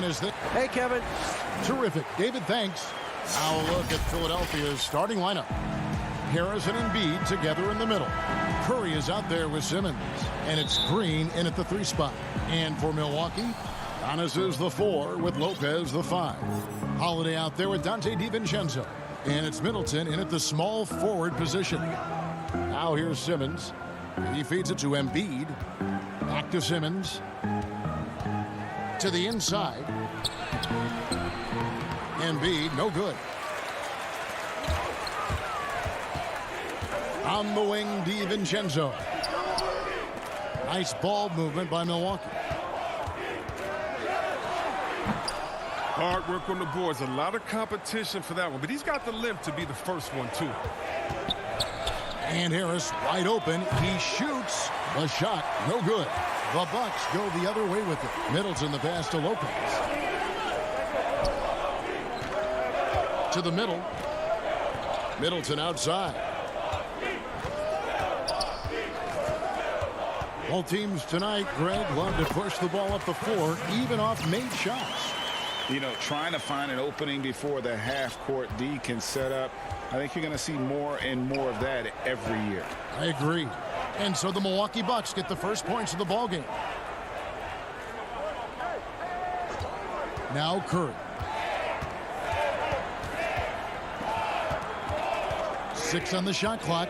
as they... Hey, Kevin. Terrific. David, thanks. Now a look at Philadelphia's starting lineup. Harris and Embiid together in the middle. Curry is out there with Simmons. And it's Green in at the 3 spot. And for Milwaukee, Giannis is the 4 with Lopez the 5. Holiday out there with Dante DiVincenzo. And it's Middleton in at the small forward position. Now here's Simmons. He feeds it to Embiid. Back to Simmons. To the inside. Embiid, no good. On the wing, DiVincenzo. Nice ball movement by Milwaukee. Hard work on the boards. A lot of competition for that one, but he's got the lift to be the first one, too. And Harris wide open. He shoots. The shot, no good. The Bucks go the other way with it. Middleton the pass to Lopez. To the middle. Middleton outside. Both teams tonight, Greg, love to push the ball up the floor, even off made shots. You know, trying to find an opening before the half-court D can set up. I think you're going to see more and more of that every year. I agree. And so the Milwaukee Bucks get the first points of the ballgame. Now Curry. 6 on the shot clock.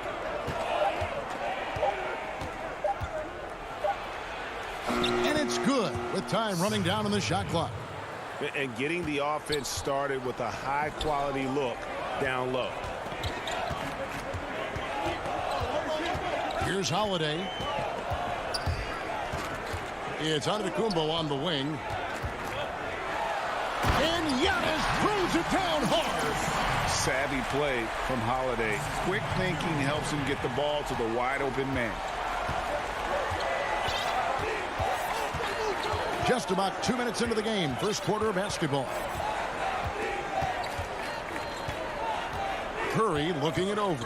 And it's good with time running down on the shot clock. And getting the offense started with a high-quality look down low. Here's Holiday. It's Antetokounmpo on the wing. And Giannis throws it down hard. Savvy play from Holiday. Quick thinking helps him get the ball to the wide-open man. Just about 2 minutes into the game. First quarter of basketball. Curry looking it over.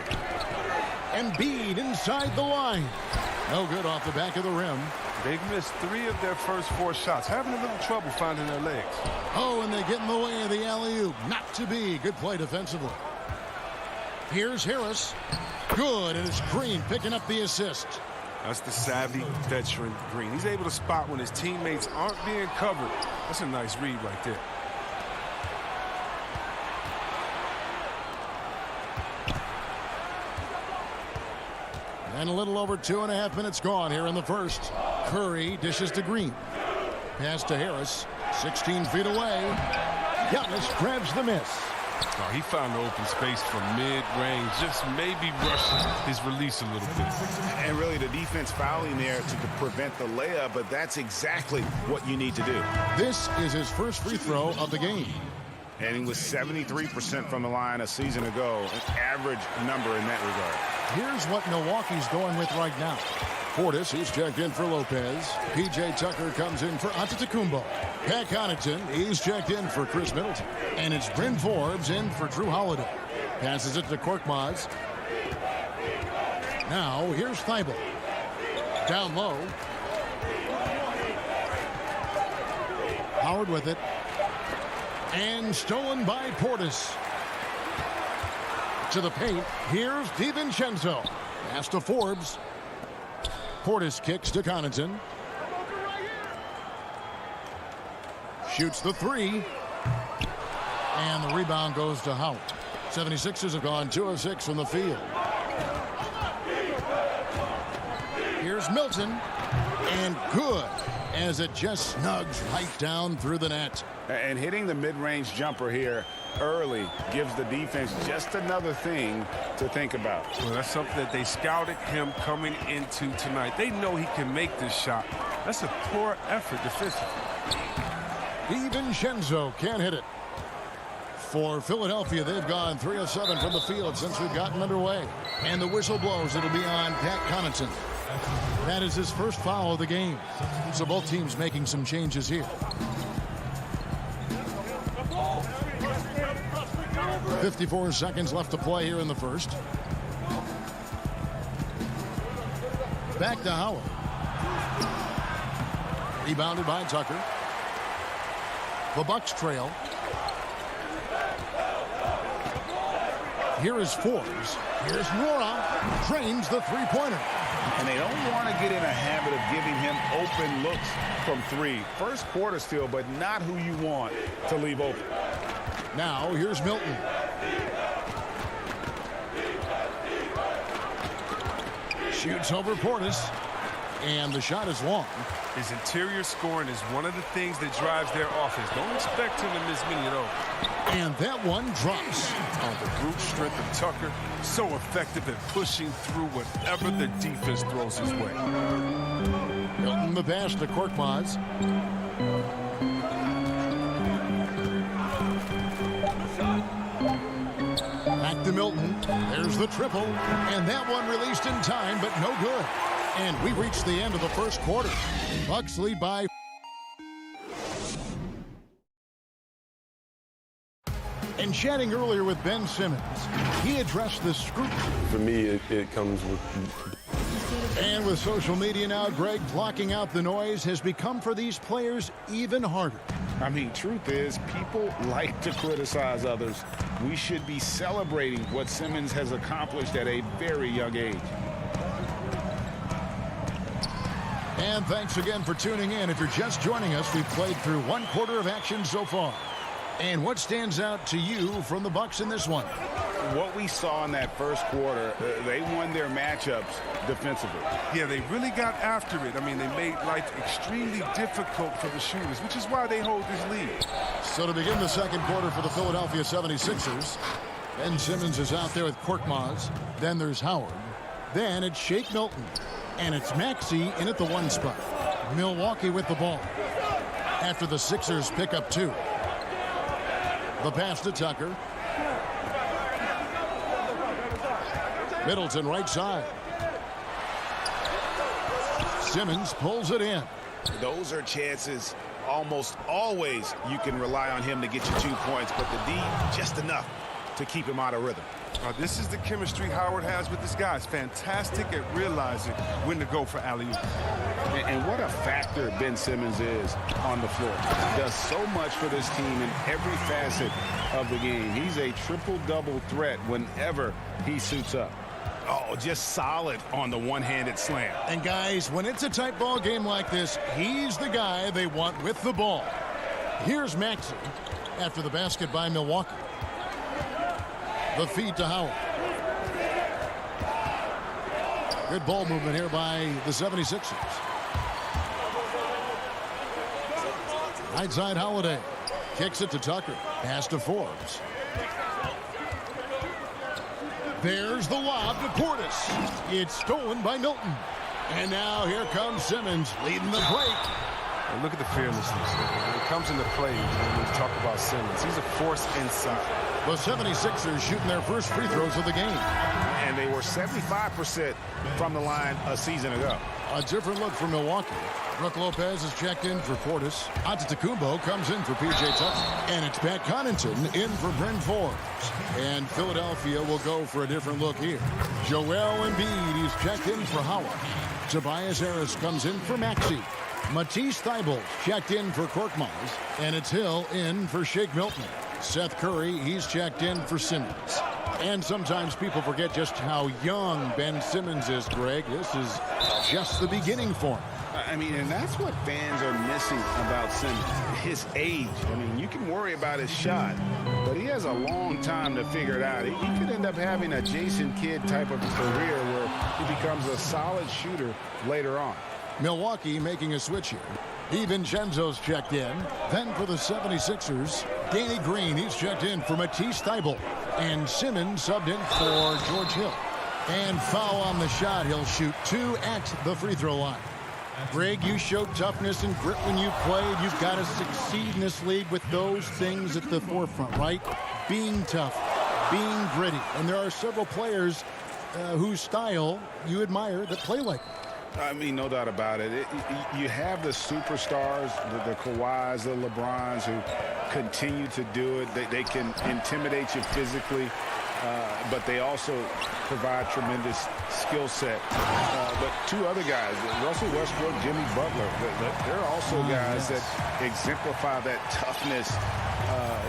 Embiid inside the line. No good off the back of the rim. They've missed 3 of their first 4 shots. Having a little trouble finding their legs. Oh, and they get in the way of the alley-oop. Not to be. Good play defensively. Here's Harris. Good, and it's Green picking up the assist. That's the savvy veteran Green. He's able to spot when his teammates aren't being covered. That's a nice read right there. And a little over 2.5 minutes gone here in the first. Curry dishes to Green. Pass to Harris. 16 feet away. Giannis grabs the miss. Oh, he found the open space from mid-range. Just maybe rushing his release a little bit. And really the defense fouling there to prevent the layup, but that's exactly what you need to do. This is his first free throw of the game. And he was 73% from the line a season ago. An average number in that regard. Here's what Milwaukee's going with right now. Portis, who's checked in for Lopez. P.J. Tucker comes in for Antetokounmpo. Pat Connaughton, he's checked in for Chris Middleton. And it's Bryn Forbes in for Drew Holiday. Passes it to Korkmaz. Now, here's Thibault. Down low. Howard with it. And stolen by Portis. To the paint. Here's DiVincenzo. Pass to Forbes. Portis kicks to Connaughton. Shoots the 3. And the rebound goes to Howard. 76ers have gone 2 of 6 from the field. Here's Milton. And good, as it just snugs right down through the net. And hitting the mid-range jumper here early gives the defense just another thing to think about. Well, that's something that they scouted him coming into tonight. They know he can make this shot. That's a poor effort defensively. DiVincenzo can't hit it. For Philadelphia, they've gone 3 of 7 from the field since we've gotten underway. And the whistle blows. It'll be on Pat Connaughton. That is his first foul of the game. So both teams making some changes here. 54 seconds left to play here in the first. Back to Howard. Rebounded by Tucker. The Bucks trail. Here is Forbes. Here's Nora. Drains the three-pointer. And they don't want to get in a habit of giving him open looks from three. First quarter still, but not who you want to leave open. Now here's Milton. Shoots over Portis. And the shot is long. His interior scoring is one of the things that drives their offense. Don't expect him to miss many of those. And that one drops. Oh, the brute strength of Tucker, so effective at pushing through whatever the defense throws his way. Milton the pass to Korkmaz. Back to Milton. There's the triple. And that one released in time, but no good. And we reach the end of the first quarter. Bucks lead by. And chatting earlier with Ben Simmons, he addressed the scrutiny. For me, it comes with... And with social media now, Greg, blocking out the noise has become for these players even harder. I mean, truth is, people like to criticize others. We should be celebrating what Simmons has accomplished at a very young age. And thanks again for tuning in. If you're just joining us, we've played through one quarter of action so far. And what stands out to you from the Bucks in this one? What we saw in that first quarter, they won their matchups defensively. Yeah, they really got after it. I mean, they made life extremely difficult for the shooters, which is why they hold this lead. So to begin the second quarter for the Philadelphia 76ers, Ben Simmons is out there with Korkmaz. Then there's Howard. Then it's Shake Milton. And it's Maxey in at the one spot. Milwaukee with the ball. After the Sixers pick up two. The pass to Tucker. Middleton right side. Simmons pulls it in. Those are chances almost always you can rely on him to get you 2 points, but the D just enough to keep him out of rhythm. This is the chemistry Howard has with this guy. It's fantastic at realizing when to go for alley-oop. And what a factor Ben Simmons is on the floor. He does so much for this team in every facet of the game. He's a triple-double threat whenever he suits up. Oh, just solid on the one-handed slam. And guys, when it's a tight ball game like this, he's the guy they want with the ball. Here's Maxey after the basket by Milwaukee. The feed to Howard. Good ball movement here by the 76ers. Right side Holiday. Kicks it to Tucker. Pass to Forbes. There's the lob to Portis. It's stolen by Milton. And now here comes Simmons leading the break. And look at the fearlessness. When it comes into play, when we talk about Simmons, he's a force inside. The 76ers shooting their first free throws of the game. And they were 75% from the line a season ago. A different look for Milwaukee. Brook Lopez is checked in for Portis. Antetokounmpo comes in for P.J. Tucker. And it's Pat Connaughton in for Bryn Forbes. And Philadelphia will go for a different look here. Joel Embiid, he's checked in for Howard. Tobias Harris comes in for Maxey. Matisse Thybulle checked in for Korkmaz. And it's Hill in for Shake Milton. Seth Curry, he's checked in for Simmons. And sometimes people forget just how young Ben Simmons is, Greg. This is just the beginning for him. I mean, and that's what fans are missing about Simmons, his age. I mean, you can worry about his shot, but he has a long time to figure it out. He could end up having a Jason Kidd type of career where he becomes a solid shooter later on. Milwaukee making a switch here. DiVincenzo's checked in. Then for the 76ers, Danny Green, he's checked in for Matisse Thybulle. And Simmons subbed in for George Hill. And foul on the shot. He'll shoot 2 at the free throw line. Greg, you showed toughness and grit when you played. You've got to succeed in this league with those things at the forefront, right? Being tough, being gritty. And there are several players whose style you admire that play like that. I mean, no doubt about it. You have the superstars, the Kawhis, the LeBrons who continue to do it. They can intimidate you physically. but they also provide tremendous skill set. But two other guys, Russell Westbrook, Jimmy Butler, they're also guys that exemplify that toughness.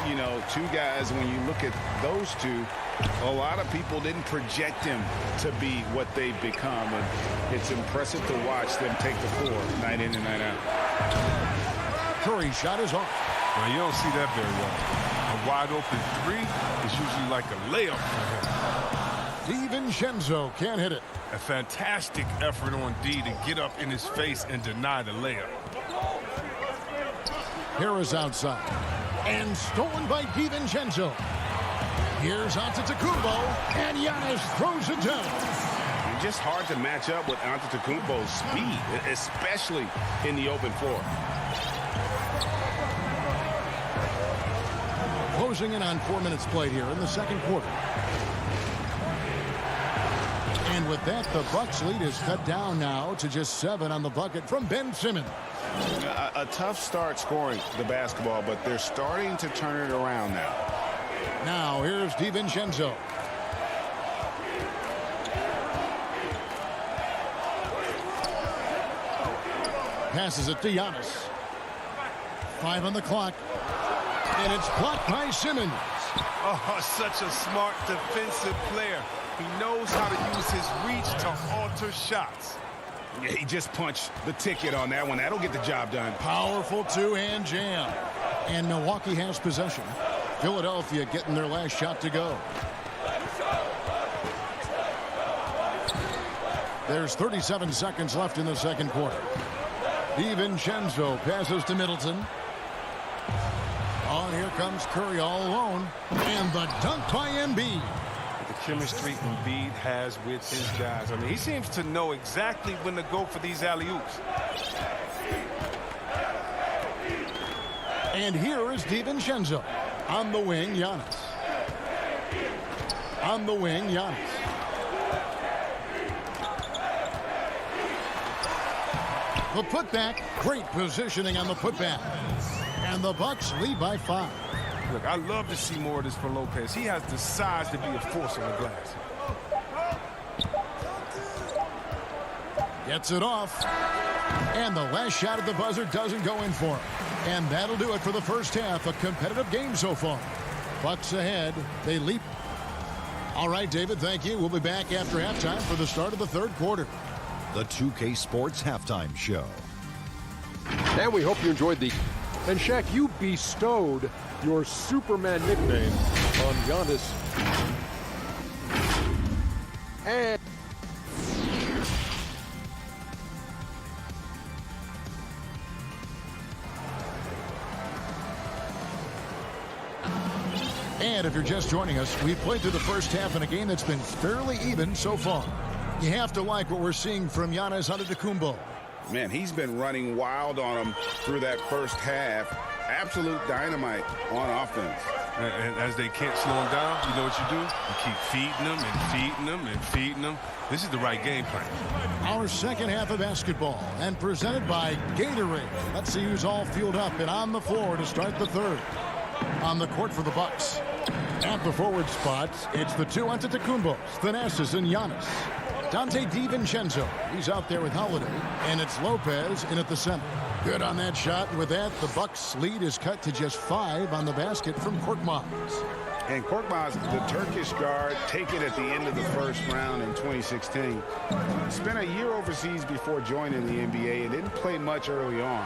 You know, two guys, when you look at those two, a lot of people didn't project them to be what they've become. And it's impressive to watch them take the floor night in and night out. Curry's shot is off. Now, you don't see that very well. A wide open three is usually like a layup for him. DiVincenzo can't hit it. A fantastic effort on D to get up in his face and deny the layup. Harris outside. And stolen by DiVincenzo. Here's Antetokounmpo, and Giannis throws it down. Just hard to match up with Antetokounmpo's speed, especially in the open floor. Closing in on 4 minutes played here in the second quarter. And with that, the Bucks lead is cut down now to just 7 on the bucket from Ben Simmons. A tough start scoring the basketball, but they're starting to turn it around now. Now here's DiVincenzo. Passes it to Giannis. 5 on the clock. And it's blocked by Simmons. Oh, such a smart defensive player. He knows how to use his reach to alter shots. Yeah, he just punched the ticket on that one. That'll get the job done. Powerful two-hand jam. And Milwaukee has possession. Philadelphia getting their last shot to go. There's 37 seconds left in the second quarter. DiVincenzo passes to Middleton. Oh, here comes Curry all alone. And the dunk by Embiid. The chemistry Embiid has with his guys. I mean, he seems to know exactly when to go for these alley-oops. And here is DiVincenzo. On the wing, Giannis. On the wing, Giannis. The putback. Great positioning on the putback. And the Bucks lead by 5. Look, I love to see more of this for Lopez. He has the size to be a force on the glass. Gets it off. And the last shot at the buzzer doesn't go in for him. And that'll do it for the first half. A competitive game so far. Bucks ahead. They leap. All right, David, thank you. We'll be back after halftime for the start of the third quarter. The 2K Sports Halftime Show. And we hope you enjoyed the... And Shaq, you bestowed your Superman nickname on Giannis. And... And if you're just joining us, we've played through the first half in a game that's been fairly even so far. You have to like what we're seeing from Giannis Antetokounmpo. Man, he's been running wild on him through that first half. Absolute dynamite on offense. And as they can't slow him down, you know what you do? You keep feeding them and feeding them and feeding them. This is the right game plan. Our second half of basketball and presented by Gatorade. Let's see who's all fueled up and on the floor to start the third. On the court for the Bucks. At the forward spots, it's the two Antetokounmpos, Thanasis and Giannis. Dante DiVincenzo, he's out there with Holiday, and it's Lopez in at the center. Good on that shot, and with that, the Bucks' lead is cut to just 5 on the basket from Korkmaz. And Korkmaz, the Turkish guard, taken at the end of the first round in 2016. Spent a year overseas before joining the NBA and didn't play much early on.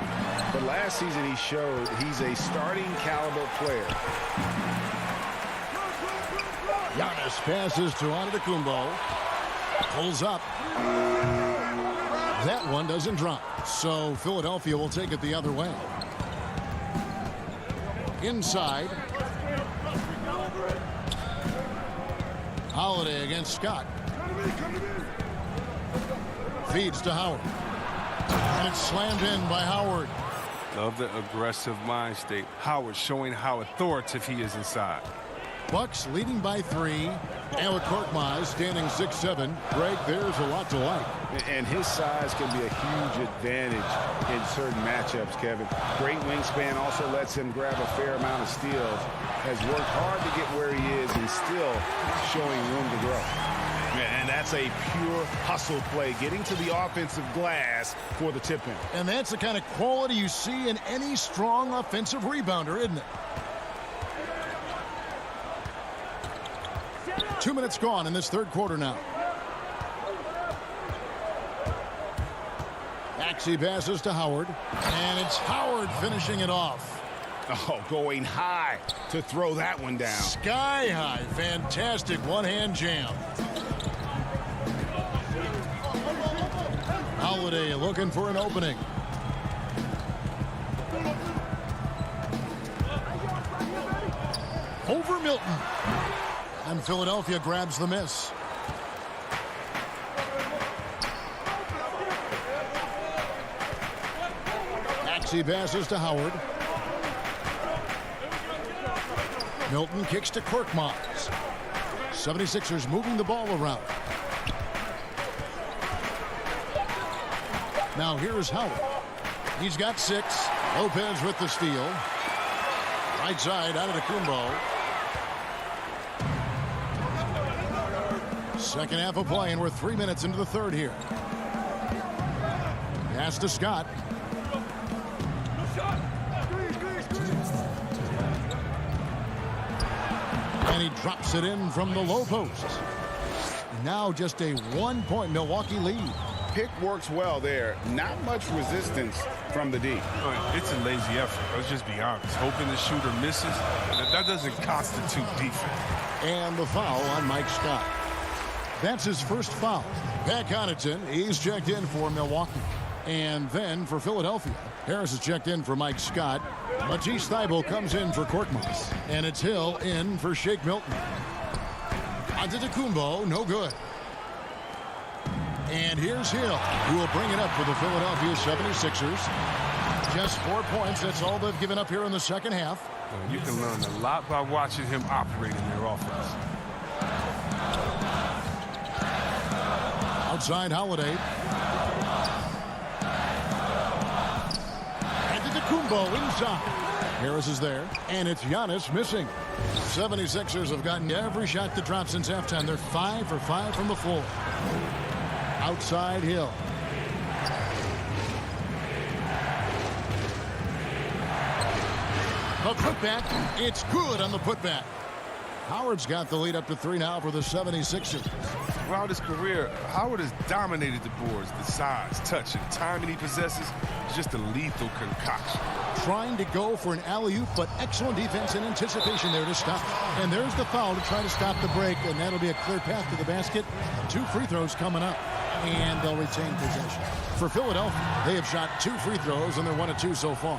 But last season he showed he's a starting caliber player. Giannis passes to Antetokounmpo. Pulls up. That one doesn't drop. So Philadelphia will take it the other way. Inside. Holiday against Scott. Feeds to Howard. And it's slammed in by Howard. Love the aggressive mind state. Howard showing how authoritative he is inside. Bucks leading by 3. And with Korkmaz standing 6'7", Greg, there's a lot to like. And his size can be a huge advantage in certain matchups, Kevin. Great wingspan also lets him grab a fair amount of steals. Has worked hard to get where he is and still showing room to grow. And that's a pure hustle play, getting to the offensive glass for the tip-in. And that's the kind of quality you see in any strong offensive rebounder, isn't it? 2 minutes gone in this third quarter now. Maxey passes to Howard, and it's Howard finishing it off. Oh, going high to throw that one down. Sky high. Fantastic one-hand jam. Holiday looking for an opening. Over Milton. And Philadelphia grabs the miss. Maxey passes to Howard. Milton kicks to Korkmaz. 76ers moving the ball around. Now here's Howard. He's got 6. Lopez with the steal. Right side out of the Kumbo. Second half of play, and we're 3 minutes into the third here. Pass to Scott. And he drops it in from the low post. Now just a 1-point Milwaukee lead. Pick works well there. Not much resistance from the D. It's a lazy effort. Let's just be honest. Hoping the shooter misses, that doesn't constitute defense. And the foul on Mike Scott. That's his first foul. Pat Connaughton, he's checked in for Milwaukee. And then for Philadelphia, Harris is checked in for Mike Scott. Matisse Thybulle comes in for Korkmaz. And it's Hill in for Shake Milton. Antetokounmpo, no good. And here's Hill, who will bring it up for the Philadelphia 76ers. Just 4 points. That's all they've given up here in the second half. You can learn a lot by watching him operate in their offense. Outside Holiday. Antetokounmpo inside. Harris is there, and it's Giannis missing. 76ers have gotten every shot that dropped since halftime. They're 5 for 5 from the floor. Outside Hill. The putback, it's good on the putback. Howard's got the lead up to 3 now for the 76ers. Throughout his career, Howard has dominated the boards. The size, touch, and timing he possesses is just a lethal concoction. Trying to go for an alley-oop, but excellent defense and anticipation there to stop. And there's the foul to try to stop the break, and that'll be a clear path to the basket. 2 free throws coming up, and they'll retain possession. For Philadelphia, they have shot 2 free throws, and they're 1 of 2 so far.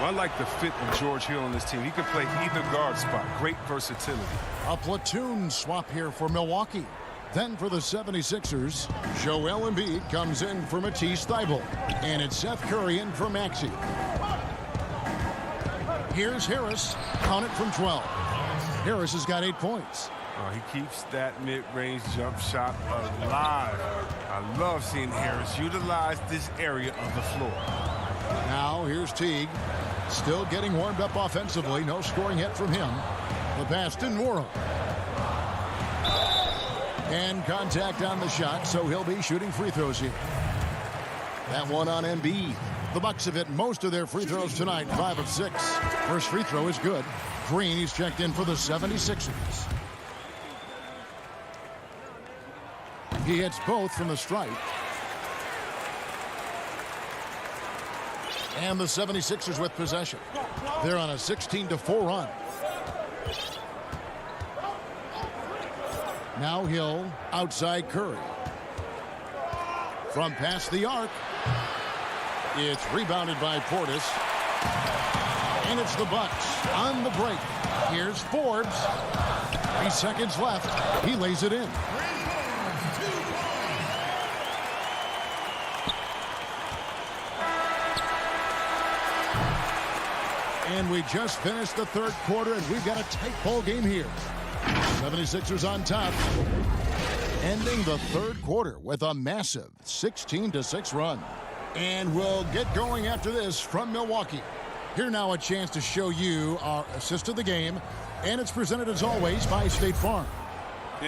I like the fit of George Hill on this team. He can play either guard spot. Great versatility. A platoon swap here for Milwaukee. Then for the 76ers, Joel Embiid comes in for Matisse Thybulle. And it's Seth Curry in for Maxey. Here's Harris. Count it from 12. Harris has got 8 points. He keeps that mid-range jump shot alive. I love seeing Harris utilize this area of the floor. Now here's Teague. Still getting warmed up offensively. No scoring yet from him. The pass to Nwora. And contact on the shot, so he'll be shooting free throws here. That one on Embiid. The Bucks have hit most of their free throws tonight, 5 of 6. First free throw is good. Green, he's checked in for the 76ers. He hits both from the stripe. And the 76ers with possession. They're on a 16-4 run. Now Hill, outside Curry. From past the arc. It's rebounded by Portis. And it's the Bucks on the break. Here's Forbes. 3 seconds left. He lays it in. And we just finished the third quarter, and we've got a tight ball game here. 76ers on top, ending the third quarter with a massive 16-6 run. And we'll get going after this from Milwaukee. Here now a chance to show you our assist of the game, and it's presented as always by State Farm.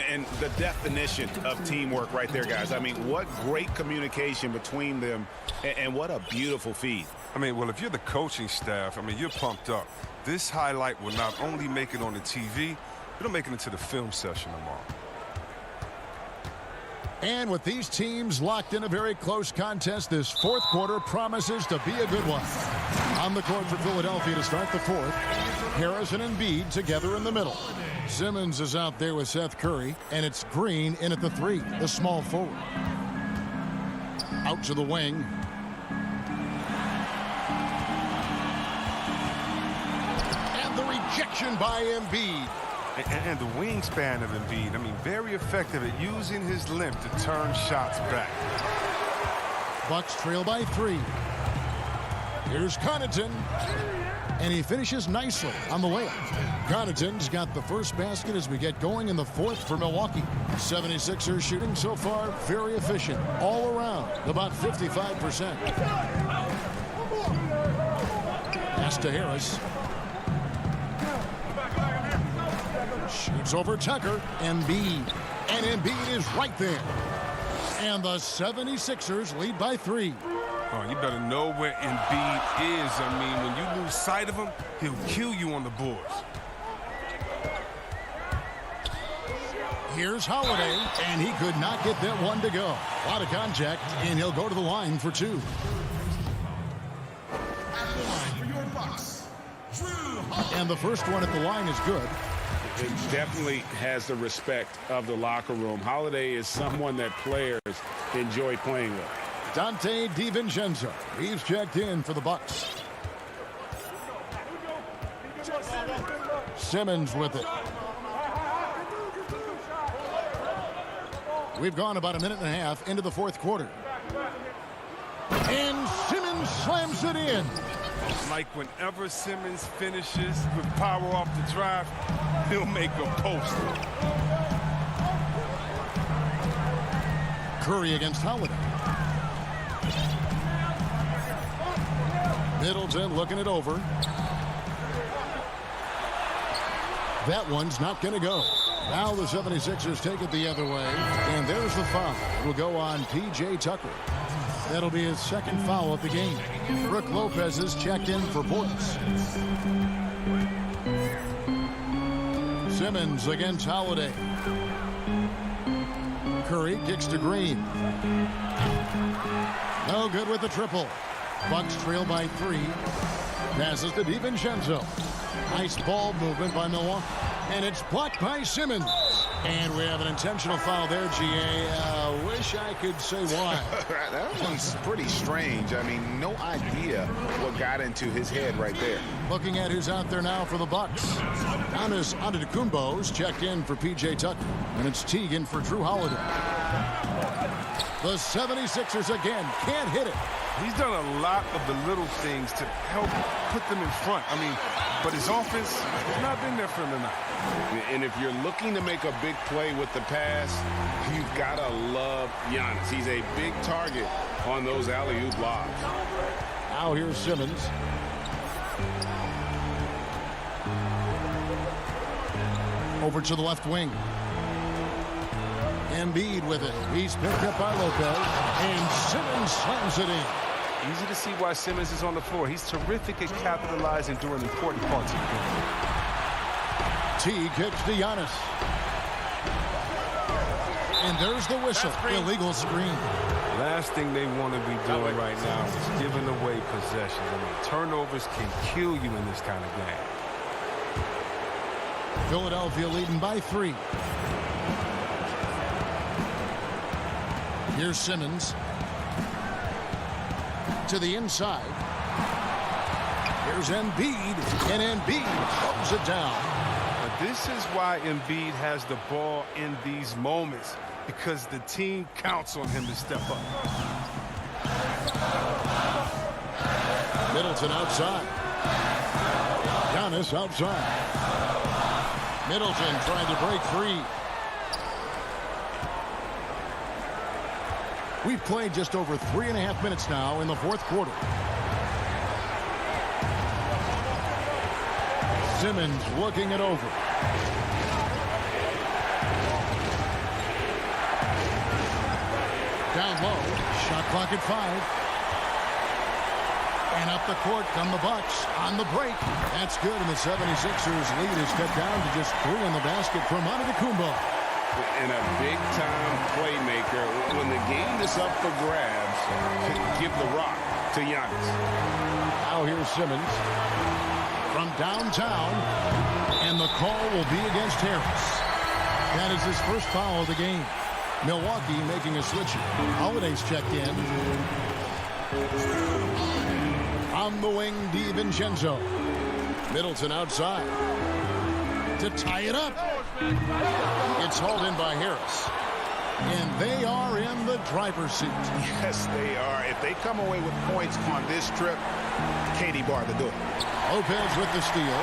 And the definition of teamwork right there, guys. I mean, what great communication between them, and what a beautiful feed. I mean, well, if you're the coaching staff, I mean, you're pumped up. This highlight will not only make it on the TV, it'll make it into the film session tomorrow. And with these teams locked in a very close contest, this fourth quarter promises to be a good one. On the court for Philadelphia to start the fourth, Harris and Embiid together in the middle. Simmons is out there with Seth Curry, and it's Green in at the three, the small forward. Out to the wing. And the rejection by Embiid. And the wingspan of Embiid, I mean, very effective at using his length to turn shots back. Bucks trail by 3. Here's Connaughton, and he finishes nicely on the layup. Connaughton's got the first basket as we get going in the fourth for Milwaukee. 76ers shooting so far very efficient all around, about 55%. Pass to Harris. Shoots over Tucker. Embiid. And Embiid is right there. And the 76ers lead by 3. Oh, you better know where Embiid is. I mean, when you lose sight of him, he'll kill you on the boards. Here's Holiday, and he could not get that one to go. A lot of contact, and he'll go to the line for 2. And the first one at the line is good. It definitely has the respect of the locker room. Holiday is someone that players enjoy playing with. Dante DiVincenzo. He's checked in for the Bucks. Simmons with it. We've gone about a minute and a half into the fourth quarter. And Simmons slams it in. Like whenever Simmons finishes with power off the drive, he'll make a poster. Curry against Holiday. Middleton looking it over. That one's not going to go. Now the 76ers take it the other way. And there's the foul. It'll go on P.J. Tucker. That'll be his second foul of the game. Brook Lopez is checked in for points. Simmons against Holiday. Curry kicks to Green. No good with the triple. Bucks trail by 3. Passes to DiVincenzo. Nice ball movement by Milwaukee. And it's blocked by Simmons. And we have an intentional foul there, G.A. Wish I could say why. That one's pretty strange. I mean, no idea what got into his head right there. Looking at who's out there now for the Bucks. Giannis Antetokounmpo's checked in for P.J. Tucker. And it's Teagan for Drew Holiday. The 76ers again can't hit it. He's done a lot of the little things to help put them in front. I mean, but his offense has not been there for him tonight. And if you're looking to make a big play with the pass, you've got to love Giannis. He's a big target on those alley-oop lobs. Now here's Simmons. Over to the left wing. Embiid with it. He's picked up by Lopez. And Simmons slams it in. Easy to see why Simmons is on the floor. He's terrific at capitalizing during important parts of the game. T kicks to Giannis. And there's the whistle. Illegal screen. Last thing they want to be doing right now is giving away possessions. I mean, turnovers can kill you in this kind of game. Philadelphia leading by 3. Here's Simmons. To the inside. Here's Embiid. And Embiid throws it down. Now, this is why Embiid has the ball in these moments, because the team counts on him to step up. Middleton outside. Giannis outside. Middleton trying to break free. We've played just over 3.5 minutes now in the fourth quarter. Simmons looking it over. Down low. Shot clock at 5. And up the court come the Bucks on the break. That's good, and the 76ers lead is cut down to just 3 in the basket from Antetokounmpo. And a big-time playmaker. When the game is up for grabs, give the rock to Giannis. Now here's Simmons from downtown, and the call will be against Harris. That is his first foul of the game. Milwaukee making a switch. Holiday's checked in. On the wing, DiVincenzo. Middleton outside to tie it up. It's hauled in by Harris. And they are in the driver's seat. Yes, they are. If they come away with points on this trip, Katie Barr to do it. Lopez with the steal.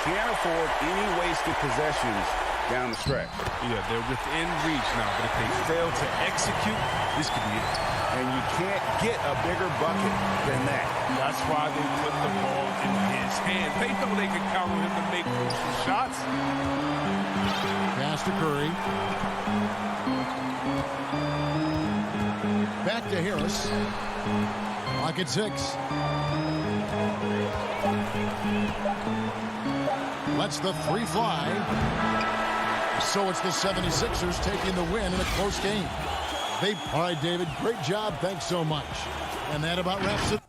Can't afford any wasted possessions down the stretch. Yeah, they're within reach now, but if they fail to execute, this could be it. And you can't get a bigger bucket than that. That's why they put the ball in his hand. They know they can count on him to make crucial shots. Pass to Curry. Back to Harris. Clock at 6. Lets the 3 fly. So it's the 76ers taking the win in a close game. All right, David, great job. Thanks so much. And that about wraps it.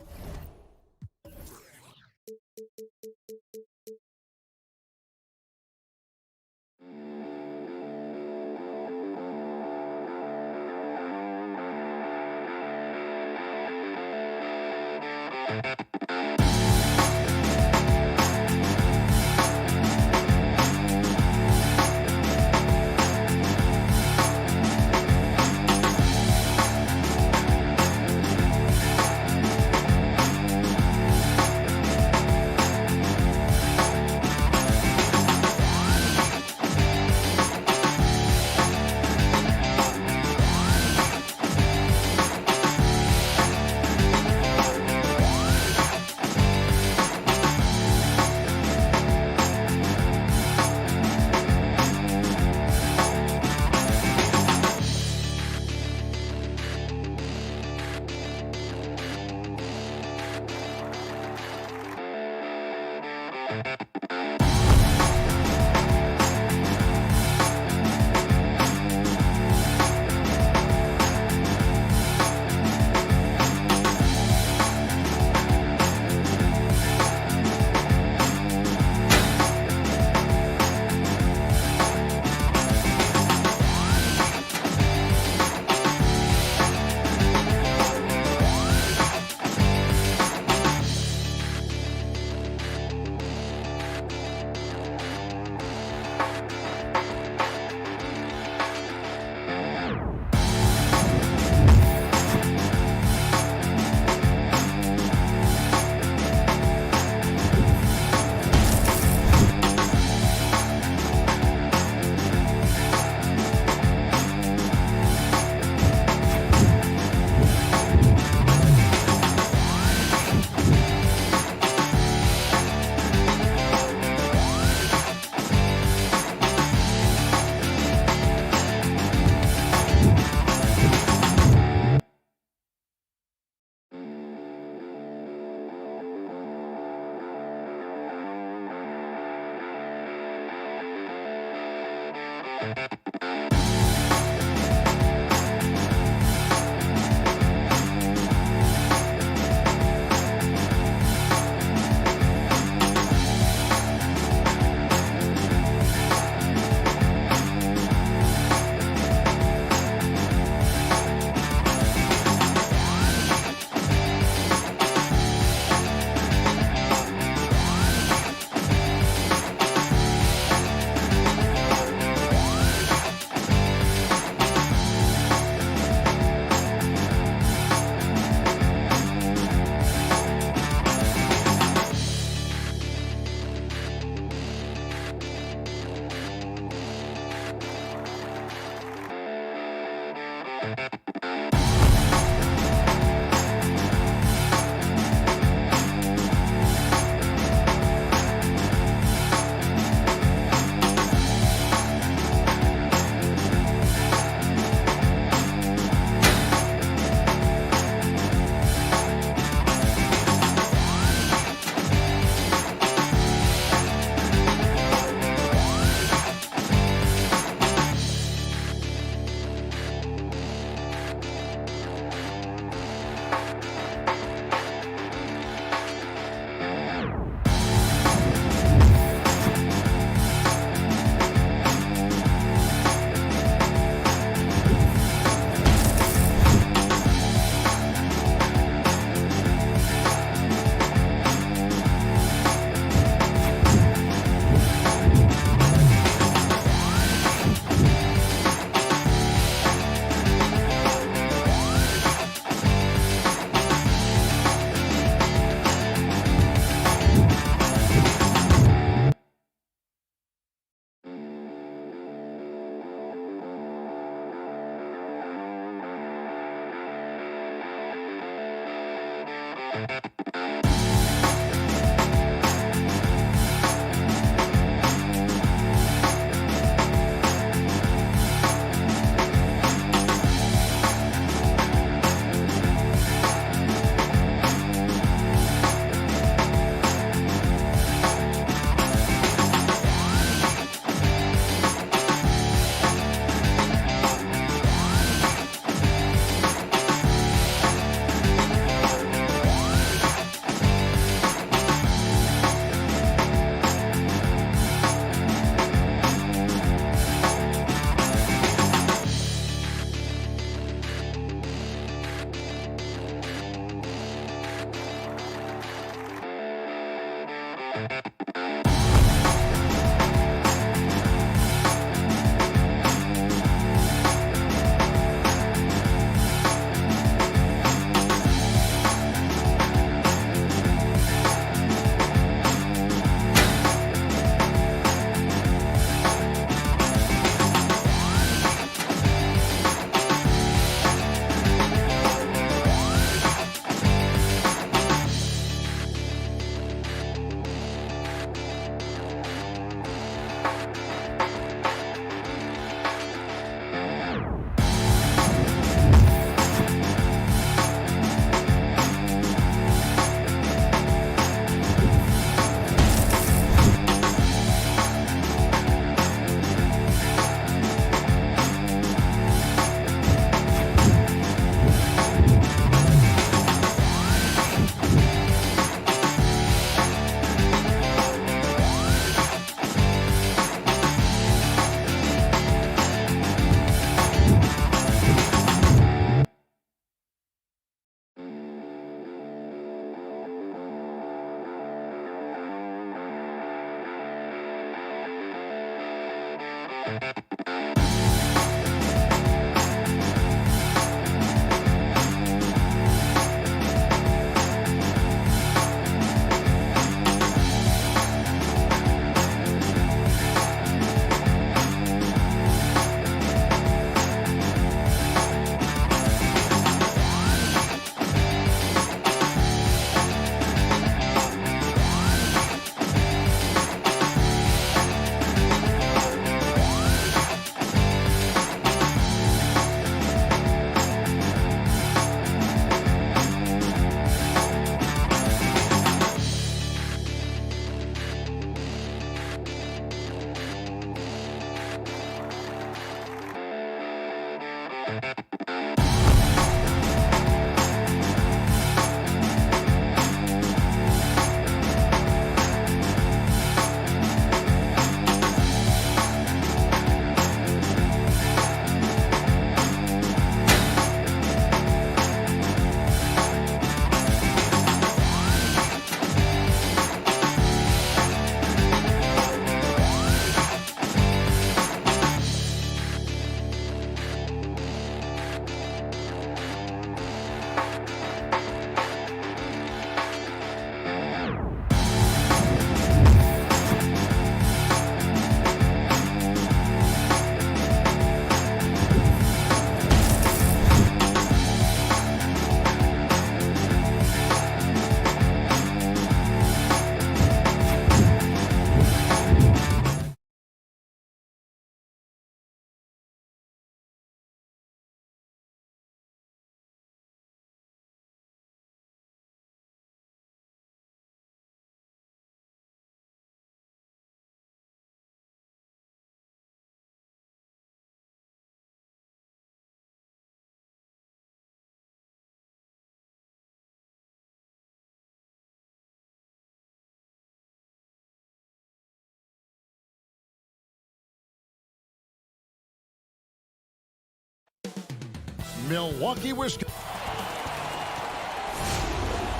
Milwaukee, Wisconsin.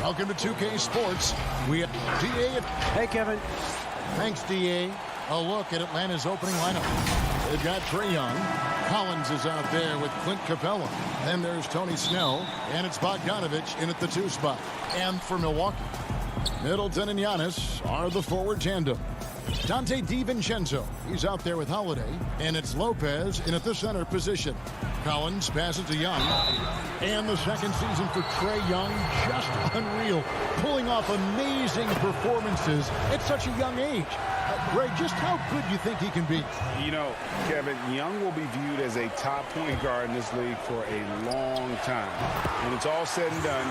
Welcome to 2K Sports. We have DA. Hey, Kevin. Thanks, DA. A look at Atlanta's opening lineup. They've got Trae Young. Collins is out there with Clint Capella. Then there's Tony Snell. And it's Bogdanovich in at the 2 spot. And for Milwaukee, Middleton and Giannis are the forward tandem. Dante DiVincenzo, he's out there with Holiday. And it's Lopez in at the center position. Collins passes to Young. And the second season for Trae Young, just unreal. Pulling off amazing performances at such a young age. Greg, just how good do you think he can be? You know, Kevin, Young will be viewed as a top point guard in this league for a long time. When it's all said and done,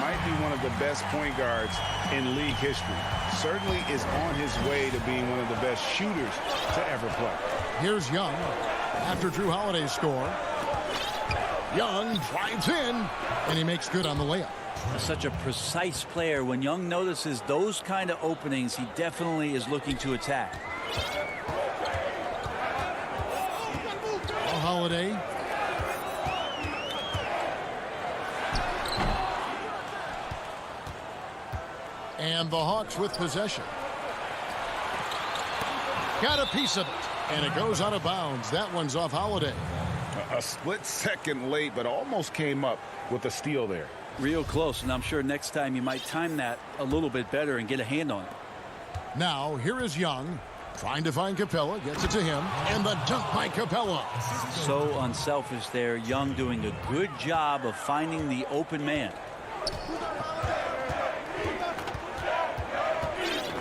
might be one of the best point guards in league history. Certainly is on his way to being one of the best shooters to ever play. Here's Young after Drew Holiday's score. Young drives in, and he makes good on the layup. Such a precise player. When Young notices those kind of openings, he definitely is looking to attack. Holiday. And the Hawks with possession. Got a piece of it, and it goes out of bounds. That one's off Holiday. A split second late, but almost came up with a steal there. Real close, and I'm sure next time you might time that a little bit better and get a hand on it. Now, here is Young, trying to find Capella, gets it to him, and the dunk by Capella. So unselfish there. Young doing a good job of finding the open man.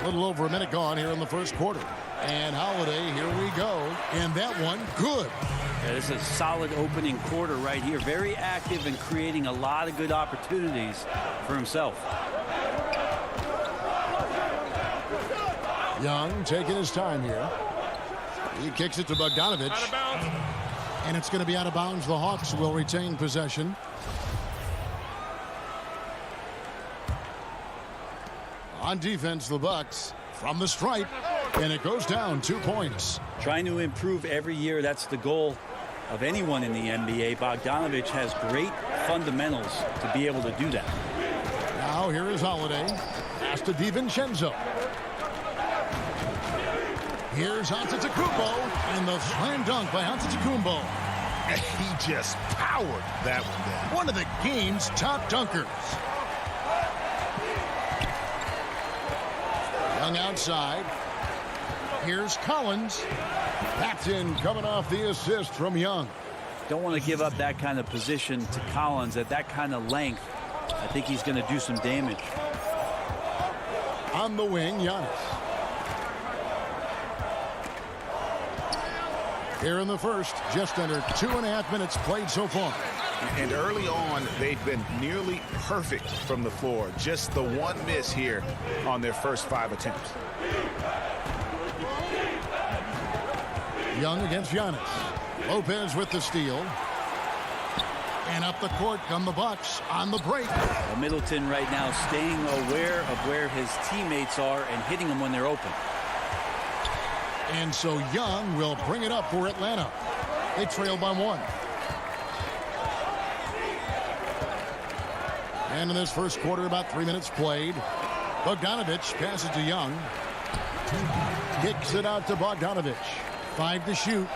A little over a minute gone here in the first quarter. And Holiday, here we go. And that one, good. Yeah, this is a solid opening quarter right here. Very active and creating a lot of good opportunities for himself. Young taking his time here. He kicks it to Bogdanovich. Out of bounds. And it's going to be out of bounds. The Hawks will retain possession. On defense, the Bucks from the stripe. And it goes down 2 points. Trying to improve every year. That's the goal of anyone in the NBA. Bogdanovich has great fundamentals to be able to do that. Now here is Holiday. Pass to DiVincenzo. Here's Antetokounmpo. And the slam dunk by Antetokounmpo. He just powered that one down. One of the game's top dunkers. Young outside. Here's Collins. That's in, coming off the assist from Young. Don't want to give up that kind of position to Collins at that kind of length. I think he's going to do some damage. On the wing, Giannis. Here in the first, just under 2.5 minutes played so far. And early on, they've been nearly perfect from the floor. Just the one miss here on their first 5 attempts. Young against Giannis. Lopez with the steal. And up the court come the Bucks on the break. Well, Middleton right now staying aware of where his teammates are and hitting them when they're open. And so Young will bring it up for Atlanta. They trail by 1. And in this first quarter, about 3 minutes played. Bogdanovich passes to Young. Kicks it out to Bogdanovich. 5 to shoot.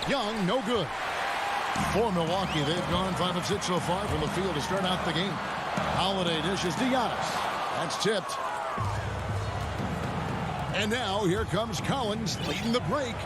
Young, no good. For Milwaukee, they've gone 5 of 6 so far from the field to start out the game. Holiday dishes to Giannis. That's tipped. And now here comes Collins leading the break.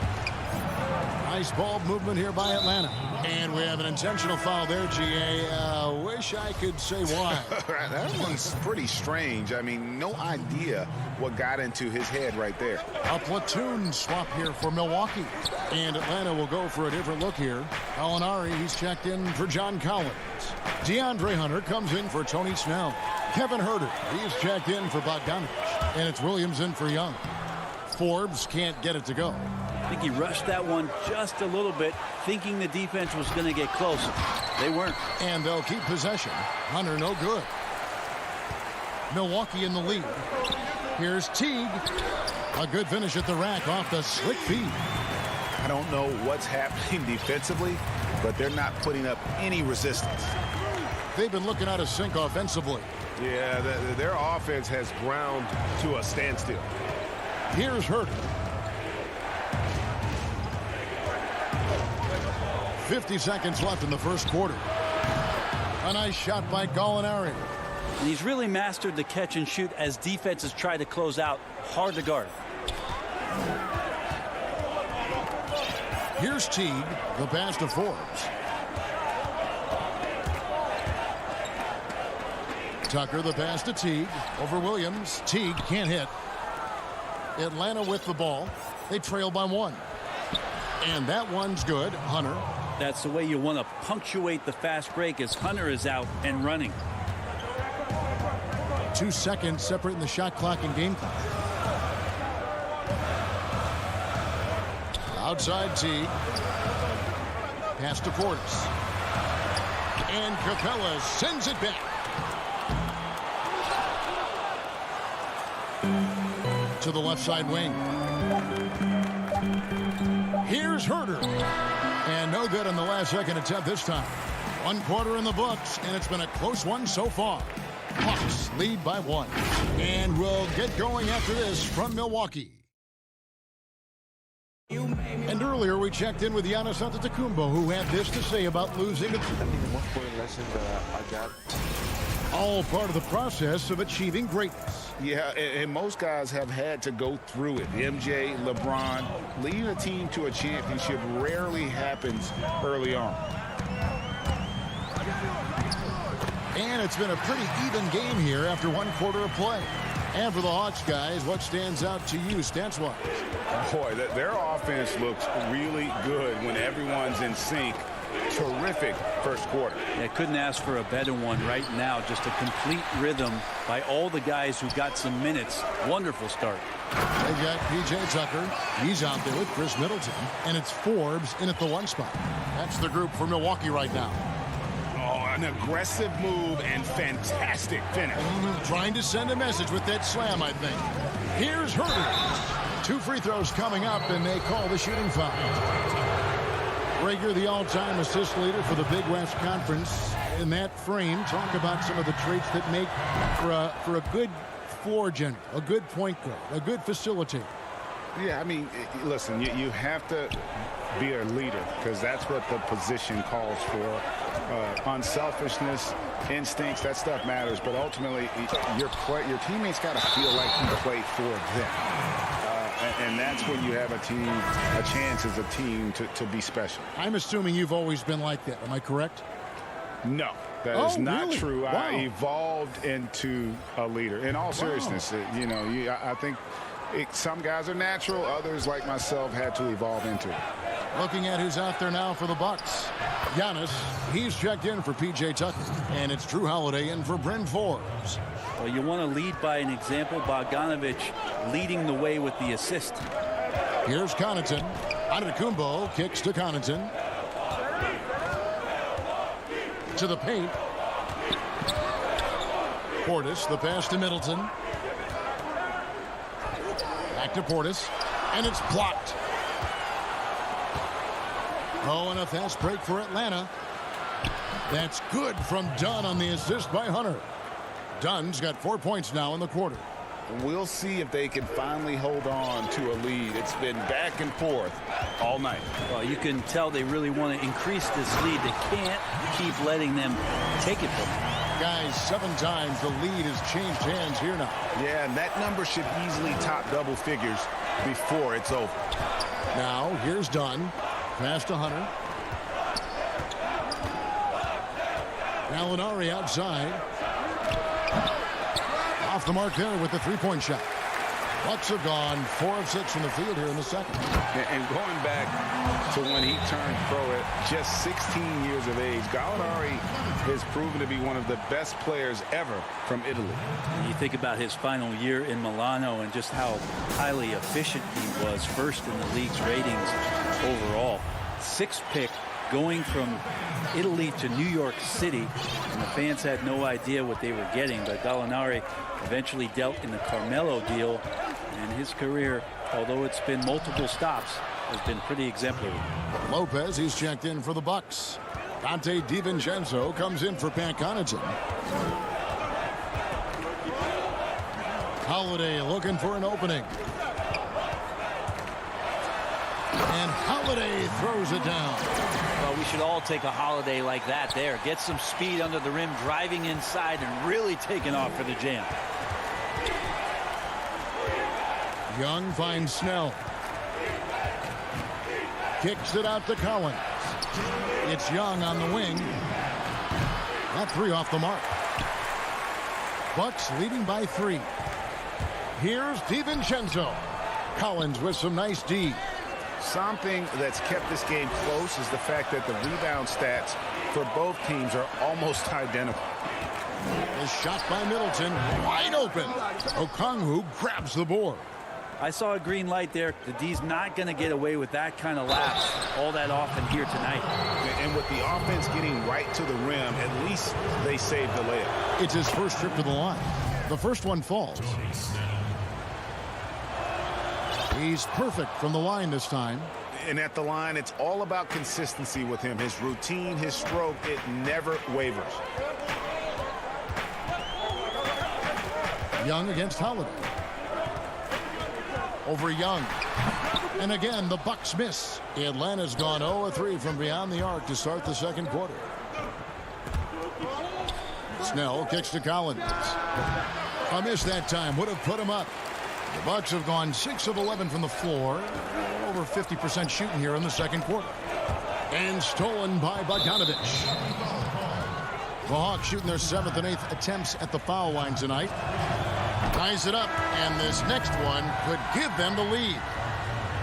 Nice ball movement here by Atlanta. And we have an intentional foul there, GA. Wish I could say why. That one's pretty strange. I mean, no idea what got into his head right there. A platoon swap here for Milwaukee. And Atlanta will go for a different look here. Alinari, he's checked in for John Collins. DeAndre Hunter comes in for Tony Snell. Kevin Huerter, he's checked in for Bogdanovich. And it's Williams in for Young. Forbes can't get it to go. I think he rushed that one just a little bit, thinking the defense was going to get closer. They weren't. And they'll keep possession. Hunter, no good. Milwaukee in the lead. Here's Teague. A good finish at the rack off the slick feed. I don't know what's happening defensively, but they're not putting up any resistance. They've been looking out of sync offensively. Yeah, their offense has ground to a standstill. Here's Herter. 50 seconds left in the first quarter. A nice shot by Gallinari. And he's really mastered the catch and shoot as defenses try to close out. Hard to guard. Here's Teague, the pass to Forbes. Tucker, the pass to Teague. Over Williams. Teague can't hit. Atlanta with the ball. They trail by 1. And that one's good. Hunter. That's the way you want to punctuate the fast break as Hunter is out and running. 2 seconds separating the shot clock and game clock. Outside Teague. Pass to Portis. And Capella sends it back. To the left side wing. Here's Herter. And no good on the last second attempt this time. 1 quarter in the books, and it's been a close one so far. Hawks lead by 1. And we'll get going after this from Milwaukee. And earlier we checked in with Giannis Antetokounmpo, who had this to say about losing. I think the most important lesson that I got. All part of the process of achieving greatness. Yeah, and most guys have had to go through it. MJ, LeBron, leading a team to a championship rarely happens early on. And it's been a pretty even game here after 1 quarter of play. And for the Hawks guys, what stands out to you stats-wise? Boy, their offense looks really good when everyone's in sync. Terrific first quarter. Yeah, couldn't ask for a better one right now. Just a complete rhythm by all the guys who got some minutes. Wonderful start. They got P.J. Tucker. He's out there with Chris Middleton. And it's Forbes in at the 1 spot. That's the group for Milwaukee right now. Oh, an aggressive move and fantastic finish. Trying to send a message with that slam, I think. Here's Herter. 2 free throws coming up, and they call the shooting foul. Rager, the all-time assist leader for the Big West Conference. In that frame, talk about some of the traits that make for a good floor general, a good point guard, a good facilitator. Yeah, I mean, listen, you have to be a leader because that's what the position calls for. Unselfishness, instincts, that stuff matters. But ultimately, your teammates got to feel like you play for them. And that's when you have a chance as a team to be special. I'm assuming you've always been like that. Am I correct? No, that is not really? true. Wow. I evolved into a leader. In all seriousness, I think some guys are natural. Others, like myself, had to evolve into it. Looking at who's out there now for the Bucks. Giannis, he's checked in for P.J. Tucker. And it's Drew Holiday in for Bryn Forbes. Well, you want to lead by an example. Bogdanovich leading the way with the assist. Here's Connaughton. Antetokounmpo kicks to Connaughton. To the paint. Portis, the pass to Middleton. Back to Portis. And it's blocked. Oh, and a fast break for Atlanta. That's good from Dunn on the assist by Hunter. Dunn's got 4 points now in the quarter. We'll see if they can finally hold on to a lead. It's been back and forth all night. Well, you can tell they really want to increase this lead. They can't keep letting them take it from them. Guys, 7 times the lead has changed hands here now. Yeah, and that number should easily top double figures before it's over. Now, here's Dunn. Pass to Hunter. Gallinari outside. Off the mark there with the 3-point shot. Bucks have gone 4 of 6 from the field here in the second. And going back to when he turned pro at just 16 years of age, Gallinari has proven to be one of the best players ever from Italy. You think about his final year in Milano and just how highly efficient he was, first in the league's ratings overall. 6th pick going from Italy to New York City, and the fans had no idea what they were getting, but Gallinari eventually dealt in the Carmelo deal, and his career, although it's been multiple stops, has been pretty exemplary. Lopez, he's checked in for the Bucks. Dante DiVincenzo comes in for Pat Connaughton. Holiday looking for an opening. And Holiday throws it down. Well, we should all take a Holiday like that there. Get some speed under the rim, driving inside, and really taking off for the jam. Young finds Snell. Kicks it out to Collins. It's Young on the wing. That three off the mark. Bucks leading by 3. Here's DiVincenzo. Collins with some nice D. Something that's kept this game close is the fact that the rebound stats for both teams are almost identical. The shot by Middleton, wide open. Okongwu grabs the board. I saw a green light there. The D's not going to get away with that kind of lapse all that often here tonight. And with the offense getting right to the rim, at least they saved the layup. It's his first trip to the line. The first one falls. He's perfect from the line this time. And at the line, it's all about consistency with him. His routine, his stroke, it never wavers. Young against Holiday. Over Young. And again, the Bucks miss. Atlanta's gone 0-3 from beyond the arc to start the second quarter. Snell kicks to Collins. A miss that time would have put him up. The Bucks have gone 6 of 11 from the floor. Over 50% shooting here in the second quarter. And stolen by Bogdanovich. The Hawks shooting their 7th and 8th attempts at the foul line tonight. Ties it up, and this next one could give them the lead.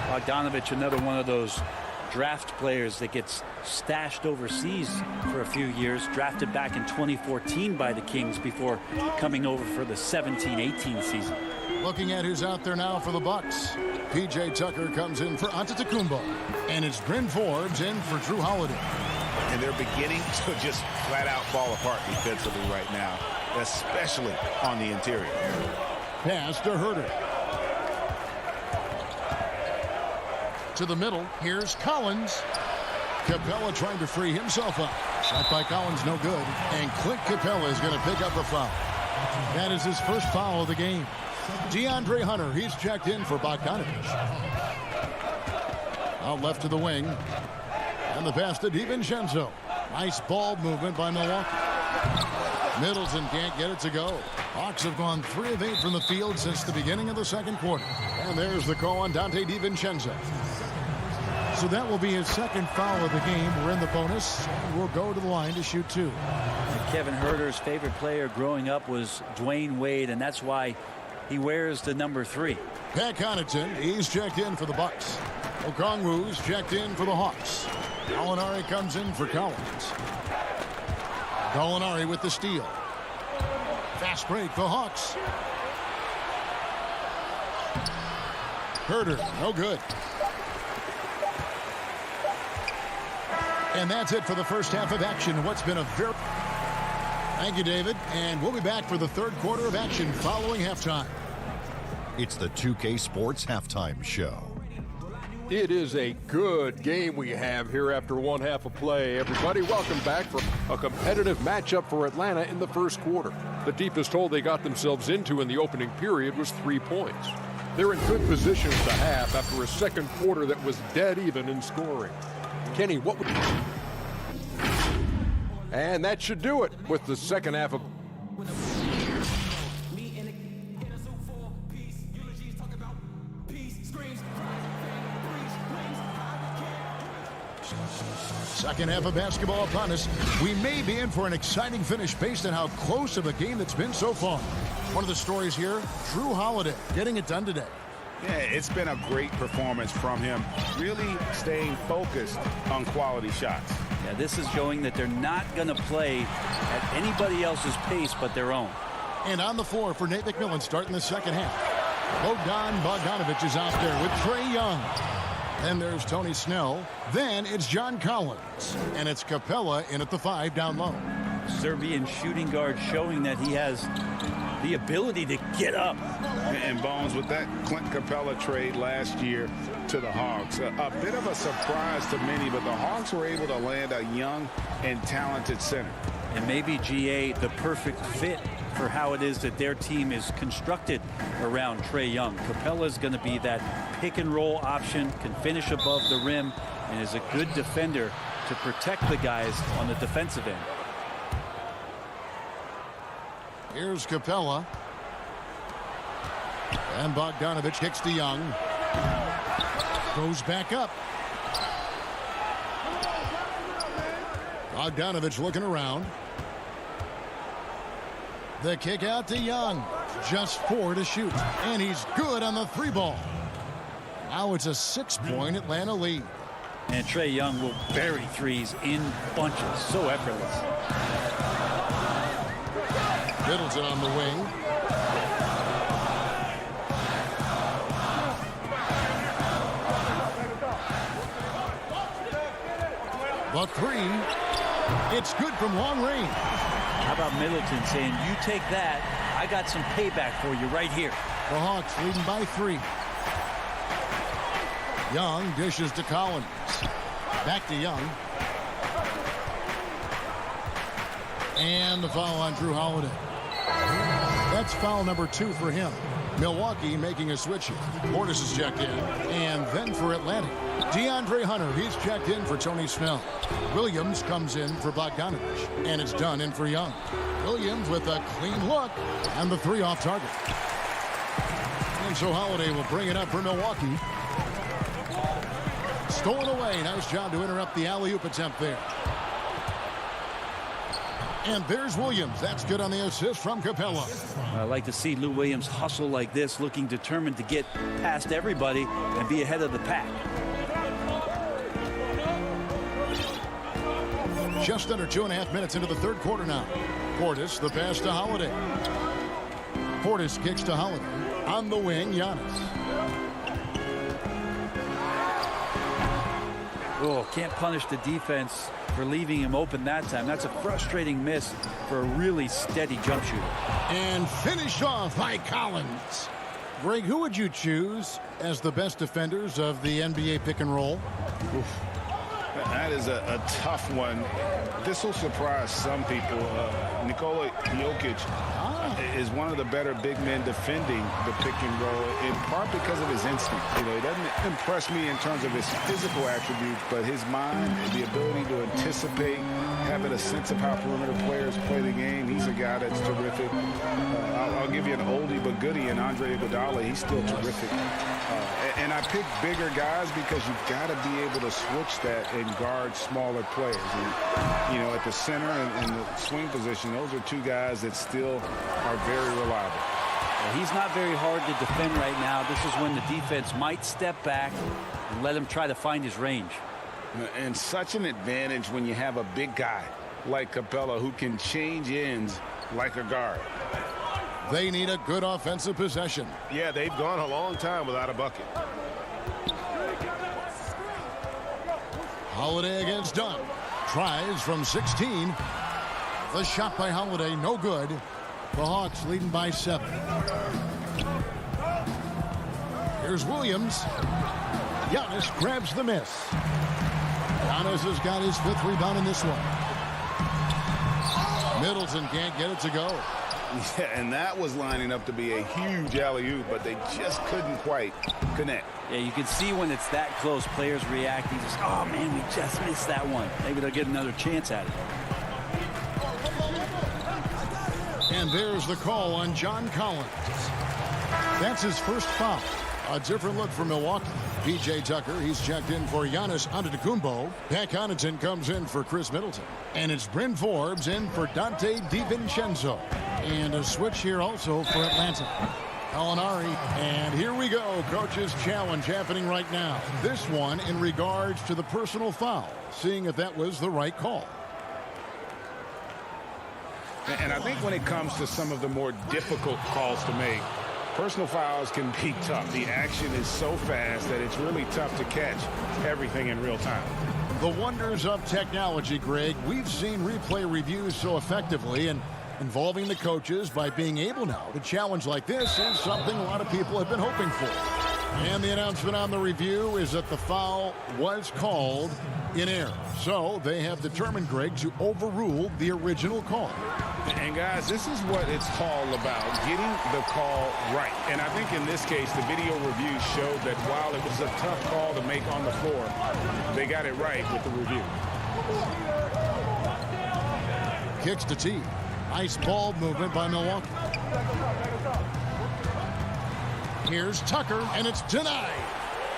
Bogdanovich, another one of those draft players that gets stashed overseas for a few years. Drafted back in 2014 by the Kings before coming over for the 17-18 season. Looking at who's out there now for the Bucks. P.J. Tucker comes in for Antetokounmpo. And it's Bryn Forbes in for Drew Holiday. And they're beginning to just flat out fall apart defensively right now, especially on the interior. Pass to Herter. To the middle, here's Collins. Capella trying to free himself up. Shot by Collins, no good. And Clint Capella is going to pick up a foul. That is his first foul of the game. DeAndre Hunter, he's checked in for Bogdanovich. Out left to the wing. And the pass to DiVincenzo. Nice ball movement by Milwaukee. Middleton can't get it to go. Hawks have gone 3 of 8 from the field since the beginning of the second quarter. And there's the call on Dante DiVincenzo. So that will be his second foul of the game. We're in the bonus. And we'll go to the line to shoot 2. Kevin Herter's favorite player growing up was Dwayne Wade, and that's why he wears the number 3. Pat Connaughton, he's checked in for the Bucks. Okongwu's checked in for the Hawks. Gallinari comes in for Collins. Gallinari with the steal. Fast break, the Hawks. Herter, no good. And that's it for the first half of action. What's been a very... Thank you, David. And we'll be back for the third quarter of action following halftime. It's the 2K Sports Halftime Show. It is a good game we have here after one half of play. Everybody, welcome back for a competitive matchup for Atlanta in the first quarter. The deepest hole they got themselves into in the opening period was 3 points. They're in good position at the half after a second quarter that was dead even in scoring. Kenny, what would... And that should do it with the second half of... Second half of basketball upon us. We may be in for an exciting finish based on how close of a game that's been so far. One of the stories here, Drew Holiday getting it done today. Yeah, it's been a great performance from him, really staying focused on quality shots. Yeah, this is showing that they're not going to play at anybody else's pace but their own. And on the floor for Nate McMillan starting the second half. Bogdanovich is out there with Trae Young. Then there's Tony Snell. Then it's John Collins. And it's Capella in at the 5 down low. Serbian shooting guard showing that he has the ability to get up And Bones, with that Clint Capella trade last year to the Hawks, a bit of a surprise to many, but the Hawks were able to land a young and talented center. And maybe GA the perfect fit for how it is that their team is constructed around Trae Young. Capella's going to be that pick and roll option, can finish above the rim, and is a good defender to protect the guys on the defensive end. Here's Capella. And Bogdanovich kicks to Young. Goes back up. Bogdanovich looking around. The kick out to Young. Just 4 to shoot. And he's good on the 3 ball. Now it's a 6-point Atlanta lead. And Trae Young will bury threes in bunches. So effortless. Middleton on the wing. The 3. It's good from long range. How about Middleton saying, you take that, I got some payback for you right here. The Hawks leading by 3. Young dishes to Collins. Back to Young. And the foul on Drew Holiday. That's foul number 2 for him. Milwaukee making a switch here. Portis is checked in. And then for Atlanta, DeAndre Hunter. He's checked in for Tony Snell. Williams comes in for Bogdanovich. And it's done in for Young. Williams with a clean look. And the 3 off target. And so Holiday will bring it up for Milwaukee. Stolen away. Nice job to interrupt the alley-oop attempt there. And there's Williams. That's good on the assist from Capella. I like to see Lou Williams hustle like this, looking determined to get past everybody and be ahead of the pack. Just under 2.5 minutes into the 3rd quarter now. Portis, the pass to Holiday. Portis kicks to Holiday. On the wing, Giannis. Oh, can't punish the defense for leaving him open that time. That's a frustrating miss for a really steady jump shooter. And finished off by Collins. Greg, who would you choose as the best defenders of the NBA pick and roll? Oof. That is a tough one. This will surprise some people. Nikola Jokic is one of the better big men defending the pick and roll, in part because of his instinct. You know, he doesn't impress me in terms of his physical attributes, but his mind, the ability to anticipate, having a sense of how perimeter players play the game. He's a guy that's terrific. I'll give you an oldie but goodie in Andre Iguodala. He's still terrific. And I pick bigger guys because you've got to be able to switch that and guard smaller players. And, you know, at the center and the swing position, those are 2 guys that still are very reliable. Well, he's not very hard to defend right now. This is when the defense might step back and let him try to find his range. And such an advantage when you have a big guy like Capella who can change ends like a guard. They need a good offensive possession. Yeah, they've gone a long time without a bucket. Holiday against Dunn. Tries from 16. The shot by Holiday, no good. The Hawks leading by 7. Here's Williams. Giannis grabs the miss. Giannis has got his 5th rebound in this one. Middleton can't get it to go. Yeah, and that was lining up to be a huge alley-oop, but they just couldn't quite connect. Yeah, you can see when it's that close, players reacting. Just, oh, man, we just missed that one. Maybe they'll get another chance at it. And there's the call on John Collins. That's his first foul. A different look for Milwaukee. P.J. Tucker, he's checked in for Giannis Antetokounmpo. Pat Connaughton comes in for Chris Middleton. And it's Bryn Forbes in for Dante DiVincenzo. And a switch here also for Atlanta. Gallinari, and here we go. Coach's challenge happening right now. This one in regards to the personal foul, seeing if that was the right call. And I think when it comes to some of the more difficult calls to make, personal fouls can be tough. The action is so fast that it's really tough to catch everything in real time. The wonders of technology, Greg. We've seen replay reviews so effectively, and Involving the coaches by being able now to challenge like this is something a lot of people have been hoping for. And the announcement on the review is that the foul was called in error. So they have determined, Greg, to overrule the original call. And guys, this is what it's all about, getting the call right. And I think in this case, the video review showed that while it was a tough call to make on the floor, they got it right with the review. Kicks to T. Nice ball movement by Milwaukee. Here's Tucker, and it's denied.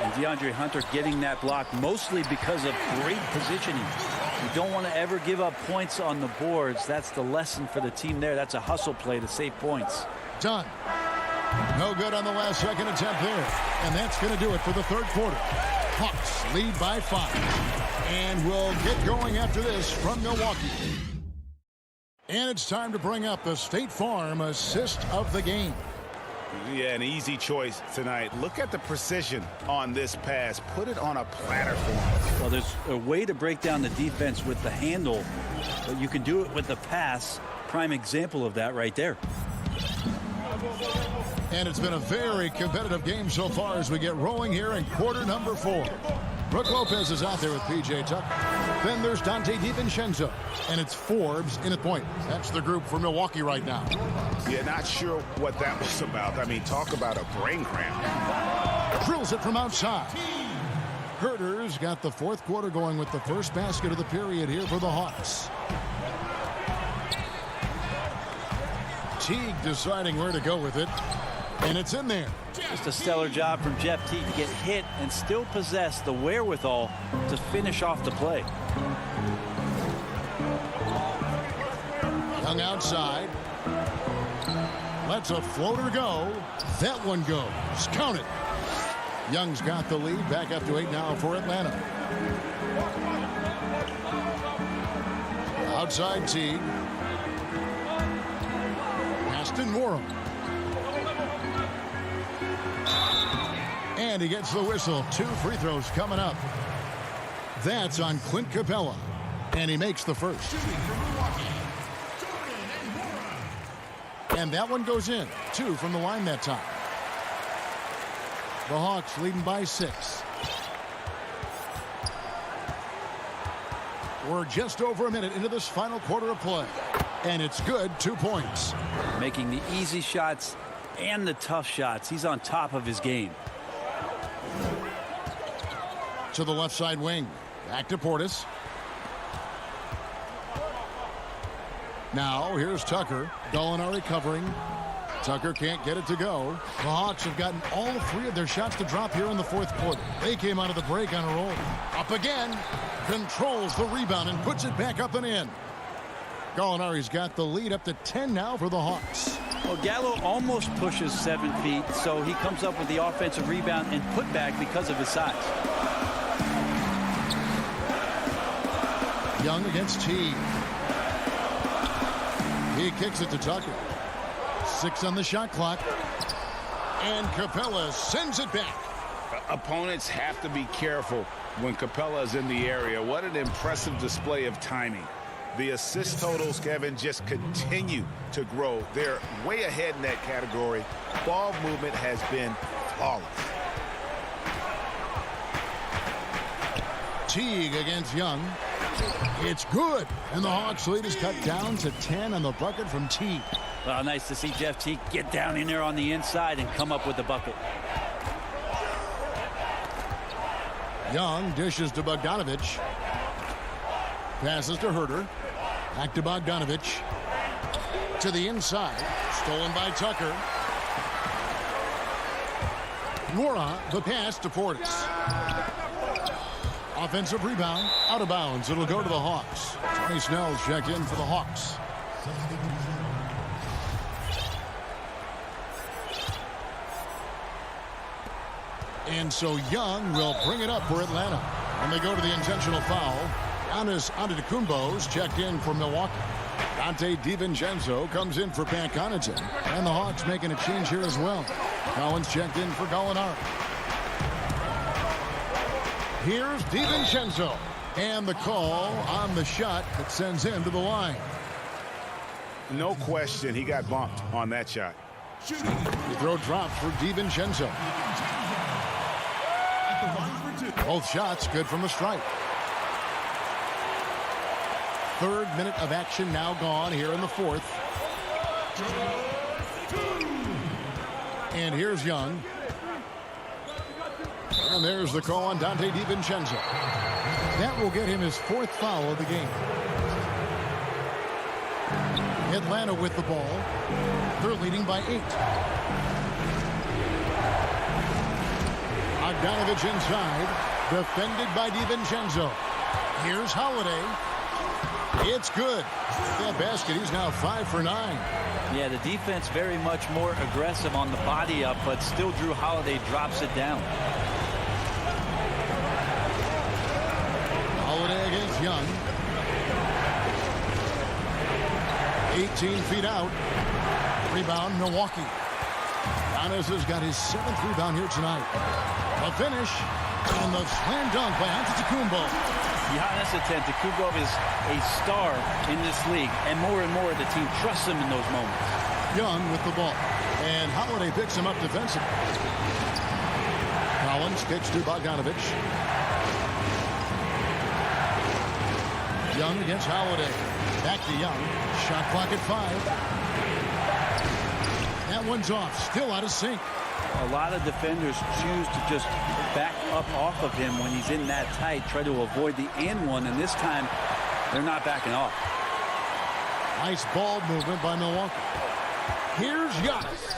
And DeAndre Hunter getting that block mostly because of great positioning. You don't want to ever give up points on the boards. That's the lesson for the team there. That's a hustle play to save points. Done. No good on the last second attempt there. And that's going to do it for the third quarter. Hawks lead by 5. And we'll get going after this from Milwaukee. And it's time to bring up the State Farm assist of the game. Yeah, an easy choice tonight. Look at the precision on this pass. Put it on a platter for him. Well, there's a way to break down the defense with the handle, but you can do it with the pass. Prime example of that right there. And it's been a very competitive game so far as we get rolling here in quarter number 4. Brook Lopez is out there with P.J. Tucker. Then there's Dante DiVincenzo. And it's Forbes in at point. That's the group for Milwaukee right now. Yeah, not sure what that was about. I mean, talk about a brain cramp. Drills it from outside. Herter's got the fourth quarter going with the first basket of the period here for the Hawks. Teague deciding where to go with it. And it's in there. Just a stellar job from Jeff Teague to get hit and still possess the wherewithal to finish off the play. Young outside. Lets a floater go. That one goes. Count it. Young's got the lead. Back up to 8 now for Atlanta. Outside Teague. Aston Moore. And he gets the whistle. 2 free throws coming up. That's on Clint Capella. And he makes the first. And that one goes in. 2 from the line that time. The Hawks leading by 6. We're just over a minute into this final quarter of play. And it's good. 2 points. Making the easy shots and the tough shots. He's on top of his game. To the left side wing. Back to Portis. Now here's Tucker. Gallinari covering. Tucker can't get it to go. The Hawks have gotten all 3 of their shots to drop here in the fourth quarter. They came out of the break on a roll. Up again. Controls the rebound and puts it back up and in. Gallinari's got the lead up to 10 now for the Hawks. Well, Gallo almost pushes 7 feet, so he comes up with the offensive rebound and putback because of his size. Young against Teague. He kicks it to Tucker. 6 on the shot clock. And Capella sends it back. Opponents have to be careful when Capella is in the area. What an impressive display of timing. The assist totals, Kevin, just continue to grow. They're way ahead in that category. Ball movement has been flawless. Teague against Young. It's good. And the Hawks lead is cut down to 10 on the bucket from Teague. Well, nice to see Jeff Teague get down in there on the inside and come up with the bucket. Young dishes to Bogdanovich. Passes to Herter. Back to Bogdanovich. To the inside. Stolen by Tucker. Mora, the pass to Portis. Offensive rebound. Out of bounds. It'll go to the Hawks. Tony Snell's checked in for the Hawks. And so Young will bring it up for Atlanta. And they go to the intentional foul. Giannis Antetokounmpo's checked in for Milwaukee. Dante DiVincenzo comes in for Pat Connaughton. And the Hawks making a change here as well. Collins checked in for Gallinari. Here's DiVincenzo. And the call on the shot that sends him to the line. No question, he got bumped on that shot. The throw drops for DiVincenzo. Both shots good from the stripe. Third minute of action now gone here in the fourth. And here's Young. And there's the call on Dante DiVincenzo. That will get him his fourth foul of the game. Atlanta with the ball. They're leading by 8. Bogdanovich inside. Defended by DiVincenzo. Here's Holiday. It's good. That basket, he's now 5 for 9. Yeah, the defense very much more aggressive on the body up, but still Drew Holiday drops it down. Holiday against Young. 18 feet out. Rebound, Milwaukee. Giannis has got his 7th rebound here tonight. A finish, and the slam dunk by Antetokounmpo. Giannis Antetokounmpo is a star in this league, and more the team trusts him in those moments. Young with the ball, and Holiday picks him up defensively. Collins kicks to Bogdanovich. Young against Holiday. Back to Young. Shot clock at 5. That one's off. Still out of sync. A lot of defenders choose to just back up off of him when he's in that tight, try to avoid the and one, and this time they're not backing off. Nice ball movement by Milwaukee. Here's Giannis.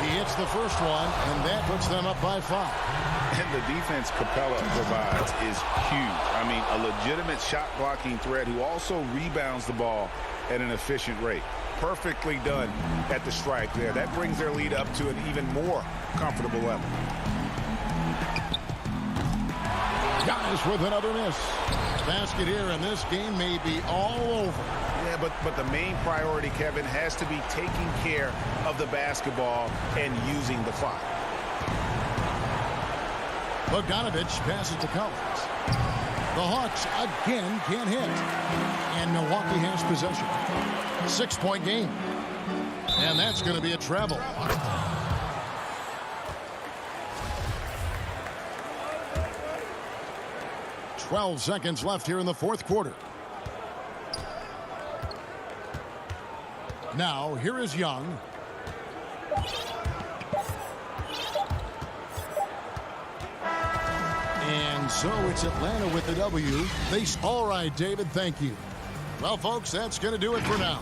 He hits the first one, and that puts them up by 5. And the defense Capella provides is huge. I mean, a legitimate shot blocking threat who also rebounds the ball at an efficient rate. Perfectly done at the stripe there. That brings their lead up to an even more comfortable level. Giannis with another miss. Basket here, and this game may be all over. Yeah, but the main priority, Kevin, has to be taking care of the basketball and using the clock. Bogdanovich passes to Collins. The Hawks again can't hit. And Milwaukee has possession. 6-point game. And that's going to be a treble. "12 seconds left here in the fourth quarter. Now, here is Young. And so it's Atlanta with the W. All right, David, thank you. Well, folks, that's going to do it for now.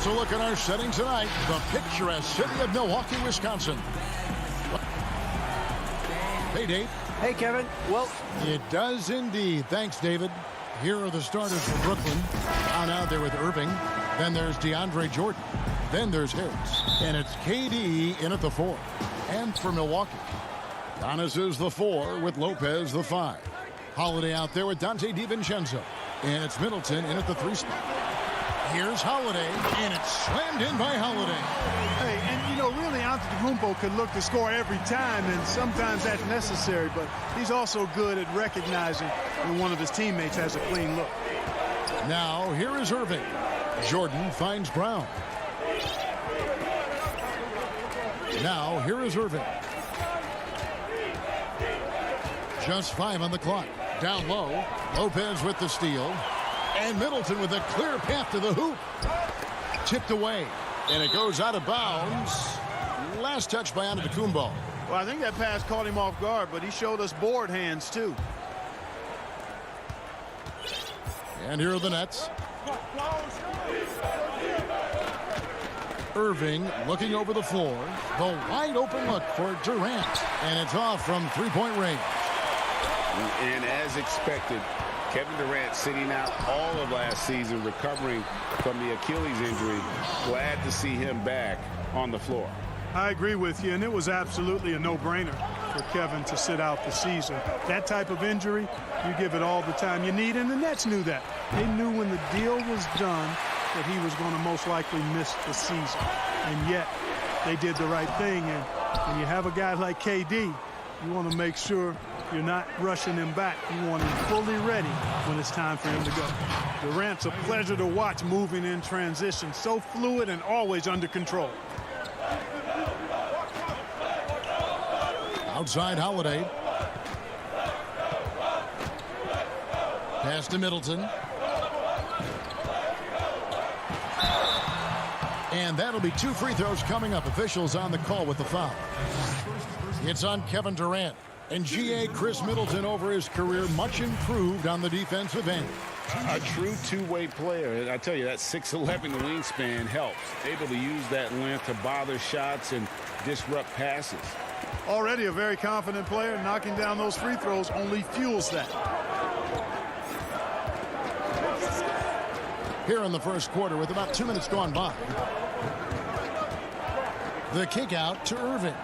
Let's look at our setting tonight. The picturesque city of Milwaukee, Wisconsin. Hey, Dave. Hey, Kevin. Well, it does indeed. Thanks, David. Here are the starters for Brooklyn. Down out there with Irving. Then there's DeAndre Jordan. Then there's Harris. And it's KD in at the 4. And for Milwaukee, Giannis is the 4 with Lopez the 5. Holiday out there with Dante DiVincenzo. And it's Middleton in at the 3 spot. Here's Holiday, and it's slammed in by Holiday. Hey, and you know, really, Antetokounmpo could look to score every time, and sometimes that's necessary, but he's also good at recognizing when one of his teammates has a clean look. Now, here is Irving. Jordan finds Brown. Now, here is Irving. Just 5 on the clock. Down low, Lopez with the steal. And Middleton with a clear path to the hoop. Tipped away. And it goes out of bounds. Last touch by Antetokounmpo. Well, I think that pass caught him off guard, but he showed us board hands, too. And here are the Nets. Irving looking over the floor. The wide open look for Durant. And it's off from three-point range. And as expected, Kevin Durant sitting out all of last season, recovering from the Achilles injury. Glad to see him back on the floor. I agree with you, and it was absolutely a no-brainer for Kevin to sit out the season. That type of injury, you give it all the time you need, and the Nets knew that. They knew when the deal was done that he was going to most likely miss the season. And yet, they did the right thing, and when you have a guy like KD, you want to make sure you're not rushing him back. You want him fully ready when it's time for him to go. Durant's a pleasure to watch moving in transition. So fluid and always under control. Outside Holiday. Pass to Middleton. And that'll be 2 free throws coming up. Officials on the call with the foul. It's on Kevin Durant. And GA Chris Middleton over his career, much improved on the defensive end. A true two-way player. I tell you, that 6'11" wingspan helps. Able to use that length to bother shots and disrupt passes. Already a very confident player. Knocking down those free throws only fuels that. Here in the first quarter with about 2 minutes gone by. The kick out to Irving.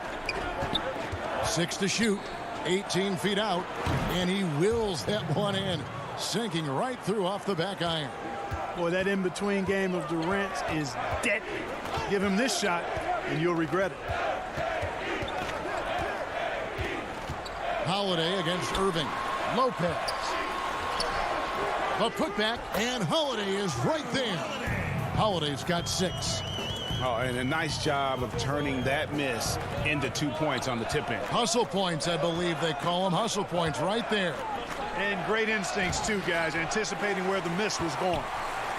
6 to shoot. 18 feet out, and he wills that one in, sinking right through off the back iron. Boy, that in-between game of Durant's is deadly. Give him this shot, and you'll regret it. Holiday against Irving. Lopez. A putback, and Holiday is right there. Holiday's got 6. Oh, and a nice job of turning that miss into 2 points on the tip-in. Hustle points, I believe they call them. Hustle points right there. And great instincts, too, guys, anticipating where the miss was going.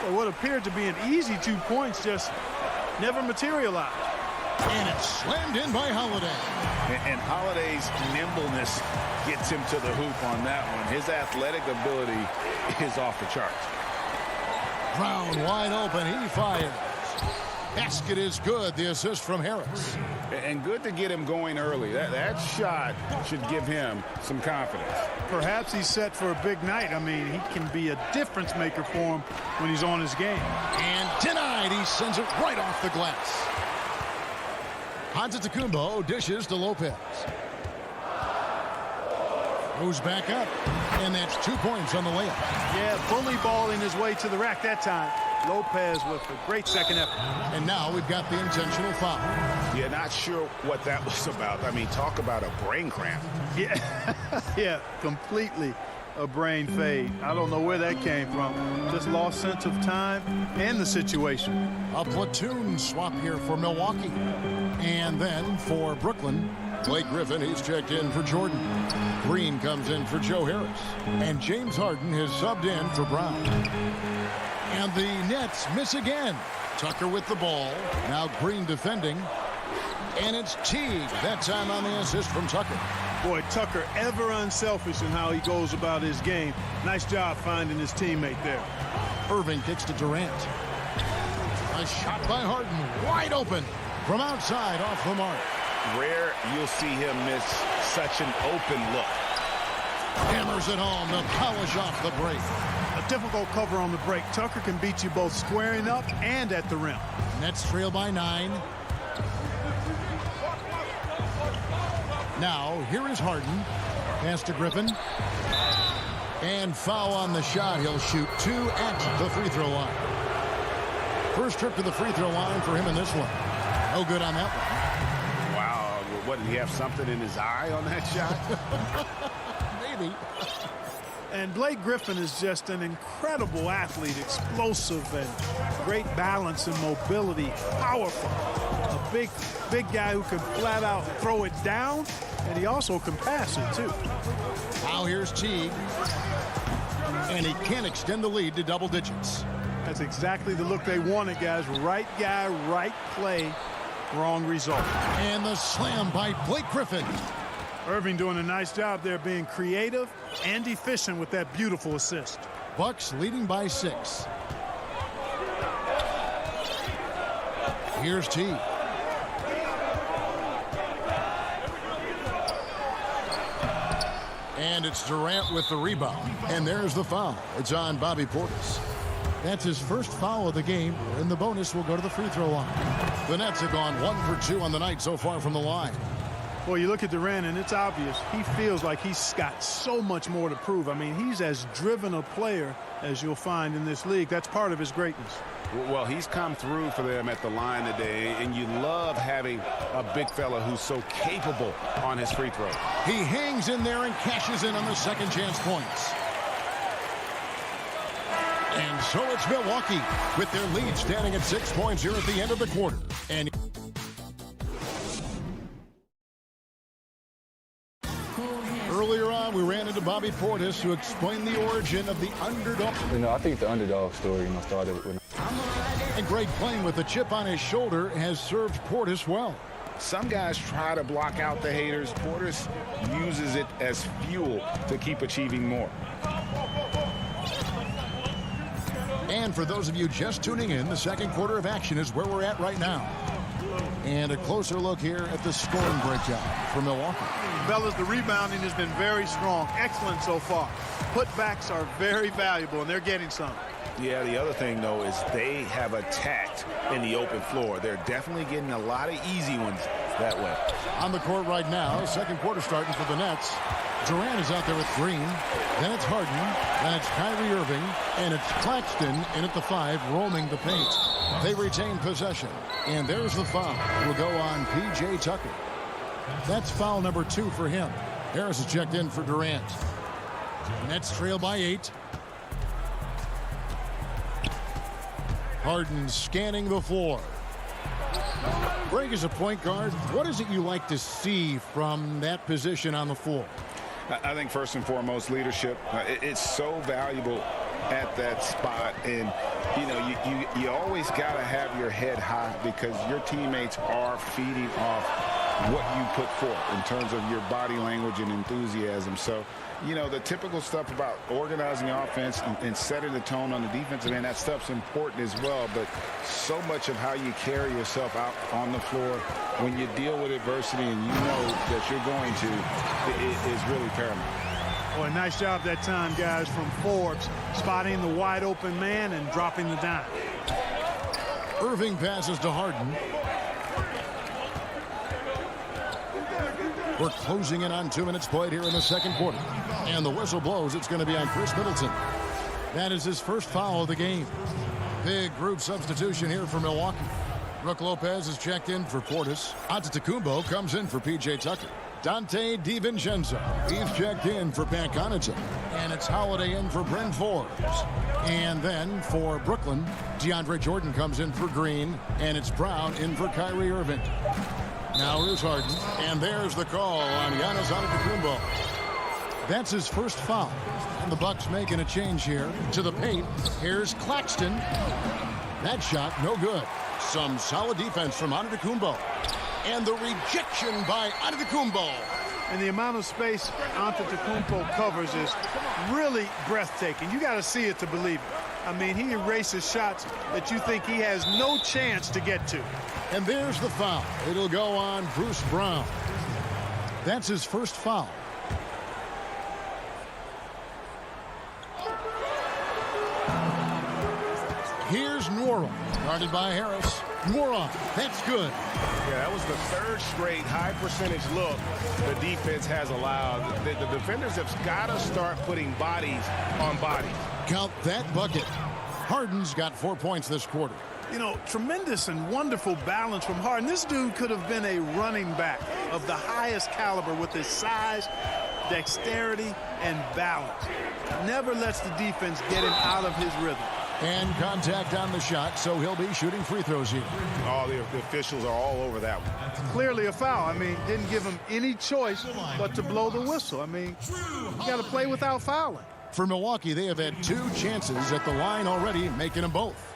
Well, what appeared to be an easy 2 points just never materialized. And it's slammed in by Holiday. And Holiday's nimbleness gets him to the hoop on that one. His athletic ability is off the charts. Brown wide open. He fires. Basket is good. The assist from Harris. And good to get him going early. That shot should give him some confidence. Perhaps he's set for a big night. I mean, he can be a difference maker for him when he's on his game. And denied. He sends it right off the glass. Antetokounmpo dishes to Lopez. Goes back up. And that's 2 points on the layup. Yeah, bully balling his way to the rack that time. Lopez with a great second effort. And now we've got the intentional foul. Yeah, not sure what that was about. I mean, talk about a brain cramp. Yeah, yeah, completely a brain fade. I don't know where that came from. Just lost sense of time and the situation. A platoon swap here for Milwaukee. And then for Brooklyn, Blake Griffin, he's checked in for Jordan. Green comes in for Joe Harris. And James Harden has subbed in for Brown. And the Nets miss again. Tucker with the ball. Now Green defending. And it's Teague. That time on the assist from Tucker. Boy, Tucker ever unselfish in how he goes about his game. Nice job finding his teammate there. Irving kicks to Durant. A shot by Harden, wide open from outside off the mark. Rare you'll see him miss such an open look. Hammers it home, the polish off the break. A difficult cover on the break. Tucker can beat you both squaring up and at the rim. Nets trail by 9. Now, here is Harden. Pass to Griffin. And foul on the shot. He'll shoot 2 at the free throw line. First trip to the free throw line for him in this one. No good on that one. Wow. What, did he have something in his eye on that shot? Maybe. And Blake Griffin is just an incredible athlete, explosive and great balance and mobility, powerful. A big guy who can flat out throw it down, and he also can pass it too. Now here's Teague. And he can extend the lead to double digits. That's exactly the look they wanted, guys. Right guy, right play, wrong result. And the slam by Blake Griffin. Irving doing a nice job there, being creative and efficient with that beautiful assist. Bucks leading by 6. Here's Teague. And it's Durant with the rebound. And there's the foul. It's on Bobby Portis. That's his first foul of the game, and the bonus will go to the free throw line. The Nets have gone 1 for 2 on the night so far from the line. Well, you look at Durant, and it's obvious he feels like he's got so much more to prove. I mean, he's as driven a player as you'll find in this league. That's part of his greatness. Well, he's come through for them at the line today, and you love having a big fella who's so capable on his free throw. He hangs in there and cashes in on the second chance points. And so it's Milwaukee with their lead standing at 6 points here at the end of the quarter. And earlier on, we ran into Bobby Portis to explain the origin of the underdog. I think the underdog story, started when. And Greg, playing with a chip on his shoulder, has served Portis well. Some guys try to block out the haters. Portis uses it as fuel to keep achieving more. And for those of you just tuning in, the second quarter of action is where we're at right now. And a closer look here at the scoring breakdown for Milwaukee. Fellas, the rebounding has been very strong. Excellent so far. Putbacks are very valuable, and they're getting some. Yeah, the other thing, though, is they have attacked in the open floor. They're definitely getting a lot of easy ones that way. On the court right now, second quarter starting for the Nets. Durant is out there with Green. Then it's Harden. Then it's Kyrie Irving. And it's Claxton in at the 5, roaming the paint. They retain possession. And there's the foul. Will go on P.J. Tucker. That's foul number 2 for him. Harris is checked in for Durant. Nets trail by 8. Harden scanning the floor. Greg, as a point guard, what is it you like to see from that position on the floor? I think first and foremost, leadership. It's so valuable at that spot, and you always got to have your head high because your teammates are feeding off what you put forth in terms of your body language and enthusiasm. So, the typical stuff about organizing offense and setting the tone on the defensive end, that stuff's important as well. But so much of how you carry yourself out on the floor when you deal with adversity and you know that you're going to is really paramount. Boy, nice job that time, guys, from Forbes, spotting the wide open man and dropping the dime. Irving passes to Harden. We're closing in on 2 minutes played here in the second quarter. And the whistle blows. It's going to be on Chris Middleton. That is his first foul of the game. Big group substitution here for Milwaukee. Brook Lopez is checked in for Portis. Antetokounmpo comes in for P.J. Tucker. Dante DiVincenzo, he's checked in for Pat Connaughton. And it's Holiday in for Bryn Forbes. And then for Brooklyn, DeAndre Jordan comes in for Green. And it's Brown in for Kyrie Irving. Now here's Harden, and there's the call on Giannis Antetokounmpo. That's his first foul, and the Bucks making a change here to the paint. Here's Claxton. That shot, no good. Some solid defense from Antetokounmpo, and the rejection by Antetokounmpo. And the amount of space Antetokounmpo covers is really breathtaking. You got to see it to believe it. I mean, he erases shots that you think he has no chance to get to. And there's the foul. It'll go on Bruce Brown. That's his first foul. Here's Nora, guarded by Harris. Nora, that's good. Yeah, that was the third straight high percentage look the defense has allowed. The defenders have got to start putting bodies on bodies. Count that bucket. Harden's got 4 points this quarter. You know, tremendous and wonderful balance from Harden. This dude could have been a running back of the highest caliber with his size, dexterity, and balance. Never lets the defense get him out of his rhythm. And contact on the shot, so he'll be shooting free throws here. Oh, the officials are all over that one. Clearly a foul. I mean, didn't give him any choice but to blow the whistle. I mean, you got to play without fouling. For Milwaukee, they have had 2 chances at the line already, making them both.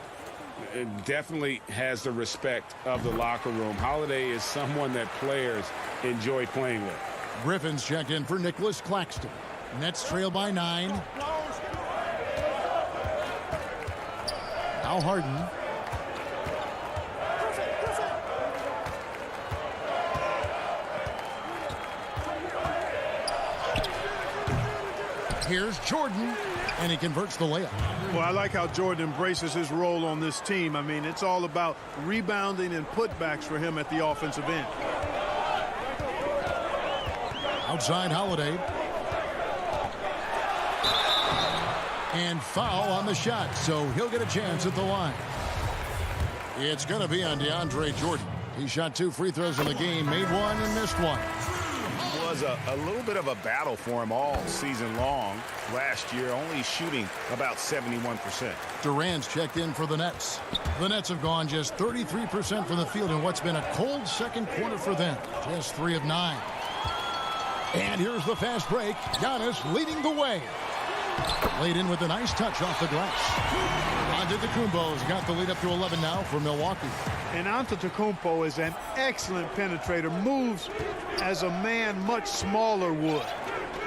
It definitely has the respect of the locker room. Holiday is someone that players enjoy playing with. Griffin's checked in for Nicholas Claxton. Nets trail by 9. Now Harden. Here's Jordan, and he converts the layup. Well, I like how Jordan embraces his role on this team. I mean, it's all about rebounding and putbacks for him at the offensive end. Outside Holiday. And foul on the shot, so he'll get a chance at the line. It's going to be on DeAndre Jordan. He shot 2 free throws in the game, made 1 and missed 1. It was a little bit of a battle for him all season long. Last year, only shooting about 71%. Durant's checked in for the Nets. The Nets have gone just 33% from the field in what's been a cold second quarter for them. Just 3 of 9. And here's the fast break. Giannis leading the way. Laid in with a nice touch off the glass. Antetokounmpo's got the lead up to 11 now for Milwaukee. And Antetokounmpo is an excellent penetrator. Moves as a man much smaller would.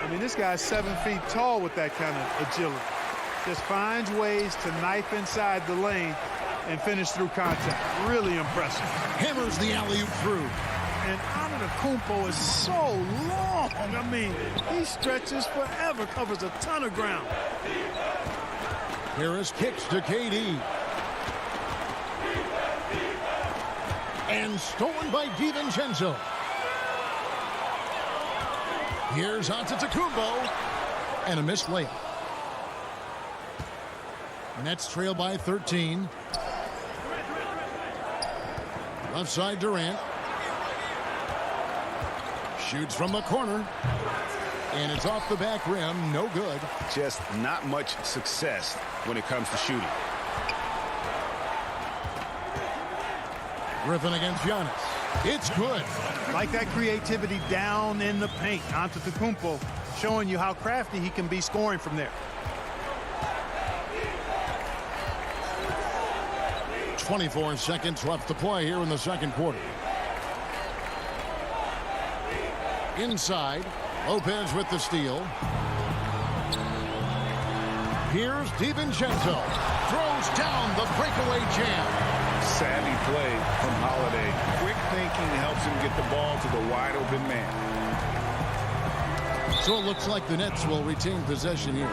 I mean, this guy's 7 feet tall with that kind of agility. Just finds ways to knife inside the lane and finish through contact. Really impressive. Hammers the alley-oop through. And Antetokounmpo is so long. I mean, he stretches forever, covers a ton of ground. Harris kicks to KD. And stolen by DiVincenzo. Here's Antetokounmpo. And a missed layup. Nets trail by 13. Left side Durant. Shoots from the corner. And it's off the back rim. No good. Just not much success when it comes to shooting. Griffin against Giannis. It's good. Like that creativity down in the paint. Antetokounmpo showing you how crafty he can be scoring from there. 24 seconds left to play here in the second quarter. Inside, Lopez with the steal. Here's DiVincenzo. Throws down the breakaway jam. Savvy play from Holiday. Quick thinking helps him get the ball to the wide open man. So it looks like the Nets will retain possession here.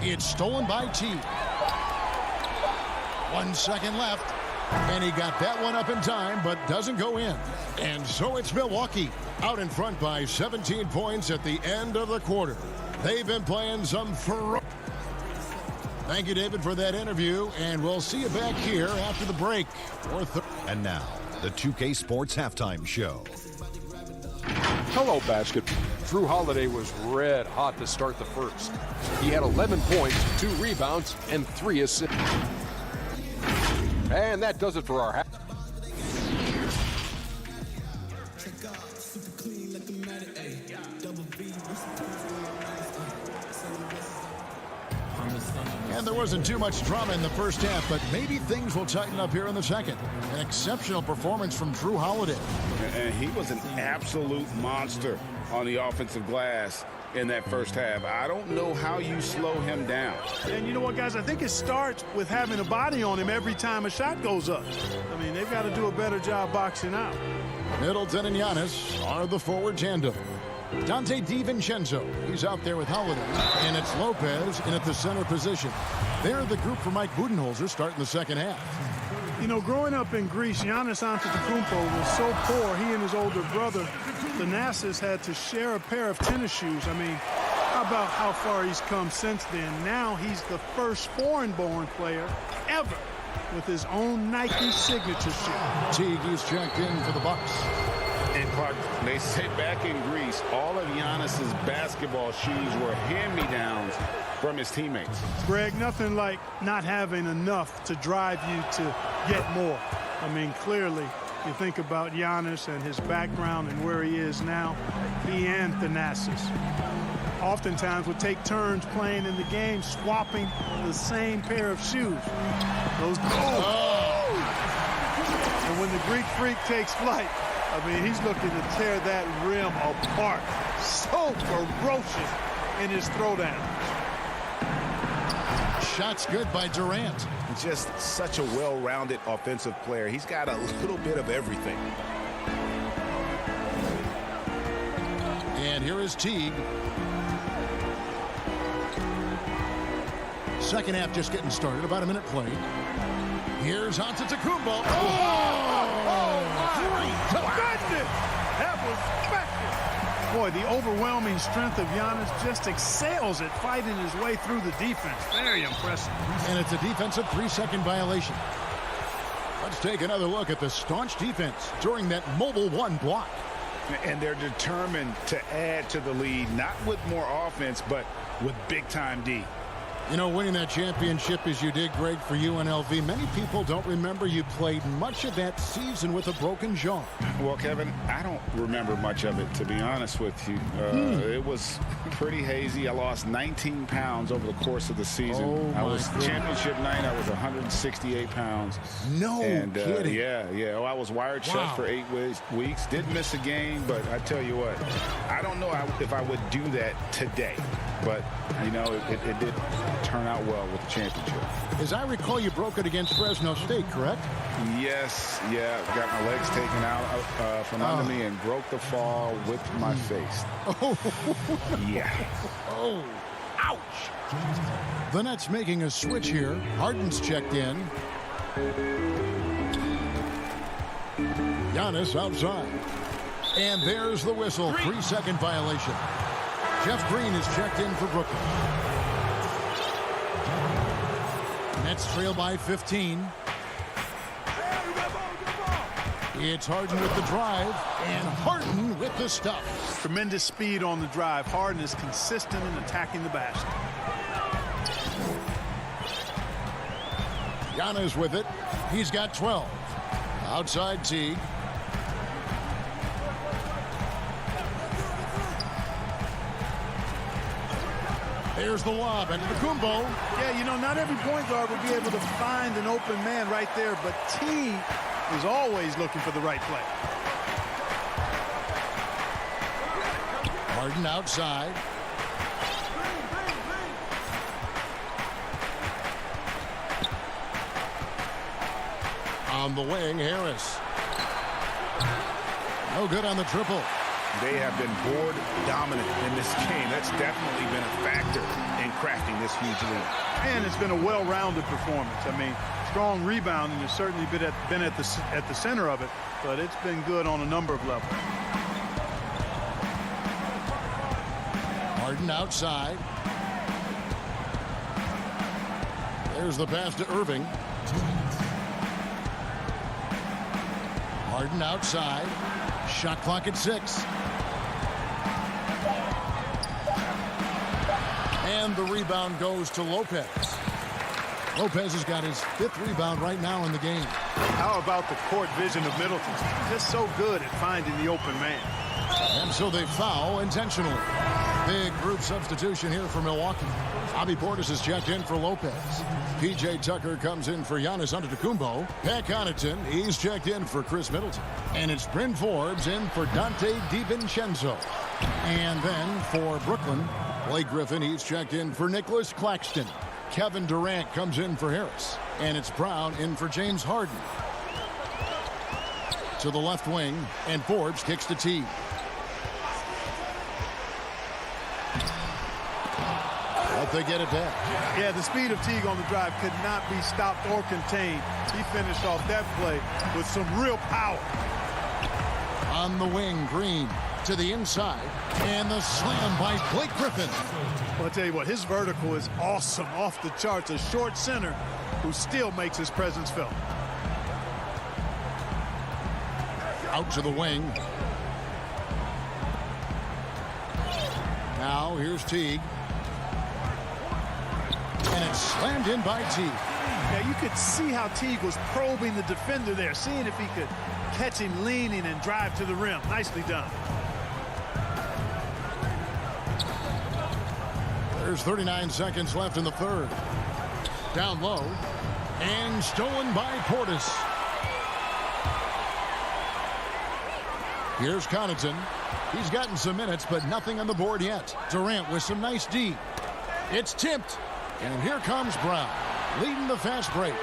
It's stolen by T. 1 second left. And he got that one up in time, but doesn't go in. And so it's Milwaukee out in front by 17 points at the end of the quarter. They've been playing some ferocious. Thank you, David, for that interview, and we'll see you back here after the break. And now, the 2K Sports Halftime Show. Hello, basket. Drew Holiday was red hot to start the first. He had 11 points, 2 rebounds, and 3 assists. And that does it for our half. And there wasn't too much drama in the first half, but maybe things will tighten up here in the second. An exceptional performance from Drew Holiday. And he was an absolute monster on the offensive glass in that first half. I don't know how you slow him down. And you know what, guys? I think it starts with having a body on him every time a shot goes up. I mean, they've got to do a better job boxing out. Middleton and Giannis are the forward tandem. Dante DiVincenzo, he's out there with Holiday. And it's Lopez in at the center position. They're the group for Mike Budenholzer starting the second half. You know, growing up in Greece, Giannis Antetokounmpo was so poor, he and his older brother, Thanasis, had to share a pair of tennis shoes. I mean, how about how far he's come since then? Now he's the first foreign-born player ever with his own Nike signature shoe. Teague is checked in for the Bucks. And Clark, they say back in Greece, all of Giannis's basketball shoes were hand-me-downs from his teammates. Greg, nothing like not having enough to drive you to get more. I mean, clearly, you think about Giannis and his background and where he is now, he and Thanasis oftentimes would take turns playing in the game, swapping the same pair of shoes. Those And when the Greek freak takes flight, I mean, he's looking to tear that rim apart. So ferocious in his throwdown. Shots good by Durant. Just such a well-rounded offensive player. He's got a little bit of everything. And here is Teague. Second half just getting started. About a minute played. Here's Antetokounmpo. Goodness! That was effective. Boy, the overwhelming strength of Giannis just excels at fighting his way through the defense. Very impressive. And it's a defensive 3-second violation. Let's take another look at the staunch defense during that mobile one block. And they're determined to add to the lead, not with more offense, but with big-time D. You know, winning that championship as you did, Greg, for UNLV, many people don't remember you played much of that season with a broken jaw. Well, Kevin, I don't remember much of it, to be honest with you. It was pretty hazy. I lost 19 pounds over the course of the season. I was championship night. I was 168 pounds. No kidding. Yeah. Oh, I was wired shut for 8 weeks. Didn't miss a game, but I tell you what, I don't know if I would do that today. But, you know, it did turn out well with the championship. As I recall, you broke it against Fresno State, correct? Yes, got my legs taken out from under me and broke the fall with my face. Yeah. Oh, ouch. The Nets making a switch here. Harden's checked in. Giannis outside. And there's the whistle. 3-second violation. Jeff Green is checked in for Brooklyn. Nets trail by 15. It's Harden with the drive, and Harden with the stuff. Tremendous speed on the drive. Harden is consistent in attacking the basket. Giannis with it. He's got 12. Outside Teague. There's the lob, and Antetokounmpo. Yeah, you know, not every point guard would be able to find an open man right there, but Teague is always looking for the right play. Harden outside. On the wing, Harris. No good on the triple. They have been board dominant in this game. That's definitely been a factor in crafting this huge lead. And it's been a well-rounded performance. I mean, strong rebounding has certainly been at the center of it, but it's been good on a number of levels. Harden outside. There's the pass to Irving. Harden outside. Shot clock at 6. And the rebound goes to Lopez. Lopez has got his 5th rebound right now in the game. How about the court vision of Middleton? Just so good at finding the open man. And so they foul intentionally. Big group substitution here for Milwaukee. Bobby Portis is checked in for Lopez. P.J. Tucker comes in for Giannis Antetokounmpo. Pat Connaughton, he's checked in for Chris Middleton. And it's Bryn Forbes in for Dante DiVincenzo. And then for Brooklyn, Blake Griffin, he's checked in for Nicholas Claxton. Kevin Durant comes in for Harris. And it's Brown in for James Harden. To the left wing, and Forbes kicks to T. But they get it back. Yeah, the speed of Teague on the drive could not be stopped or contained. He finished off that play with some real power. On the wing, Green to the inside, and the slam by Blake Griffin. Well, I'll tell you what, his vertical is awesome, off the charts. A short center who still makes his presence felt. Out to the wing. Now here's Teague. And it's slammed in by Teague. Now you could see how Teague was probing the defender there, seeing if he could catch him leaning and drive to the rim. Nicely done. There's 39 seconds left in the third. Down low. And stolen by Portis. Here's Connaughton. He's gotten some minutes, but nothing on the board yet. Durant with some nice D. It's tipped. And here comes Brown, leading the fast break.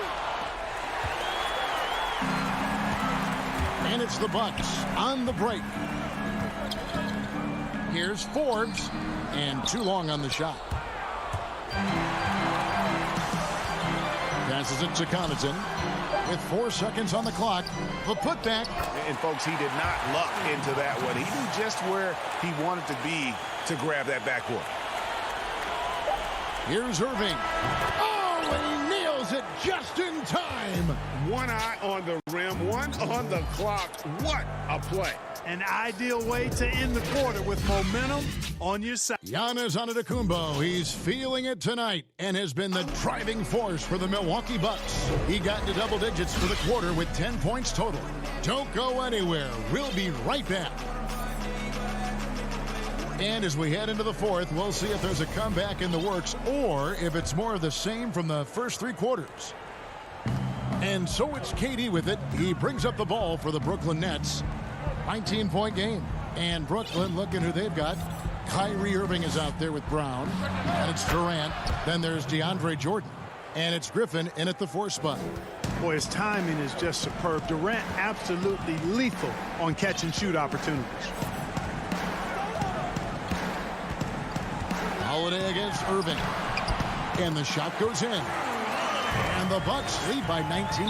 And it's the Bucks on the break. Here's Forbes, and too long on the shot. Passes it to Connaughton with 4 seconds on the clock. The putback. And, folks, he did not luck into that one. He knew just where he wanted to be to grab that backboard. Here's Irving. Oh, and he nails it just in time. One eye on the rim, one on the clock. What a play. An ideal way to end the quarter with momentum on your side. Giannis Antetokounmpo, he's feeling it tonight and has been the driving force for the Milwaukee Bucks. He got into double digits for the quarter with 10 points total. Don't go anywhere. We'll be right back. And as we head into the fourth, we'll see if there's a comeback in the works or if it's more of the same from the first 3 quarters. And so it's KD with it. He brings up the ball for the Brooklyn Nets. 19-point game. And Brooklyn, looking who they've got. Kyrie Irving is out there with Brown. And it's Durant. Then there's DeAndre Jordan. And it's Griffin in at the 4 spot. Boy, his timing is just superb. Durant absolutely lethal on catch and shoot opportunities. Holiday against Irving. And the shot goes in. And the Bucks lead by 19.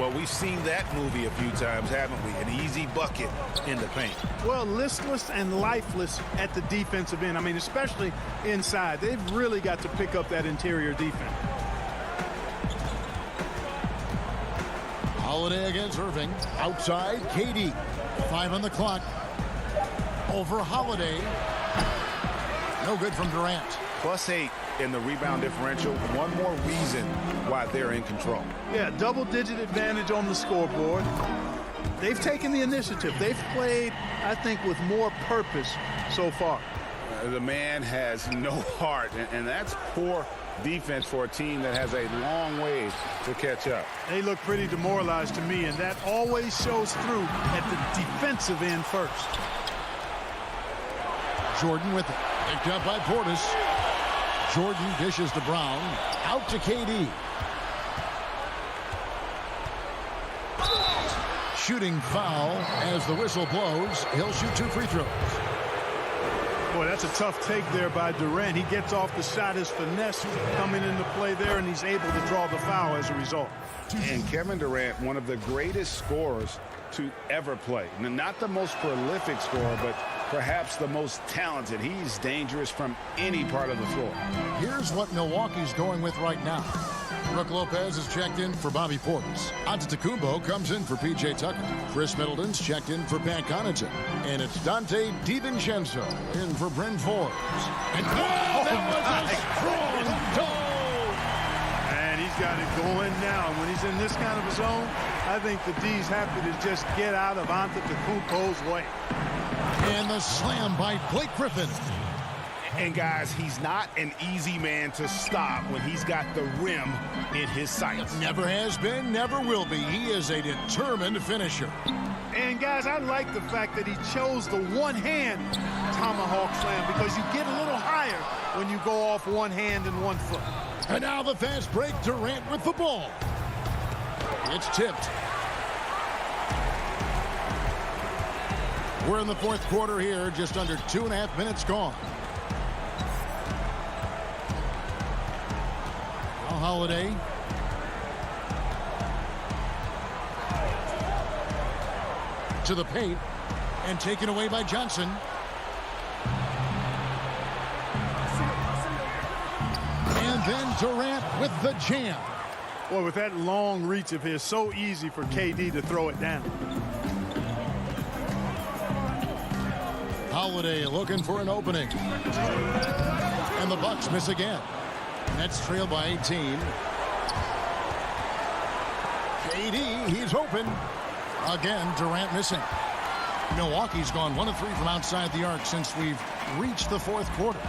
Well, we've seen that movie a few times, haven't we? An easy bucket in the paint. Well, listless and lifeless at the defensive end. I mean, especially inside. They've really got to pick up that interior defense. Holiday against Irving. Outside, KD. 5 on the clock. Over Holiday. No good from Durant. +8 in the rebound differential. One more reason why they're in control. Yeah, double-digit advantage on the scoreboard. They've taken the initiative. They've played, I think, with more purpose so far. The man has no heart, and that's poor defense for a team that has a long way to catch up. They look pretty demoralized to me, and that always shows through at the defensive end first. Jordan with it. Picked up by Portis. Jordan dishes to Brown. Out to KD. Shooting foul as the whistle blows. He'll shoot 2 free throws. Boy, that's a tough take there by Durant. He gets off the shot, his finesse coming into play there, and he's able to draw the foul as a result. And Kevin Durant, one of the greatest scorers to ever play. Not the most prolific scorer, but perhaps the most talented. He's dangerous from any part of the floor. Here's what Milwaukee's going with right now. Brook Lopez is checked in for Bobby Portis. Antetokounmpo comes in for P.J. Tucker. Chris Middleton's checked in for Pat Connaughton. And it's Dante DiVincenzo in for Bryn Forbes. And that was a strong toe! And he's got it going now. When he's in this kind of a zone, I think the D's happy to just get out of Antetokounmpo's way. And the slam by Blake Griffin. And guys, he's not an easy man to stop when he's got the rim in his sights. Never has been, never will be. He is a determined finisher. And guys, I like the fact that he chose the one-hand tomahawk slam because you get a little higher when you go off one hand and one foot. And now the fast break, Durant with the ball. It's tipped. We're in the fourth quarter here, just under 2.5 minutes gone. Now Holiday. To the paint and taken away by Johnson. And then Durant with the jam. Boy, with that long reach of his, so easy for KD to throw it down. Holiday looking for an opening. And the Bucks miss again. Nets trail by 18. KD, he's open. Again, Durant missing. Milwaukee's gone 1 of 3 from outside the arc since we've reached the fourth quarter.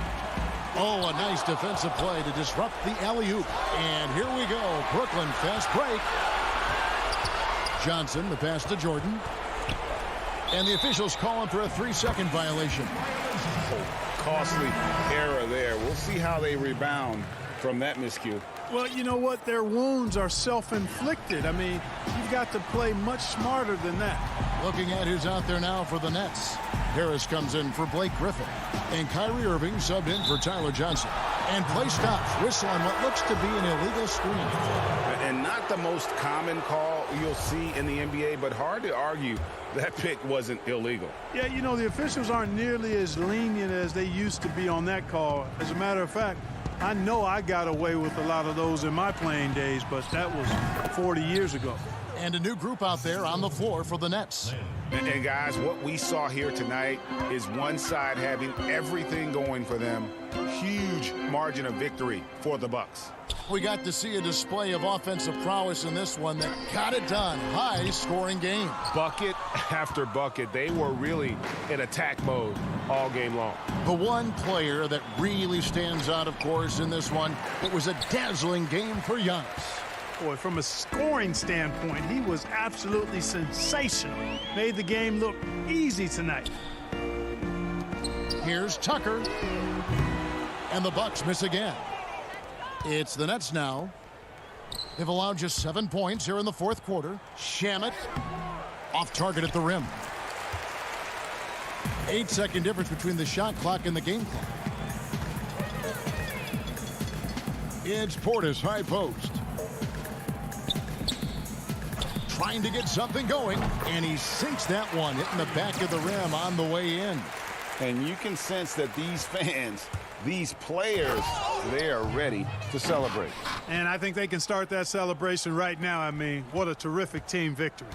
Oh, a nice defensive play to disrupt the alley-oop. And here we go. Brooklyn fast break. Johnson, the pass to Jordan. And the officials calling for a 3-second violation. Costly error there. We'll see how they rebound from that miscue. Well, you know what? Their wounds are self-inflicted. I mean, you've got to play much smarter than that. Looking at who's out there now for the Nets. Harris comes in for Blake Griffin. And Kyrie Irving subbed in for Tyler Johnson. And play stops. Whistle on what looks to be an illegal screen. And not the most common call you'll see in the NBA, but hard to argue that pick wasn't illegal. Yeah, you know, the officials aren't nearly as lenient as they used to be on that call. As a matter of fact, I know I got away with a lot of those in my playing days, but that was 40 years ago. And a new group out there on the floor for the Nets. And guys, what we saw here tonight is one side having everything going for them. Huge margin of victory for the Bucks. We got to see a display of offensive prowess in this one that got it done. High-scoring game. Bucket after bucket. They were really in attack mode all game long. The one player that really stands out, of course, in this one, it was a dazzling game for Giannis. Boy, from a scoring standpoint, he was absolutely sensational. Made the game look easy tonight. Here's Tucker. And the Bucks miss again. It's the Nets now. They've allowed just 7 points here in the fourth quarter. Shamet off target at the rim. 8-second difference between the shot clock and the game clock. It's Portis, high post. Trying to get something going, and he sinks that one, hitting the back of the rim on the way in. And you can sense that these fans, these players, they are ready to celebrate. And I think they can start that celebration right now. I mean, what a terrific team victory.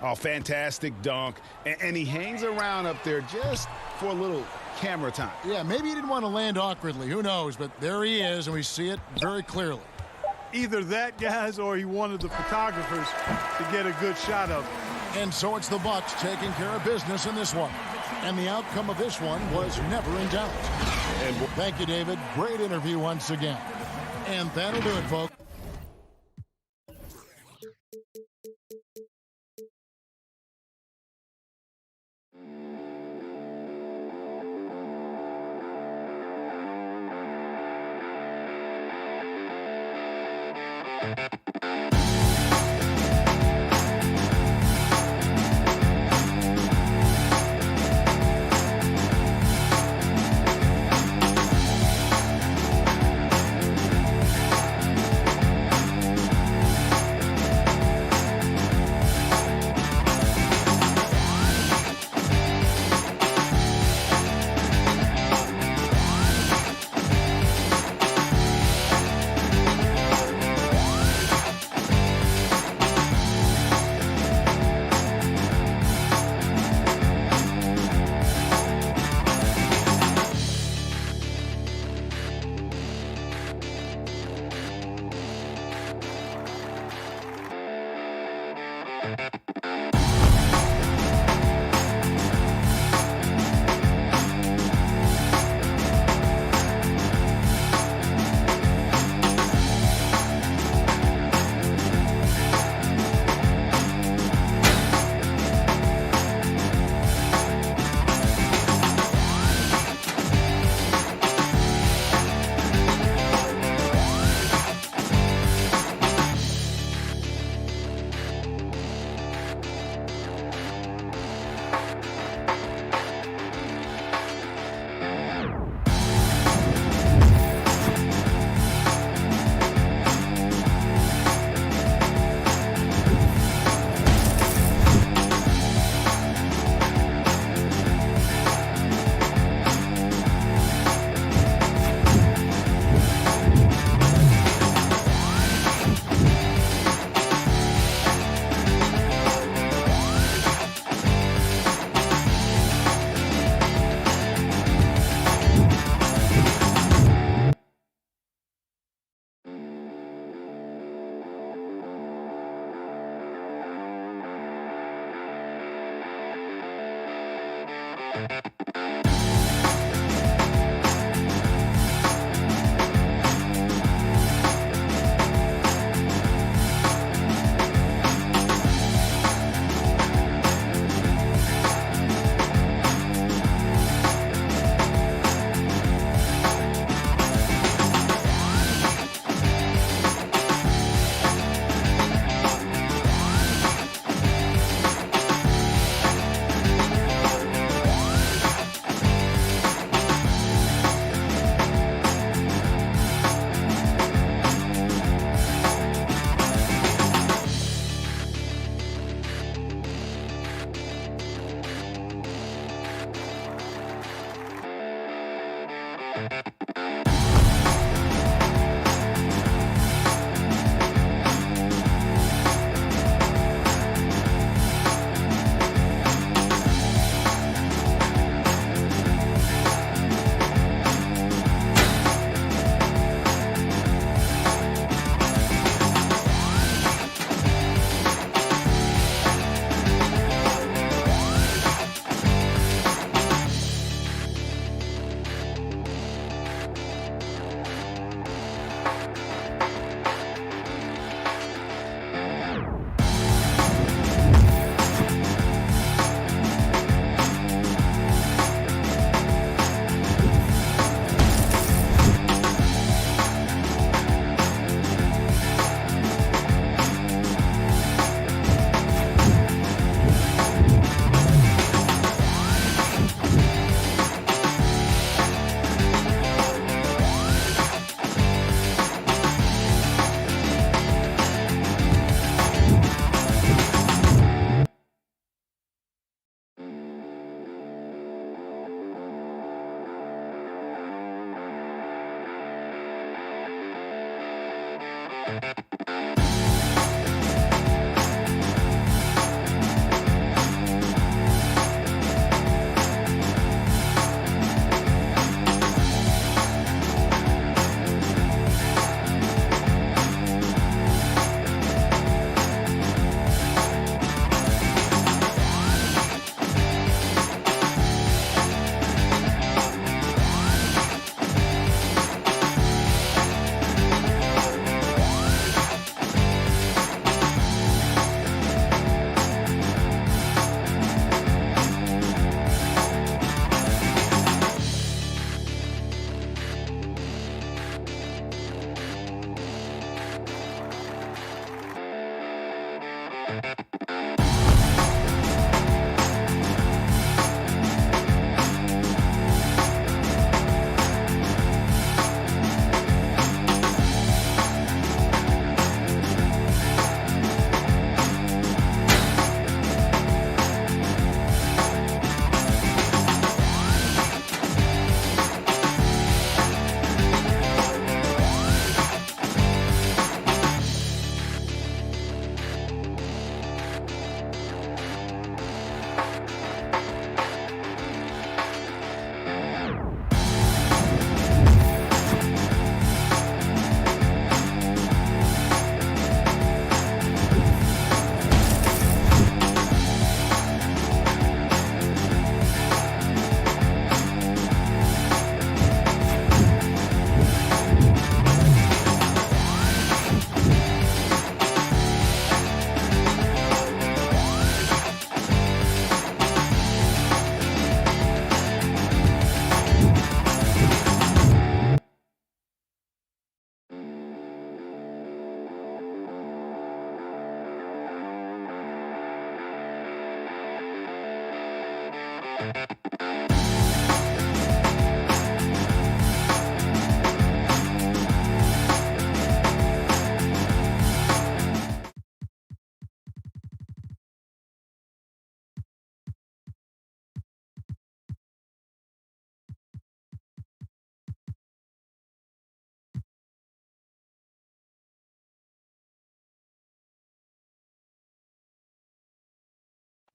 Oh, fantastic dunk. And he hangs around up there just for a little camera time. Yeah, maybe he didn't want to land awkwardly. Who knows? But there he is, and we see it very clearly. Either that, guys, or he wanted the photographers to get a good shot of him. And so it's the Bucks taking care of business in this one. And the outcome of this one was never in doubt. And thank you, David. Great interview once again. And that'll do it, folks.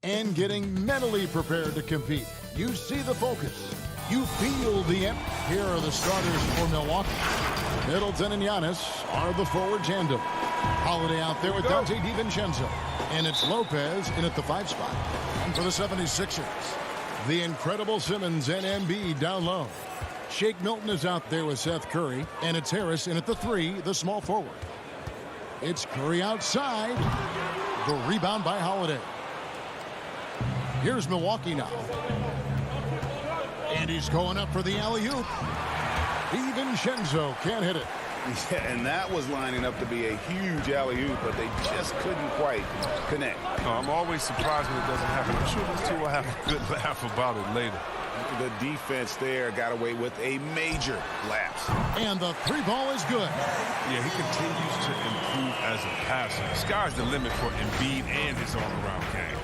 and getting mentally prepared to compete. You see the focus. You feel the end. Here are the starters for Milwaukee. Middleton and Giannis are the forward tandem. Holiday out there with Dante DiVincenzo. And it's Lopez in at the 5 spot. And for the 76ers, The incredible Simmons and Embiid down low. Shake Milton is out there with Seth Curry, and it's Harris in at the 3, the small forward. It's Curry outside. The rebound by Holiday. Here's Milwaukee now. And he's going up for the alley-oop. DiVincenzo can't hit it. Yeah, and that was lining up to be a huge alley-oop, but they just couldn't quite connect. I'm always surprised when it doesn't happen. I'm sure these two will have a good laugh about it later. The defense there got away with a major lapse. And the 3 ball is good. Yeah, he continues to improve as a passer. The sky's the limit for Embiid and his all-around game.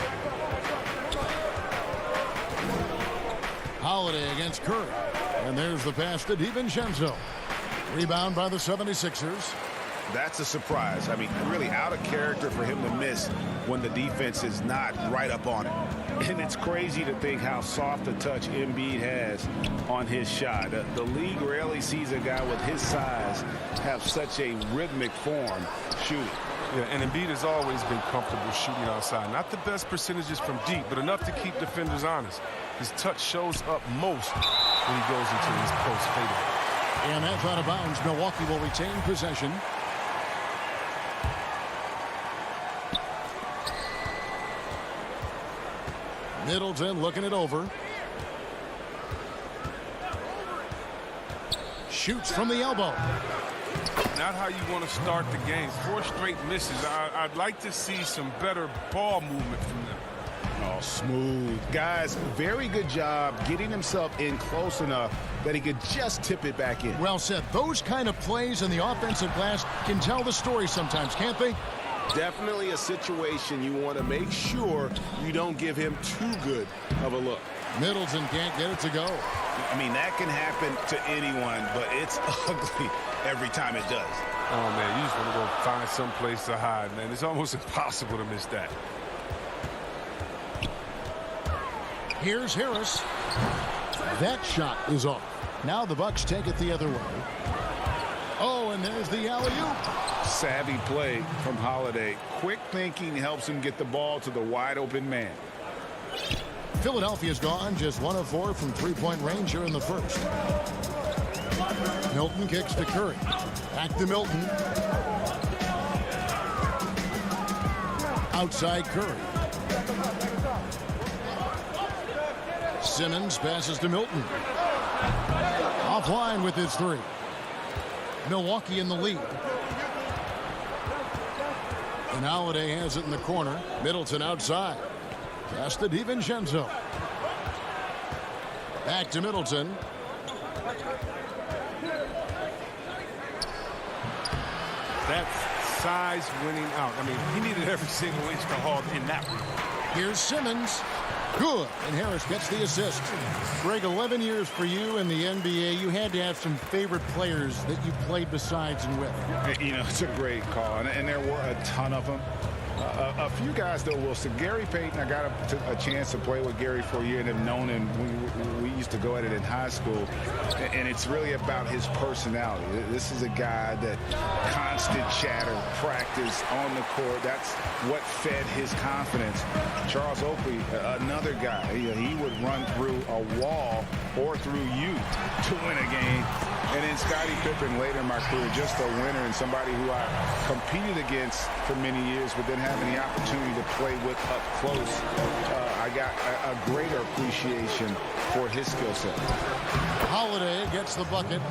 Holiday against Curry. And there's the pass to DiVincenzo. Rebound by the 76ers. That's a surprise. I mean, really out of character for him to miss when the defense is not right up on it. And it's crazy to think how soft a touch Embiid has on his shot. The league rarely sees a guy with his size have such a rhythmic form shooting. Yeah, and Embiid has always been comfortable shooting outside. Not the best percentages from deep, but enough to keep defenders honest. His touch shows up most when he goes into his post fadeaway. And that's out of bounds. Milwaukee will retain possession. Middleton looking it over. Shoots from the elbow. Not how you want to start the game. 4 straight misses. I'd like to see some better ball movement from them. Oh, smooth. Guys, very good job getting himself in close enough that he could just tip it back in. Well said. Those kind of plays in the offensive glass can tell the story sometimes, can't they? Definitely a situation you want to make sure you don't give him too good of a look. Middleton can't get it to go. I mean, that can happen to anyone, but it's ugly every time it does. Oh, man, you just want to go find some place to hide, man. It's almost impossible to miss that. Here's Harris. That shot is off. Now the Bucks take it the other way. Oh, and there's the alley-oop. Savvy play from Holiday. Quick thinking helps him get the ball to the wide open man. Philadelphia's gone just 1 of 4 from 3-point range here in the first. Milton kicks to Curry. Back to Milton. Outside Curry. Simmons passes to Milton. Offline with his 3. Milwaukee in the lead. And Holiday has it in the corner. Middleton outside. Pass to DiVincenzo. Back to Middleton. That's size winning out. I mean, he needed every single inch to haul in that one. Here's Simmons. Good. And Harris gets the assist. Greg, 11 years for you in the NBA. You had to have some favorite players that you played besides and with. You know, it's a great call, and there were a ton of them. A few guys, though, Wilson. Gary Payton, I got a chance to play with Gary for a year and have known him. We used to go at it in high school, and it's really about his personality. This is a guy that constant chatter, practice on the court. That's what fed his confidence. Charles Oakley, another guy, he would run through a wall or through you to win a game. And then Scottie Pippen later in my career, just a winner and somebody who I competed against for many years, but then having the opportunity to play with up close, I got a greater appreciation for his skill set. Holiday gets the bucket.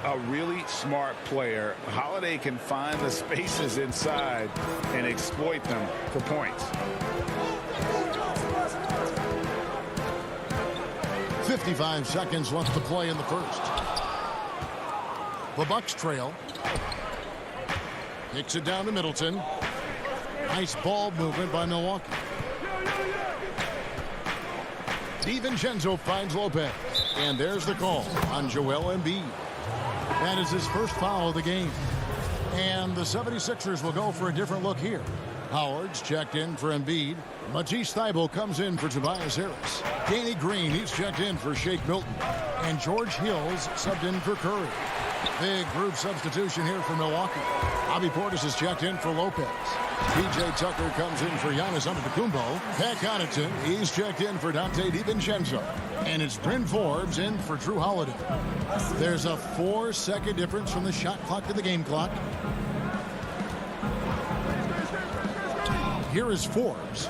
A really smart player. Holiday can find the spaces inside and exploit them for points. 55 seconds left to play in the first. The Bucks trail. Kicks it down to Middleton. Nice ball movement by Milwaukee. DiVincenzo finds Lopez. And there's the call on Joel Embiid. That is his first foul of the game. And the 76ers will go for a different look here. Howard's checked in for Embiid. Matisse Thybulle comes in for Tobias Harris. Danny Green, he's checked in for Shake Milton. And George Hill's subbed in for Curry. Big group substitution here for Milwaukee. Bobby Portis is checked in for Lopez. P.J. Tucker comes in for Giannis Antetokounmpo. Pat Connaughton, he's checked in for Dante DiVincenzo. And it's Bryn Forbes in for Drew Holiday. There's a 4-second difference from the shot clock to the game clock. Here is Forbes.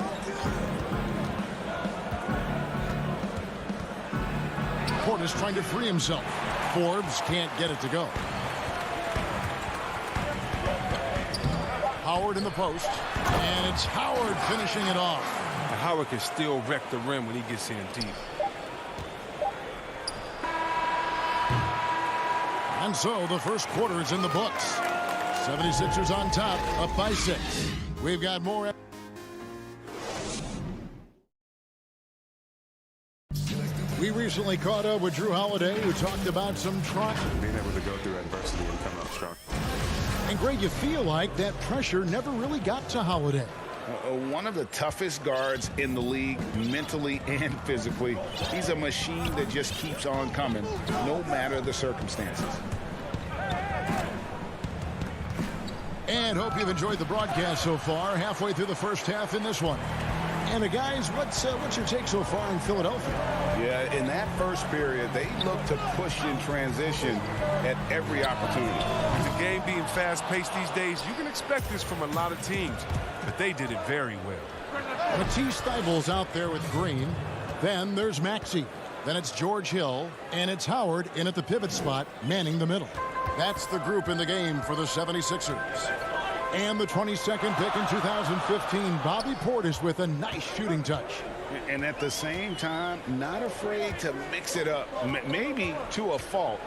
Portis trying to free himself. Forbes can't get it to go. Howard in the post. And it's Howard finishing it off. Howard can still wreck the rim when he gets in deep. And so the first quarter is in the books. 76ers on top, up by 6. We've got more. We recently caught up with Drew Holiday, who talked about some trying. Being able to go through adversity and come out strong. And Greg, you feel like that pressure never really got to Holiday. One of the toughest guards in the league, mentally and physically. He's a machine that just keeps on coming, no matter the circumstances. And hope you've enjoyed the broadcast so far. Halfway through the first half in this one. And guys, what's your take so far in Philadelphia? Yeah, in that first period, they look to push in transition at every opportunity. With the game being fast-paced these days, you can expect this from a lot of teams, but they did it very well. Matisse Thybulle's out there with Green. Then there's Maxey. Then it's George Hill, and it's Howard in at the pivot spot, manning the middle. That's the group in the game for the 76ers. And the 22nd pick in 2015, Bobby Portis with a nice shooting touch. And at the same time, not afraid to mix it up, maybe to a fault.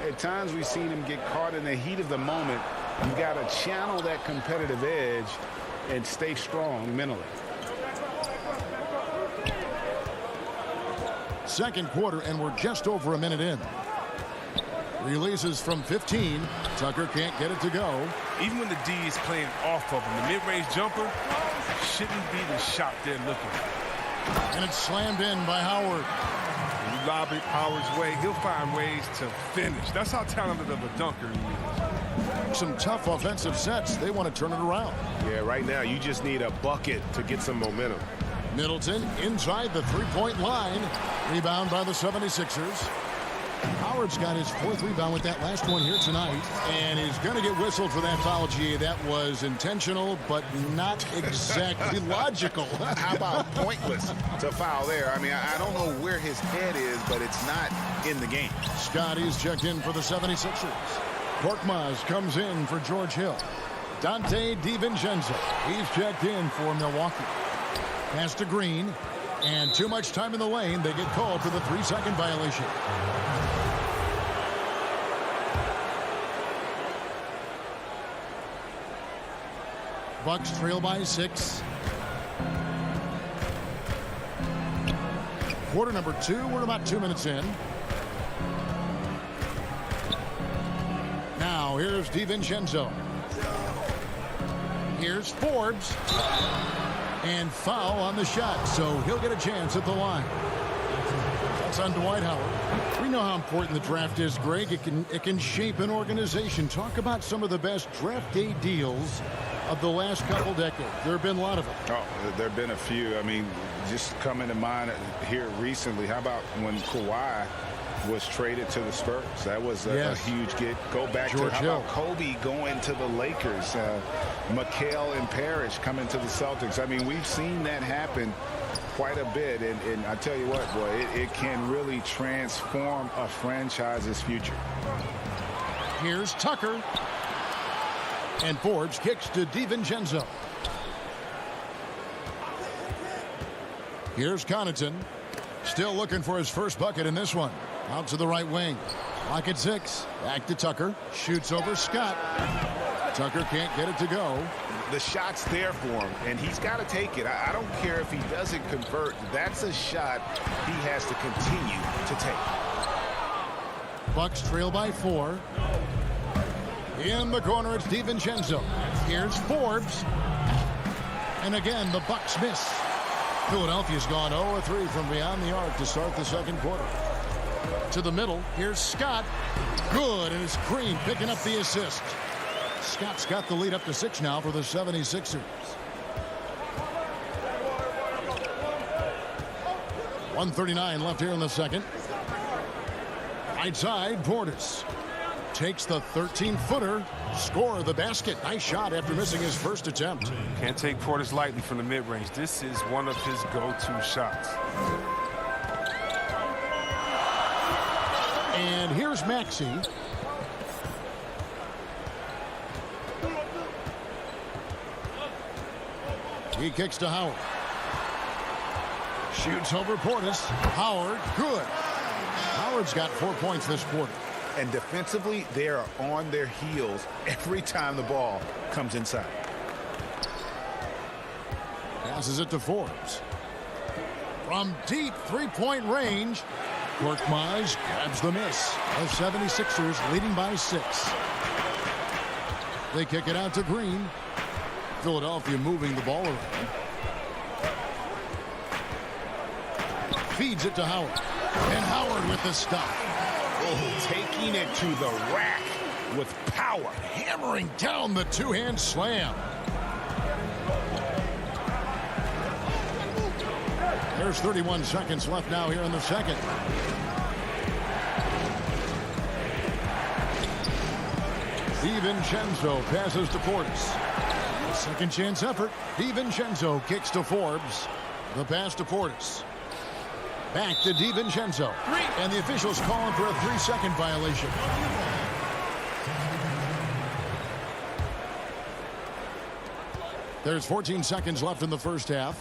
At times we've seen him get caught in the heat of the moment. You got to channel that competitive edge and stay strong mentally. Second quarter, and we're just over a minute in. Releases from 15. Tucker can't get it to go. Even when the D is playing off of him, the mid-range jumper shouldn't be the shot they're looking for. And it's slammed in by Howard. When you lob it Howard's way, he'll find ways to finish. That's how talented of a dunker he is. Some tough offensive sets. They want to turn it around. Yeah, right now you just need a bucket to get some momentum. Middleton inside the three-point line. Rebound by the 76ers. Howard's got his 4th rebound with that last one here tonight, and he's going to get whistled for that foul. G. That was intentional, but not exactly logical. How about pointless to foul there? I mean, I don't know where his head is, but it's not in the game. Scotty's checked in for the 76ers. Korkmaz comes in for George Hill. Dante DiVincenzo, he's checked in for Milwaukee. Pass to Green, and too much time in the lane. They get called for the 3-second violation. Bucks trail by 6. Quarter number 2. We're about 2 minutes in. Now here's DiVincenzo. Here's Forbes. And foul on the shot, so he'll get a chance at the line. That's on Dwight Howard. We know how important the draft is, Greg. It can shape an organization. Talk about some of the best draft day deals of the last couple decades. There have been a lot of them. Oh, there have been a few. I mean, just coming to mind here recently, how about when Kawhi was traded to the Spurs? That was a huge get. Go back George to how Hill. about Kobe going to the Lakers, McHale and Parrish coming to the Celtics. I mean, we've seen that happen quite a bit, and I tell you what, boy, it can really transform a franchise's future. Here's Tucker. And Forbes kicks to DiVincenzo. Here's Connaughton. Still looking for his first bucket in this one. Out to the right wing. Clock at 6. Back to Tucker. Shoots over Scott. Tucker can't get it to go. The shot's there for him, and he's got to take it. I don't care if he doesn't convert. That's a shot he has to continue to take. Bucks trail by 4. In the corner, it's DiVincenzo. Here's Forbes. And again, the Bucks miss. Philadelphia's gone 0-3 from beyond the arc to start the second quarter. To the middle, here's Scott. Good, and it's Green picking up the assist. Scott's got the lead up to 6 now for the 76ers. 1:39 left here in the second. Right side, Portis takes the 13-footer, score the basket. Nice shot after missing his first attempt. Can't take Portis lightly from the mid-range. This is one of his go-to shots. And here's Maxey. He kicks to Howard. Shoots over Portis. Howard, good. Howard's got 4 points this quarter. And defensively, they are on their heels every time the ball comes inside. Passes it to Forbes. From deep three-point range, Korkmaz grabs the miss. The 76ers leading by 6. They kick it out to Green. Philadelphia moving the ball around. Feeds it to Howard. And Howard with the stop. Oh, taking it to the rack with power. Hammering down the two-hand slam. There's 31 seconds left now here in the second. DiVincenzo passes to Portis. Second chance effort. DiVincenzo kicks to Forbes. The pass to Portis. Back to DiVincenzo. And the officials calling for a 3-second violation. There's 14 seconds left in the first half.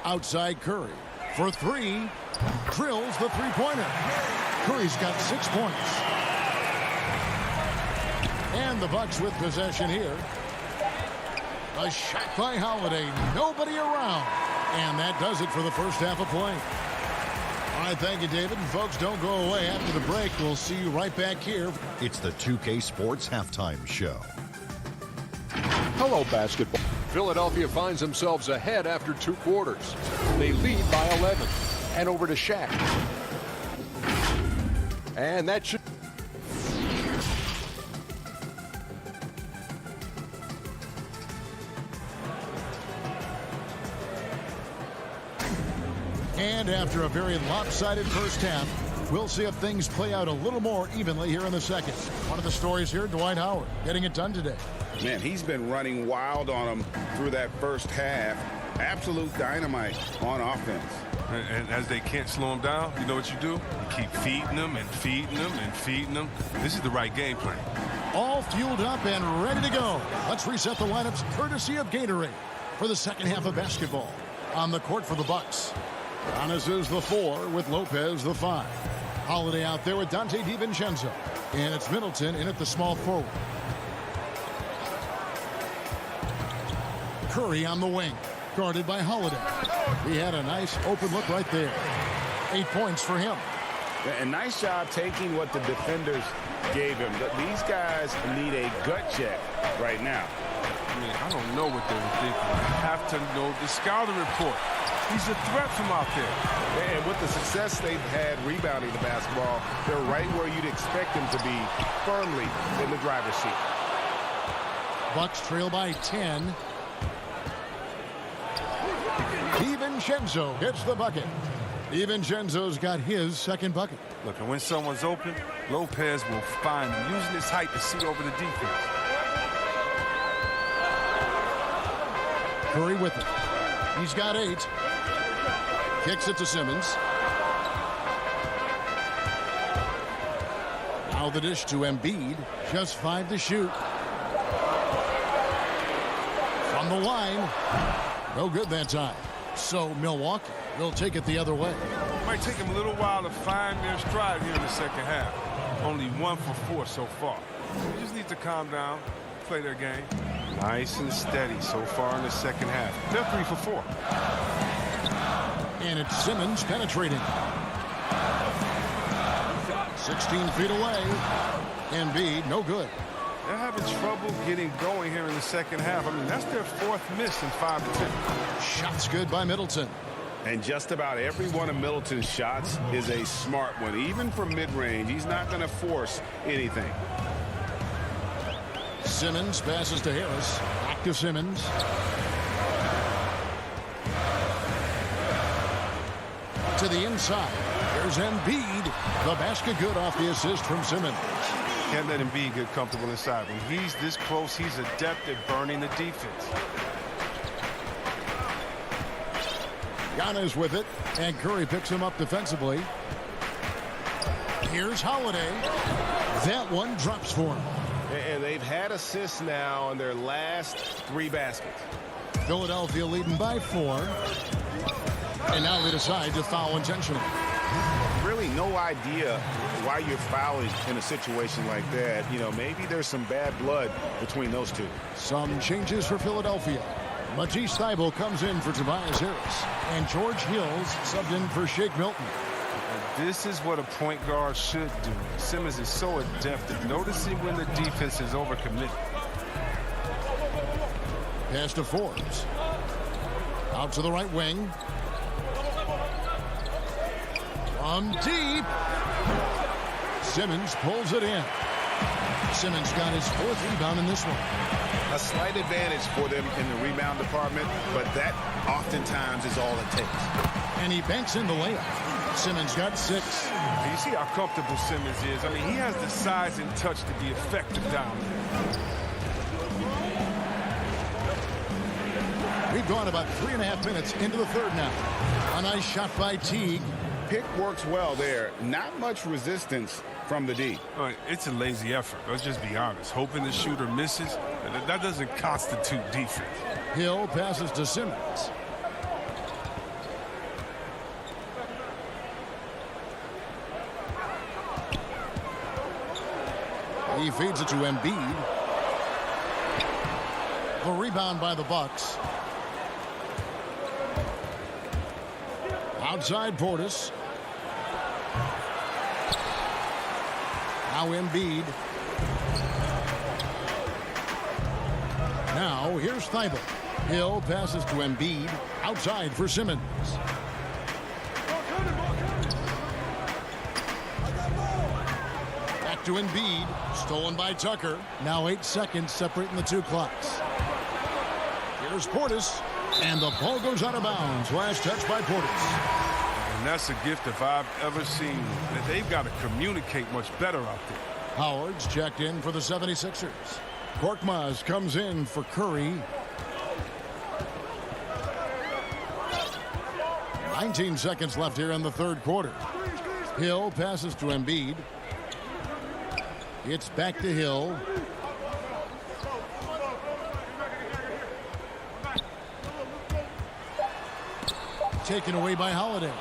Outside Curry for 3. Drills the three-pointer. Curry's got 6 points. And the Bucks with possession here. A shot by Holiday. Nobody around. And that does it for the first half of play. All right, thank you, David. And folks, don't go away after the break. We'll see you right back here. It's the 2K Sports Halftime Show. Hello, basketball. Philadelphia finds themselves ahead after 2 quarters. They lead by 11. And over to Shaq. And that should... And after a very lopsided first half, we'll see if things play out a little more evenly here in the second. One of the stories here, Dwight Howard, getting it done today. Man, he's been running wild on them through that first half. Absolute dynamite on offense. And as they can't slow him down, you know what you do? You keep feeding them and feeding them and feeding them. This is the right game plan. All fueled up and ready to go. Let's reset the lineups courtesy of Gatorade for the second half of basketball. On the court for the Bucks, Giannis is the 4 with Lopez the 5. Holiday out there with Dante DiVincenzo. And it's Middleton in at the small forward. Curry on the wing, guarded by Holiday. He had a nice open look right there. 8 points for him. A nice job taking what the defenders gave him. These guys need a gut check right now. I mean, I don't know what they were thinking. You have to know the scouting report. He's a threat from out there. And with the success they've had rebounding the basketball, they're right where you'd expect them to be, firmly in the driver's seat. Bucks trail by 10. DiVincenzo hits the bucket. DiVincenzo's got his second bucket. Look, and when someone's open, Lopez will find him, using his height to see over the defense. Curry with it. He's got 8. Kicks it to Simmons. Now the dish to Embiid. Just 5 to shoot. From the line. No good that time. So Milwaukee will take it the other way. Might take him a little while to find their stride here in the second half. Only 1 for 4 so far. They just need to calm down, play their game. Nice and steady so far in the second half. They're 3 for 4. And it's Simmons penetrating. 16 feet away. Embiid, no good. They're having trouble getting going here in the second half. I mean, that's their 4th miss in 5 attempts. Shots good by Middleton. And just about every one of Middleton's shots is a smart one. Even from mid-range, he's not going to force anything. Simmons passes to Harris. Back to Simmons. To the inside. There's Embiid. The basket good off the assist from Simmons. Can't let Embiid get comfortable inside. When he's this close, he's adept at burning the defense. Giannis with it, and Curry picks him up defensively. Here's Holiday. That one drops for him. And they've had assists now on their last 3 baskets. Philadelphia leading by 4. And now they decide to foul intentionally. Really no idea why you're fouling in a situation like that. You know, maybe there's some bad blood between those two. Some changes for Philadelphia. Matisse Thybulle comes in for Tobias Harris. And George Hills subbed in for Shake Milton. This is what a point guard should do. Simmons is so adept at noticing when the defense is overcommitted. Pass to Forbes. Out to the right wing. From deep. Simmons pulls it in. Simmons got his 4th rebound in this one. A slight advantage for them in the rebound department, but that oftentimes is all it takes. And he banks in the layup. Simmons got 6. You see how comfortable Simmons is. I mean, he has the size and touch to be effective down there. We've gone about 3.5 minutes into the third now. A nice shot by Teague. Pick works well there. Not much resistance from the D. It's a lazy effort. Let's just be honest. Hoping the shooter misses, that doesn't constitute defense. Hill passes to Simmons. He feeds it to Embiid. The rebound by the Bucks. Outside Portis. Now Embiid. Now here's Thybulle. Hill passes to Embiid. Outside for Simmons. Back to Embiid. Stolen by Tucker. Now 8 seconds separating the 2 clocks. Here's Portis. And the ball goes out of bounds. Last touch by Portis. And that's a gift if I've ever seen. That they've got to communicate much better out there. Howard's checked in for the 76ers. Korkmaz comes in for Curry. 19 seconds left here in the third quarter. Hill passes to Embiid. It's back to Hill. Taken away by Holiday.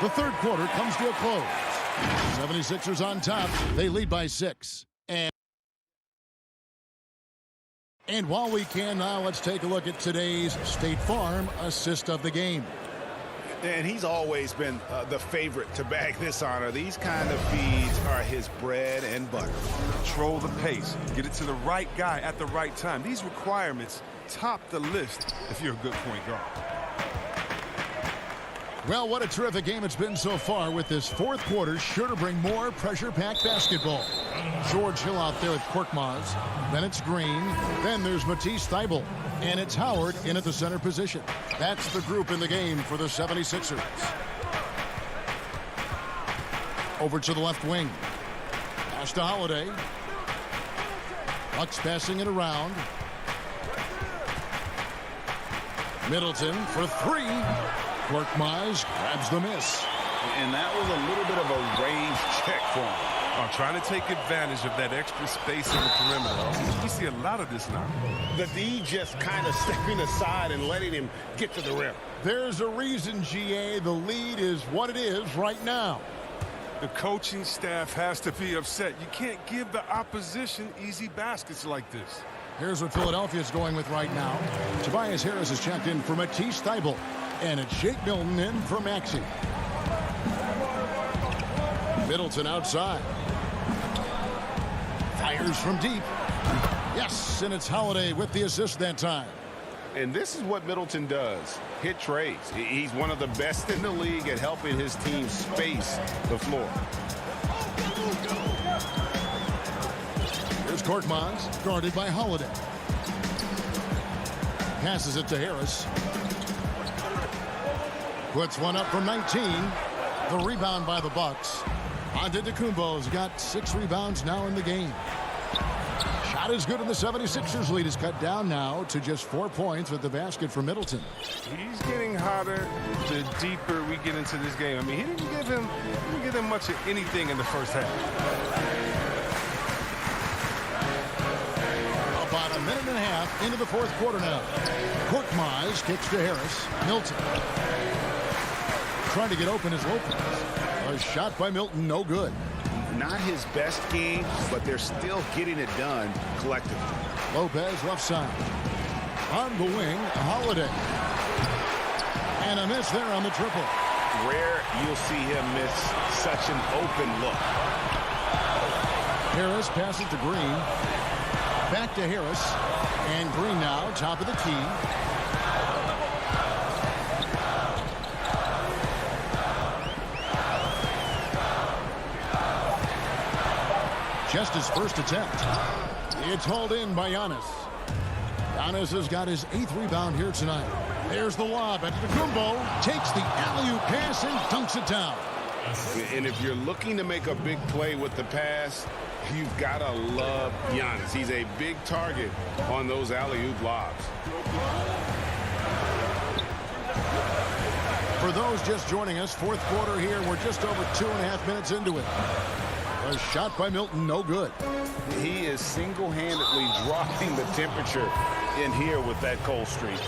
The third quarter comes to a close. 76ers on top. They lead by 6. And while we can now, let's take a look at today's State Farm assist of the game. And he's always been the favorite to bag this honor. These kind of feeds are his bread and butter. Control the pace. Get it to the right guy at the right time. These requirements top the list if you're a good point guard. Well, what a terrific game it's been so far, with this fourth quarter sure to bring more pressure-packed basketball. George Hill out there with Korkmaz. Then it's Green. Then there's Matisse Thybulle. And it's Howard in at the center position. That's the group in the game for the 76ers. Over to the left wing. Pass to Holiday. Bucks passing it around. Middleton for 3. Korkmaz grabs the miss. And that was a little bit of a range check for him. Trying to take advantage of that extra space in the perimeter. We see a lot of this now. The D just kind of stepping aside and letting him get to the rim. There's a reason, GA, the lead is what it is right now. The coaching staff has to be upset. You can't give the opposition easy baskets like this. Here's what Philadelphia's going with right now. Tobias Harris is checked in for Matisse Thybulle. And it's Shake Milton in for Maxey. Middleton outside. Fires from deep. Yes, and it's Holiday with the assist that time. And this is what Middleton does. Hit trades. He's one of the best in the league at helping his team space the floor. Here's Korkmaz, guarded by Holiday. Passes it to Harris. Puts one up from 19. The rebound by the Bucks. Antetokounmpo's got 6 rebounds now in the game. Shot is good, and the 76ers lead is cut down now to just 4 points with the basket for Middleton. He's getting hotter the deeper we get into this game. I mean, he didn't give him much of anything in the first half. About a minute and a half into the fourth quarter now. Korkmaz kicks to Harris. Milton trying to get open as Lopez. A shot by Milton, no good. Not his best game, but they're still getting it done collectively. Lopez left side. On the wing, Holiday. And a miss there on the triple. Rare you'll see him miss such an open look. Harris passes to Green. Back to Harris. And Green now, top of the key. Just his first attempt. It's hauled in by Giannis. Giannis has got his 8th rebound here tonight. There's the lob. Antetokounmpo takes the alley-oop pass and dunks it down. And if you're looking to make a big play with the pass, you've got to love Giannis. He's a big target on those alley-oop lobs. For those just joining us, fourth quarter here. We're just over 2.5 minutes into it. A shot by Milton, no good. He is single-handedly dropping the temperature in here with that cold streak.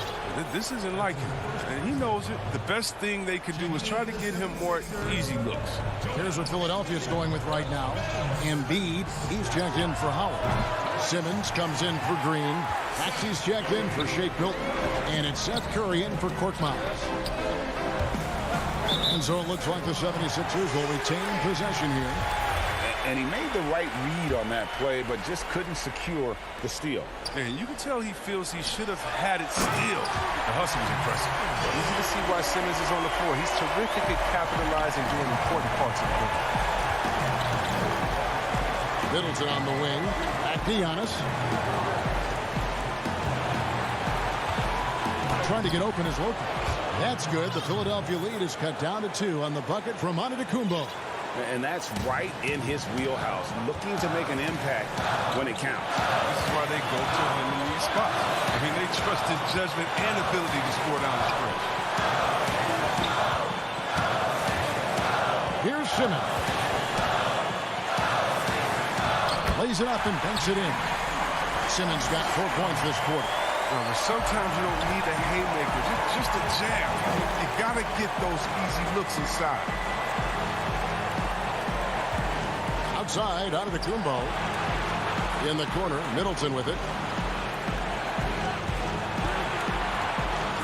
This isn't like him, and he knows it. The best thing they could do is try to get him more easy looks. Here's what Philadelphia's going with right now. Embiid, he's checked in for Howard. Simmons comes in for Green. Maxey's checked in for Shake Milton. And it's Seth Curry in for Korkmaz. And so it looks like the 76ers will retain possession here. And he made the right read on that play, but just couldn't secure the steal. And you can tell he feels he should have had it steal. The hustle was impressive. Easy to see why Simmons is on the floor. He's terrific at capitalizing during important parts of the game. Middleton on the wing. Back to Giannis. Trying to get open as Lopez. That's good. The Philadelphia lead is cut down to 2 on the bucket from Antetokounmpo. And that's right in his wheelhouse, looking to make an impact when it counts. This is why they go to him in these spots. I mean, they trust his judgment and ability to score down the stretch. Here's Simmons. Lays it up and banks it in. Simmons got 4 points this quarter. Well, sometimes you don't need a haymaker, just a jab. You got to get those easy looks inside. Outside, Antetokounmpo. In the corner, Middleton with it.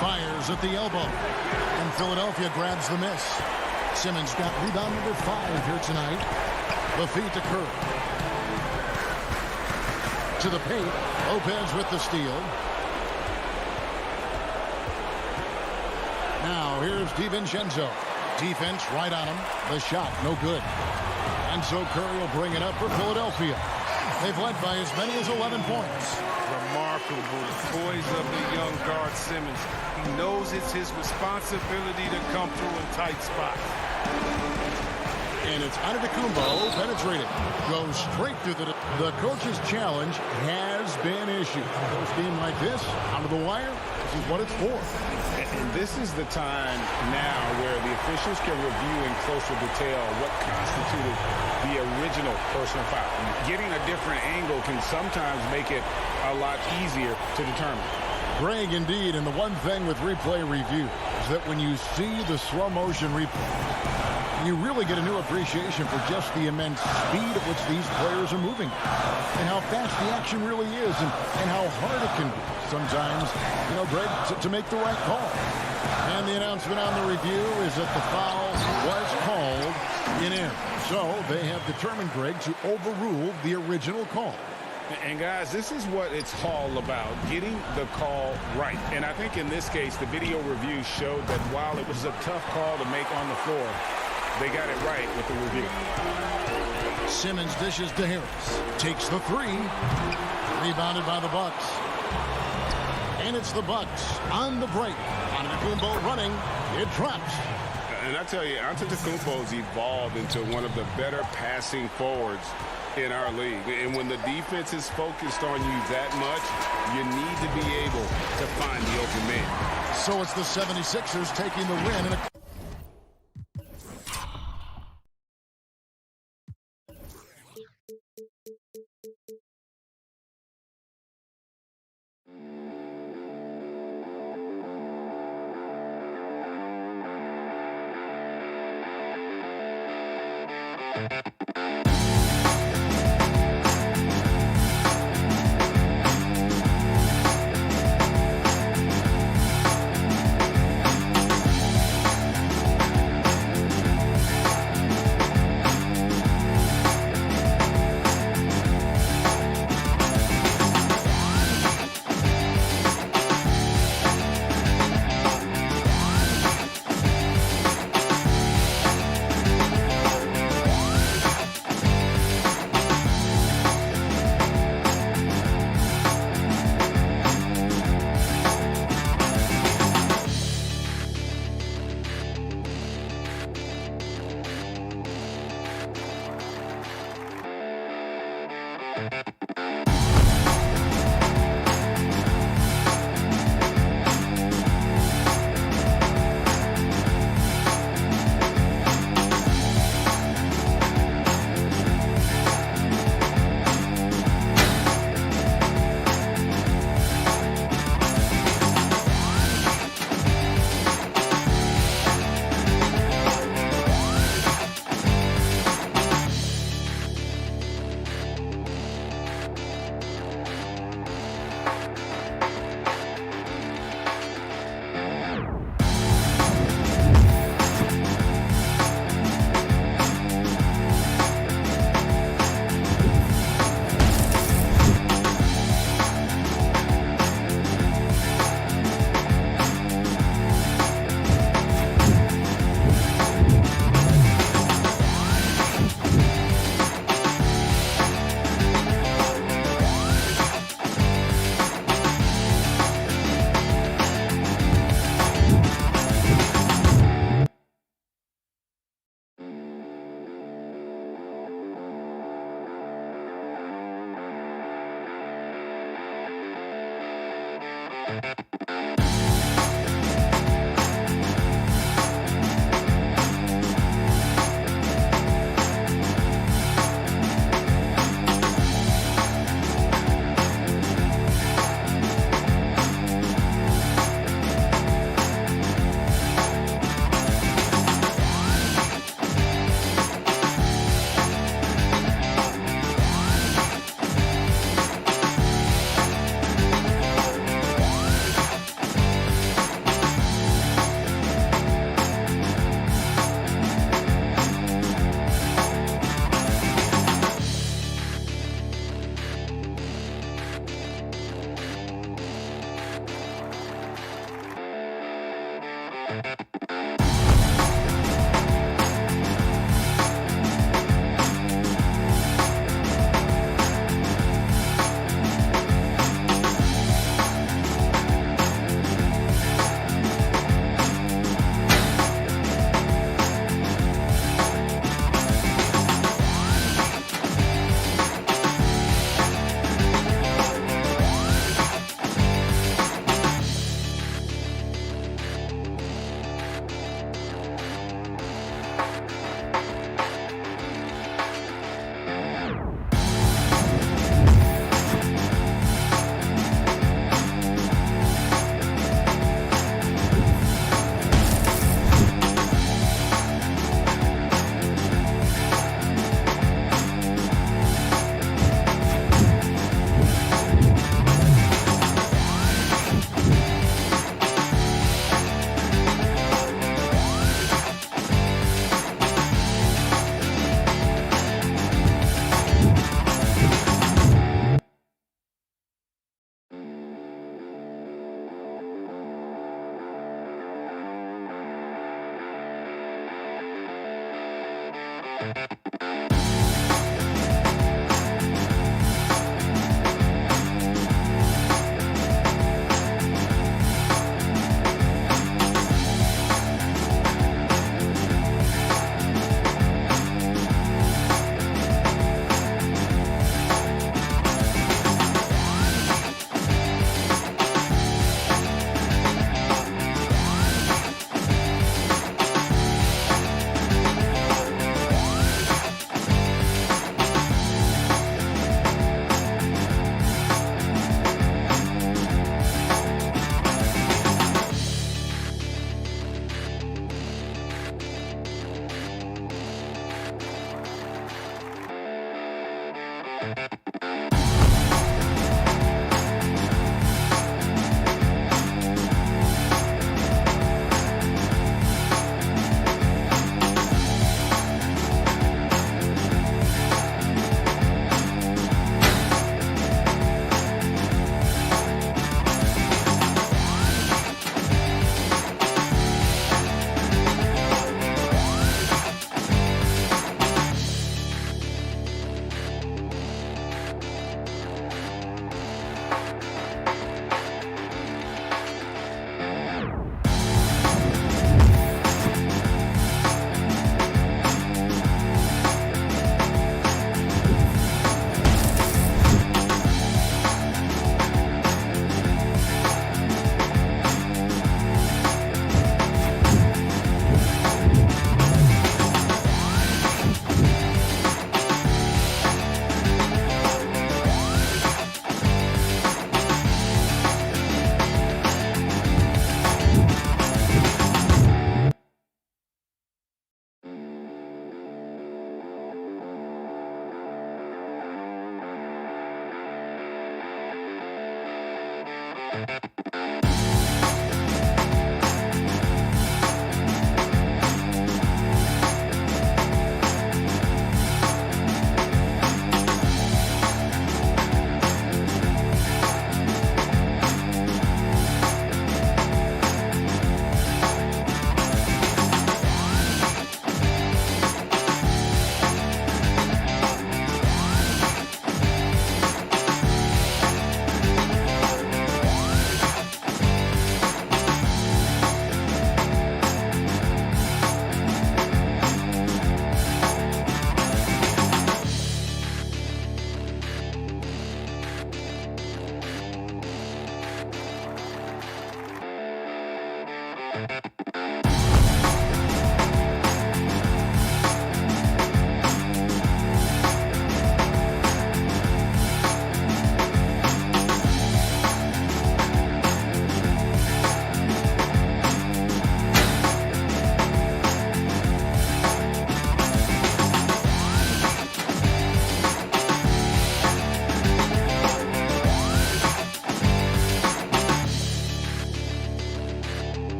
Fires at the elbow. And Philadelphia grabs the miss. Simmons got rebound number 5 here tonight. The feed to Curry. To the paint. Lopez with the steal. Now here's DiVincenzo. Defense right on him. The shot, no good. And so Curry will bring it up for Philadelphia. They've led by as many as 11 points. Remarkable poise of the young guard Simmons. He knows it's his responsibility to come through in tight spots. And it's Antetokounmpo penetrating. Goes straight to the coach's challenge has been issued. First game like this, out of the wire, this is what it's for. And this is the time now where the officials can review in closer detail what constituted the original personal foul. Getting a different angle can sometimes make it a lot easier to determine. Greg, indeed, and the one thing with replay review is that when you see the slow motion replay, you really get a new appreciation for just the immense speed at which these players are moving and how fast the action really is and how hard it can be sometimes, you know, Greg, to make the right call. And the announcement on the review is that the foul was called in error. So they have determined, Greg, to overrule the original call. And guys, this is what it's all about, getting the call right. And I think in this case, the video review showed that while it was a tough call to make on the floor, they got it right with the review. Simmons dishes to Harris. Takes the three. Rebounded by the Bucks. And it's the Bucks on the break. Antetokounmpo running. It drops. And I tell you, Antetokounmpo's evolved into one of the better passing forwards in our league. And when the defense is focused on you that much, you need to be able to find the open man. So it's the 76ers taking the win in a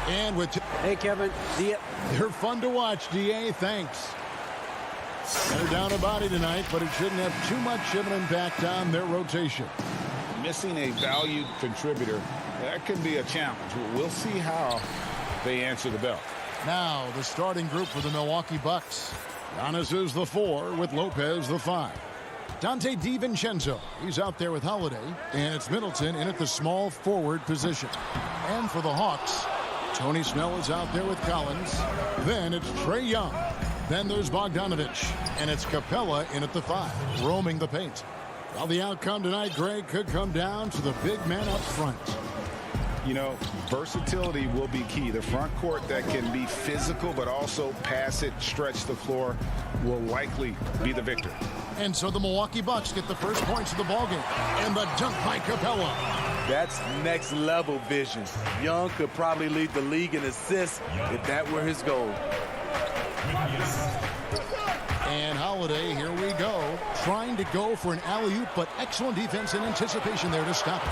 And with hey, Kevin, they're fun to watch, DA. Thanks. They're down a body tonight, but it shouldn't have too much of an impact on their rotation. Missing a valued contributor, that could be a challenge. We'll see how they answer the bell. Now, the starting group for the Milwaukee Bucks. Giannis is the 4 with Lopez the 5. Dante DiVincenzo, he's out there with Holiday, and it's Middleton in at the small forward position. And for the Hawks, Tony Snell is out there with Collins. Then it's Trae Young. Then there's Bogdanovich, and it's Capella in at the 5, roaming the paint. Well, the outcome tonight, Greg, could come down to the big man up front. You know, versatility will be key. The front court that can be physical but also pass it, stretch the floor, will likely be the victor. And so the Milwaukee Bucks get the first points of the ballgame. And the dunk by Capella. That's next level vision. Young could probably lead the league in assists if that were his goal. And Holiday, here we go, trying to go for an alley-oop, but excellent defense and anticipation there to stop it.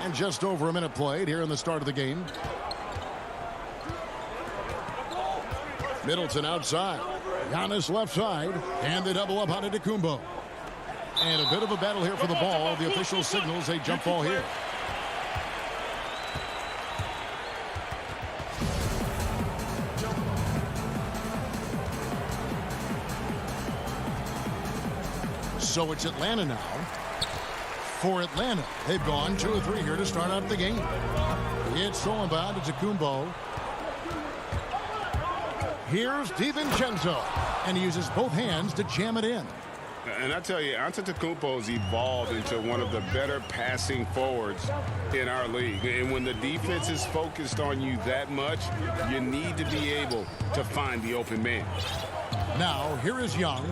And just over a minute played here in the start of the game. Middleton outside. Giannis left side. And they double up on Antetokounmpo. And a bit of a battle here for the ball. The official signals a jump ball here. So it's Atlanta now. For Atlanta, they've gone 2 of 3 here to start out the game. It's stolen by Antetokounmpo. Here's DiVincenzo, and he uses both hands to jam it in. And I tell you, Antetokounmpo's evolved into one of the better passing forwards in our league. And when the defense is focused on you that much, you need to be able to find the open man. Now, here is Young.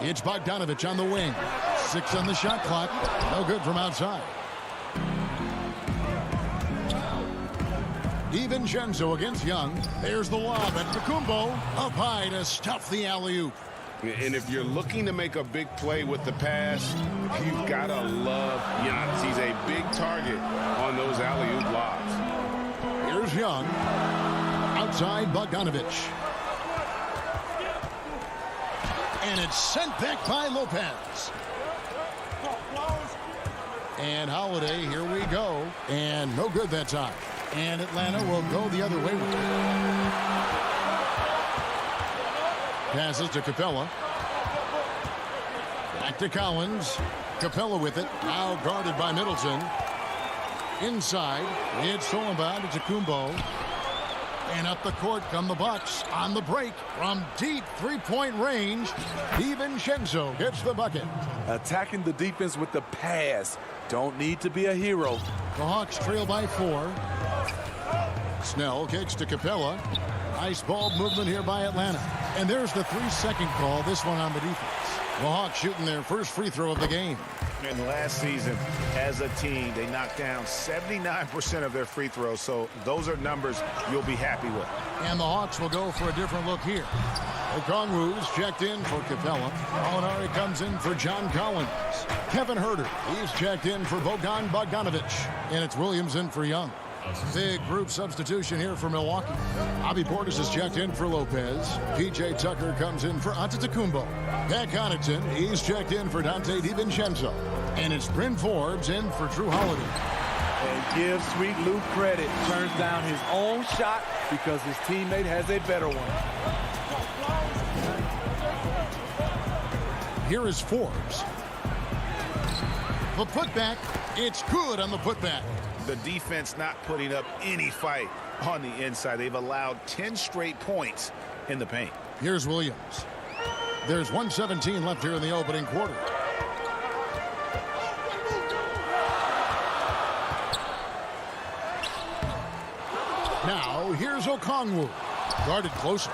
It's Bogdanovich on the wing. 6 on the shot clock. No good from outside. DiVincenzo against Young. There's the lob at Antetokounmpo. Up high to stuff the alley-oop. And if you're looking to make a big play with the pass, you've got to love Giannis. He's a big target on those alley-oop lobs. Here's Young. Outside Bogdanovich. And it's sent back by Lopez. And Holiday, here we go. And no good that time. And Atlanta will go the other way with it. Passes to Capella. Back to Collins. Capella with it. Now guarded by Middleton. Inside. It's stolen by Antetokounmpo. And up the court come the Bucks on the break from deep three-point range. DiVincenzo gets the bucket. Attacking the defense with the pass. Don't need to be a hero. The Hawks trail by 4. Snell kicks to Capella. Nice ball movement here by Atlanta. And there's the 3-second call, this one on the defense. The Hawks shooting their first free throw of the game. And last season, as a team, they knocked down 79% of their free throws, so those are numbers you'll be happy with. And the Hawks will go for a different look here. Okongwu's checked in for Capella. Molinari comes in for John Collins. Kevin Huerter, he's checked in for Bogdan Bogdanovich. And it's Williams in for Young. Big group substitution here for Milwaukee. Bobby Portis is checked in for Lopez. P.J. Tucker comes in for Antetokounmpo. Pat Connaughton, he's checked in for Dante DiVincenzo. And it's Bryn Forbes in for Drew Holiday. And give Sweet Lou credit. Turns down his own shot because his teammate has a better one. Here is Forbes. The putback, it's good on the putback. The defense not putting up any fight on the inside. They've allowed 10 straight points in the paint. Here's Williams. There's 1:17 left here in the opening quarter. Now, here's Okongwu. Guarded closer.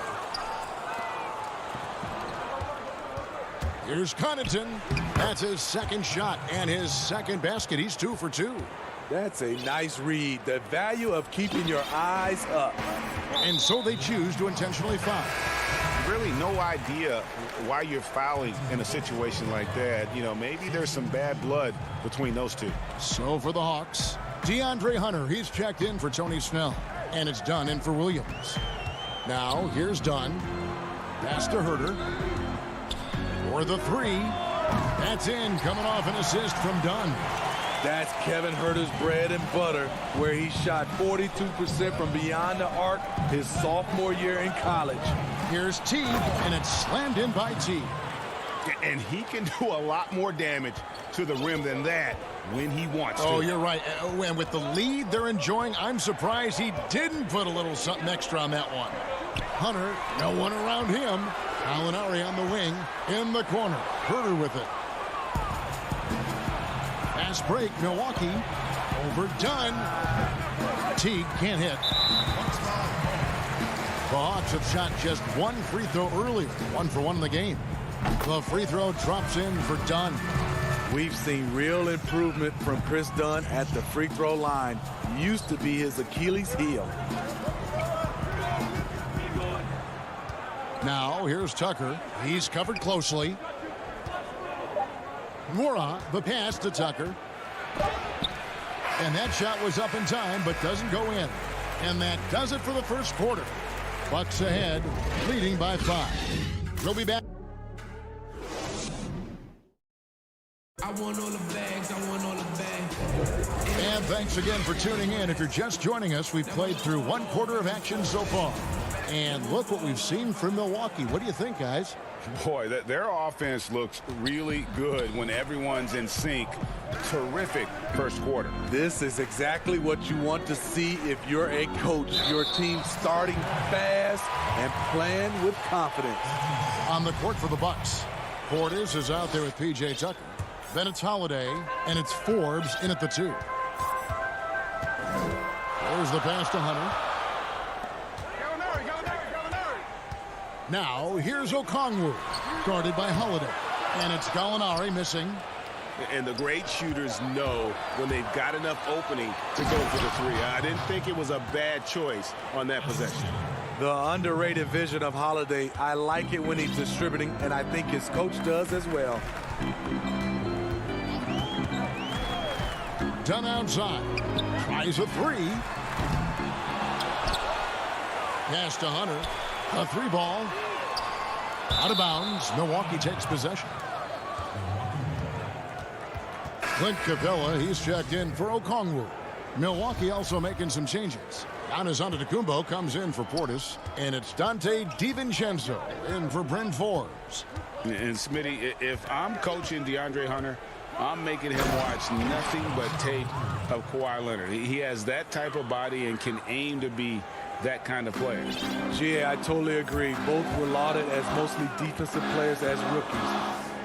Here's Connaughton. That's his second shot and his second basket. He's 2 for 2. That's a nice read. The value of keeping your eyes up. And so they choose to intentionally foul. Really no idea why you're fouling in a situation like that. You know, maybe there's some bad blood between those two. So for the Hawks, DeAndre Hunter, he's checked in for Tony Snell. And it's Dunn in for Williams. Now, here's Dunn. Pass to Huerter. For the 3. That's in, coming off an assist from Dunn. That's Kevin Huerter's bread and butter, where he shot 42% from beyond the arc his sophomore year in college. Here's T, and it's slammed in by T. And he can do a lot more damage to the rim than that when he wants to. Oh, you're right. And with the lead they're enjoying, I'm surprised he didn't put a little something extra on that one. Hunter, no one around him. Molinari on the wing, in the corner. Huerter with it. Fast break, Milwaukee. Overdone. Teague can't hit. The Hawks have shot just 1 free throw earlier. 1 for 1 in the game. The free throw drops in for Dunn. We've seen real improvement from Chris Dunn at the free throw line. Used to be his Achilles heel. Now, here's Tucker. He's covered closely. Mora, the pass to Tucker. And that shot was up in time, but doesn't go in. And that does it for the first quarter. Bucks ahead, leading by 5. We'll be back. I want all the bags, I want all the bags. And thanks again for tuning in. If you're just joining us, we've played through 1 quarter of action so far. And look what we've seen from Milwaukee. What do you think, guys? Boy, their offense looks really good when everyone's in sync. Terrific first quarter. This is exactly what you want to see if you're a coach. Your team starting fast and playing with confidence. On the court for the Bucks, Portis is out there with P.J. Tucker. Then it's Holiday, and it's Forbes in at the 2. There's the pass to Hunter. Now, here's Okongwu, guarded by Holiday. And it's Gallinari missing. And the great shooters know when they've got enough opening to go for the 3. I didn't think it was a bad choice on that possession. The underrated vision of Holiday. I like it when he's distributing, and I think his coach does as well. Done outside. Tries a 3. Pass to Hunter. A 3 ball. Out of bounds. Milwaukee takes possession. Clint Capella, he's checked in for Okongwu. Milwaukee also making some changes. Giannis Antetokounmpo comes in for Portis. And it's Dante DiVincenzo in for Bryn Forbes. And Smitty, if I'm coaching DeAndre Hunter, I'm making him watch nothing but tape of Kawhi Leonard. He has that type of body and can aim to be that kind of player. Yeah, I totally agree. Both were lauded as mostly defensive players as rookies.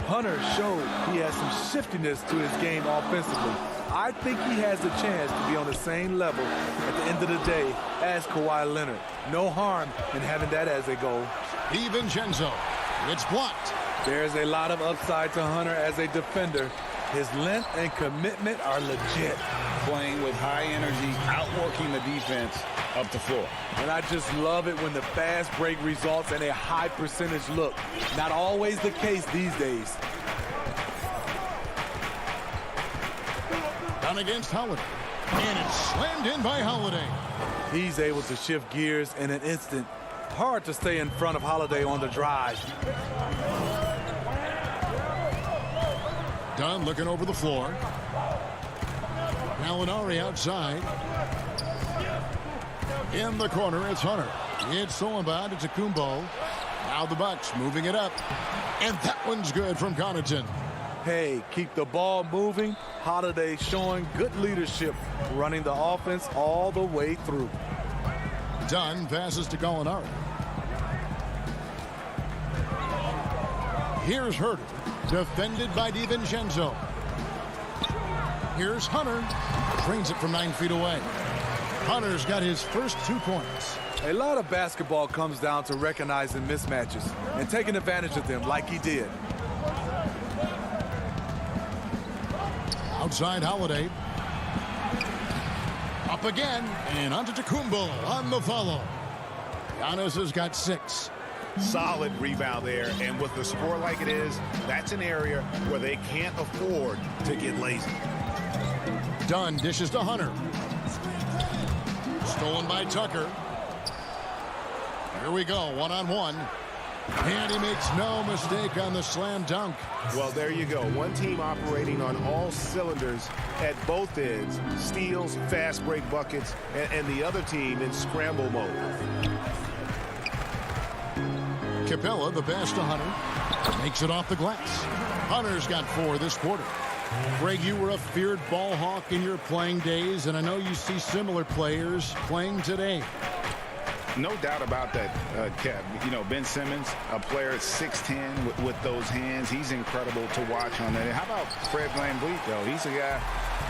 Hunter showed he has some shiftiness to his game offensively. I think he has a chance to be on the same level at the end of the day as Kawhi Leonard. No harm in having that as a goal. DiVincenzo, it's blocked. There's a lot of upside to Hunter as a defender. His length and commitment are legit. Playing with high energy, outworking the defense up the floor. And I just love it when the fast break results in a high percentage look. Not always the case these days. Down against Holiday. And it's slammed in by Holiday. He's able to shift gears in an instant. Hard to stay in front of Holiday on the drive. Dunn looking over the floor. Gallinari outside. In the corner, it's Hunter. It's Solomon to Kumbo. Now the Bucks moving it up. And that one's good from Connaughton. Hey, keep the ball moving. Holiday showing good leadership, running the offense all the way through. Dunn passes to Gallinari. Here's Herter, defended by DiVincenzo. Here's Hunter, brings it from 9 feet away. Hunter's got his first 2 points. A lot of basketball comes down to recognizing mismatches and taking advantage of them like he did. Outside Holiday. Up again, and Antetokounmpo on the follow. Giannis has got 6. Solid rebound there, and with the score like it is, that's an area where they can't afford to get lazy. Dunn dishes to Hunter. Stolen by Tucker. Here we go, one-on-one. And he makes no mistake on the slam dunk. Well, there you go. One team operating on all cylinders at both ends. Steals, fast break buckets, and the other team in scramble mode. Capella, the pass to Hunter. Makes it off the glass. Hunter's got 4 this quarter. Greg, you were a feared ball hawk in your playing days, and I know you see similar players playing today. No doubt about that, Kev. You know, Ben Simmons, a player at 6'10" with those hands. He's incredible to watch on that. How about Fred VanVleet, though? He's a guy,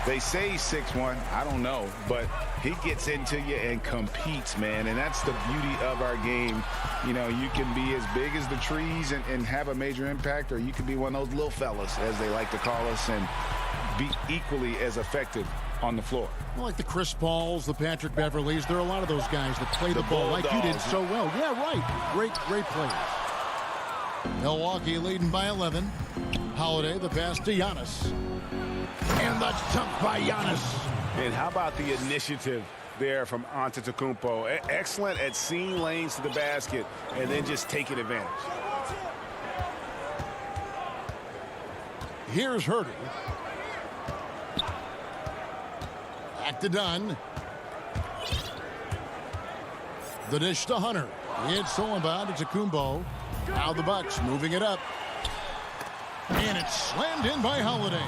they say he's 6'1". I don't know, but he gets into you and competes, man, and that's the beauty of our game. You know, you can be as big as the trees and have a major impact, or you can be one of those little fellas, as they like to call us, and be equally as effective on the floor. Like the Chris Pauls, the Patrick Beverleys, there are a lot of those guys that play the ball like you did so well. Yeah, right. Great players. Milwaukee leading by 11. Holiday, the pass to Giannis. And the jump by Giannis. And how about the initiative there from Antetokounmpo? Excellent at seeing lanes to the basket and then just taking advantage. Here's Hurdy. Back to Dunn. The dish to Hunter. It's stolen by Antetokounmpo. Now the Bucks moving it up. And it's slammed in by Holiday.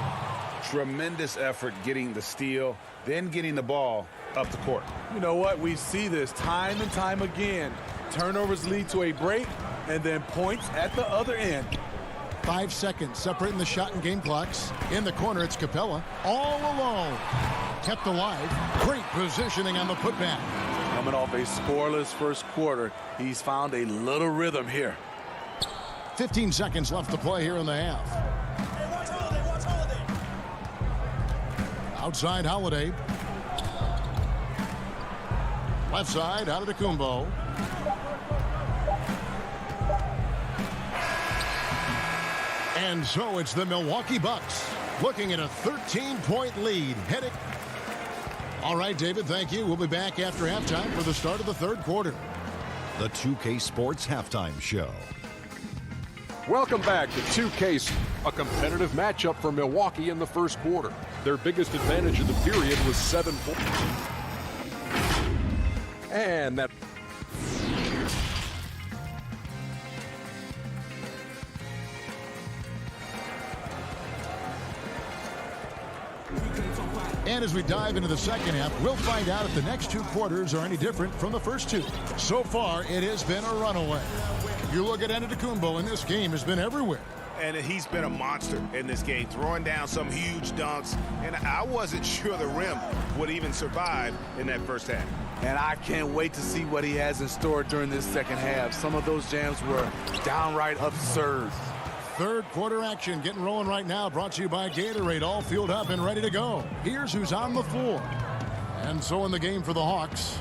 Tremendous effort getting the steal, then getting the ball up the court. You know what? We see this time and time again. Turnovers lead to a break, and then points at the other end. 5 seconds separating the shot and game clocks. In the corner, it's Capella. All alone. Kept alive. Great positioning on the putback. Coming off a scoreless first quarter, he's found a little rhythm here. 15 seconds left to play here in the half. Outside Holiday. Left side, Antetokounmpo. And so it's the Milwaukee Bucks looking at a 13-point lead. Heading. All right, David, thank you. We'll be back after halftime for the start of the third quarter. The 2K Sports Halftime Show. Welcome back to 2K, a competitive matchup for Milwaukee in the first quarter. Their biggest advantage of the period was 7 points. And that... And as we dive into the second half, we'll find out if the next two quarters are any different from the first two. So far, it has been a runaway. You look at Antetokounmpo, and this game has been everywhere. And he's been a monster in this game, throwing down some huge dunks. And I wasn't sure the rim would even survive in that first half. And I can't wait to see what he has in store during this second half. Some of those jams were downright absurd. Third quarter action getting rolling right now, brought to you by Gatorade, all fueled up and ready to go. Here's who's on the floor. And so in the game for the Hawks,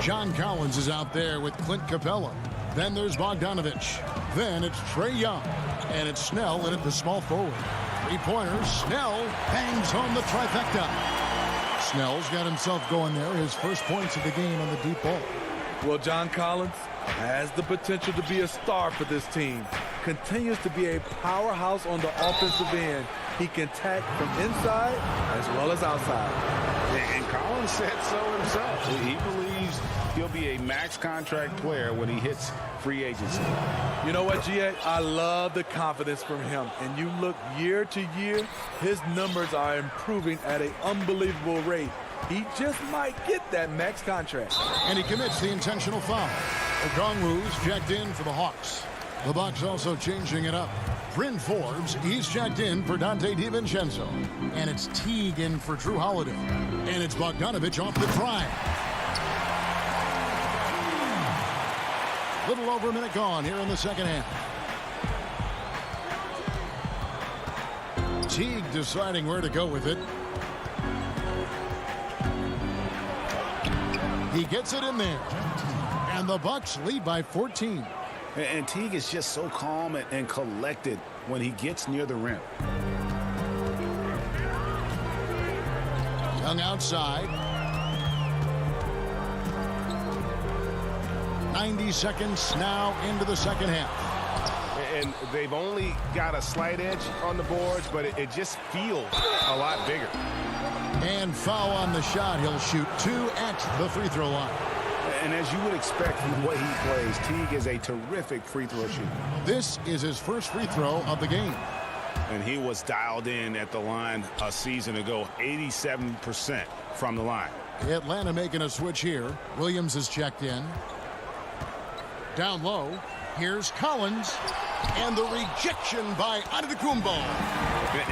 John Collins is out there with Clint Capella. Then there's Bogdanovich. Then it's Trae Young. And it's Snell in at the small forward. Three-pointers. Snell bangs home the trifecta. Snell's got himself going there. His first points of the game on the deep ball. Well, John Collins has the potential to be a star for this team. Continues to be a powerhouse on the offensive end. He can attack from inside as well as outside. And Collins said so himself. He believes he'll be a max contract player when he hits free agency. You know what, G.A.? I love the confidence from him. And you look year to year, his numbers are improving at an unbelievable rate. He just might get that max contract. And he commits the intentional foul. Okongwu's checked in for the Hawks. The Bucks also changing it up. Bryn Forbes, he's checked in for Dante DiVincenzo. And it's Teague in for Drew Holiday. And it's Bogdanovich off the drive. Little over a minute gone here in the second half. Teague deciding where to go with it. He gets it in there. And the Bucks lead by 14. And Teague is just so calm and collected when he gets near the rim. Young outside. 90 seconds now into the second half. And they've only got a slight edge on the boards, but it just feels a lot bigger. And foul on the shot. He'll shoot 2 at the free throw line. And as you would expect from the way he plays, Teague is a terrific free throw shooter. This is his first free throw of the game. And he was dialed in at the line a season ago, 87% from the line. Atlanta making a switch here. Williams is checked in. Down low, here's Collins. And the rejection by Antetokounmpo.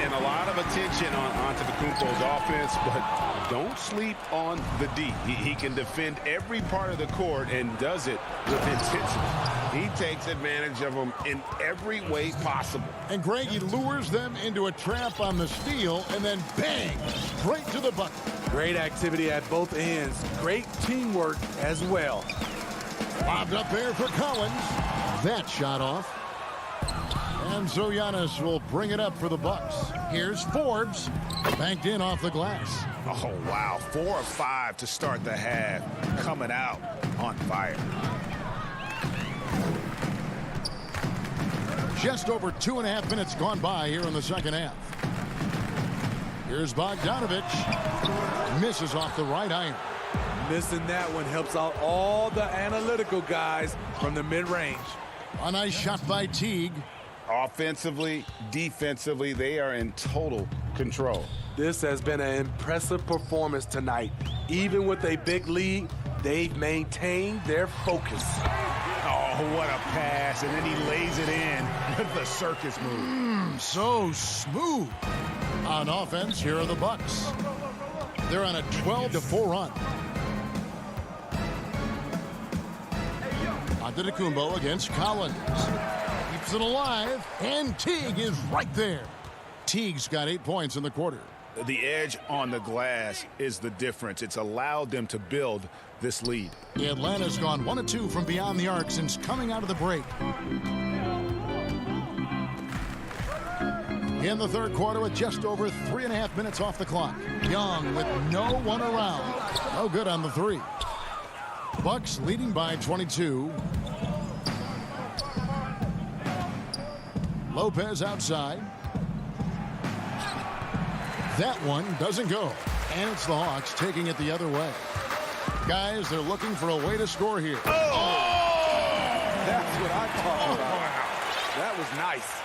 And a lot of attention on Antetokounmpo's offense, but don't sleep on the D. He can defend every part of the court and does it with intensity. He takes advantage of them in every way possible. And Greg, he lures them into a trap on the steal and then bang, straight to the bucket. Great activity at both ends. Great teamwork as well. Lobbed up there for Collins. That shot off. And so Giannis will bring it up for the Bucks. Here's Forbes. Banked in off the glass. Oh, wow. 4 of 5 to start the half. Coming out on fire. Just over 2.5 minutes gone by here in the second half. Here's Bogdanovich. Misses off the right iron. Missing that one helps out all the analytical guys from the mid-range. A nice shot by Teague. Offensively, defensively, they are in total control. This has been an impressive performance tonight. Even with a big lead, they've maintained their focus. Oh, what a pass, and then he lays it in with the circus move. So smooth. On offense, here are the Bucks. They're on a 12-4 run. Antetokounmpo against Collins. Keeps it alive, and Teague is right there. Teague's got 8 points in the quarter. The edge on the glass is the difference. It's allowed them to build this lead. Atlanta's gone 1 of 2 from beyond the arc since coming out of the break. In the third quarter with just over 3.5 minutes off the clock. Young with no one around. No good on the three. Bucks leading by 22. Lopez outside. That one doesn't go. And it's the Hawks taking it the other way. Guys, they're looking for a way to score here. Oh! That's what I'm talking about. That was nice.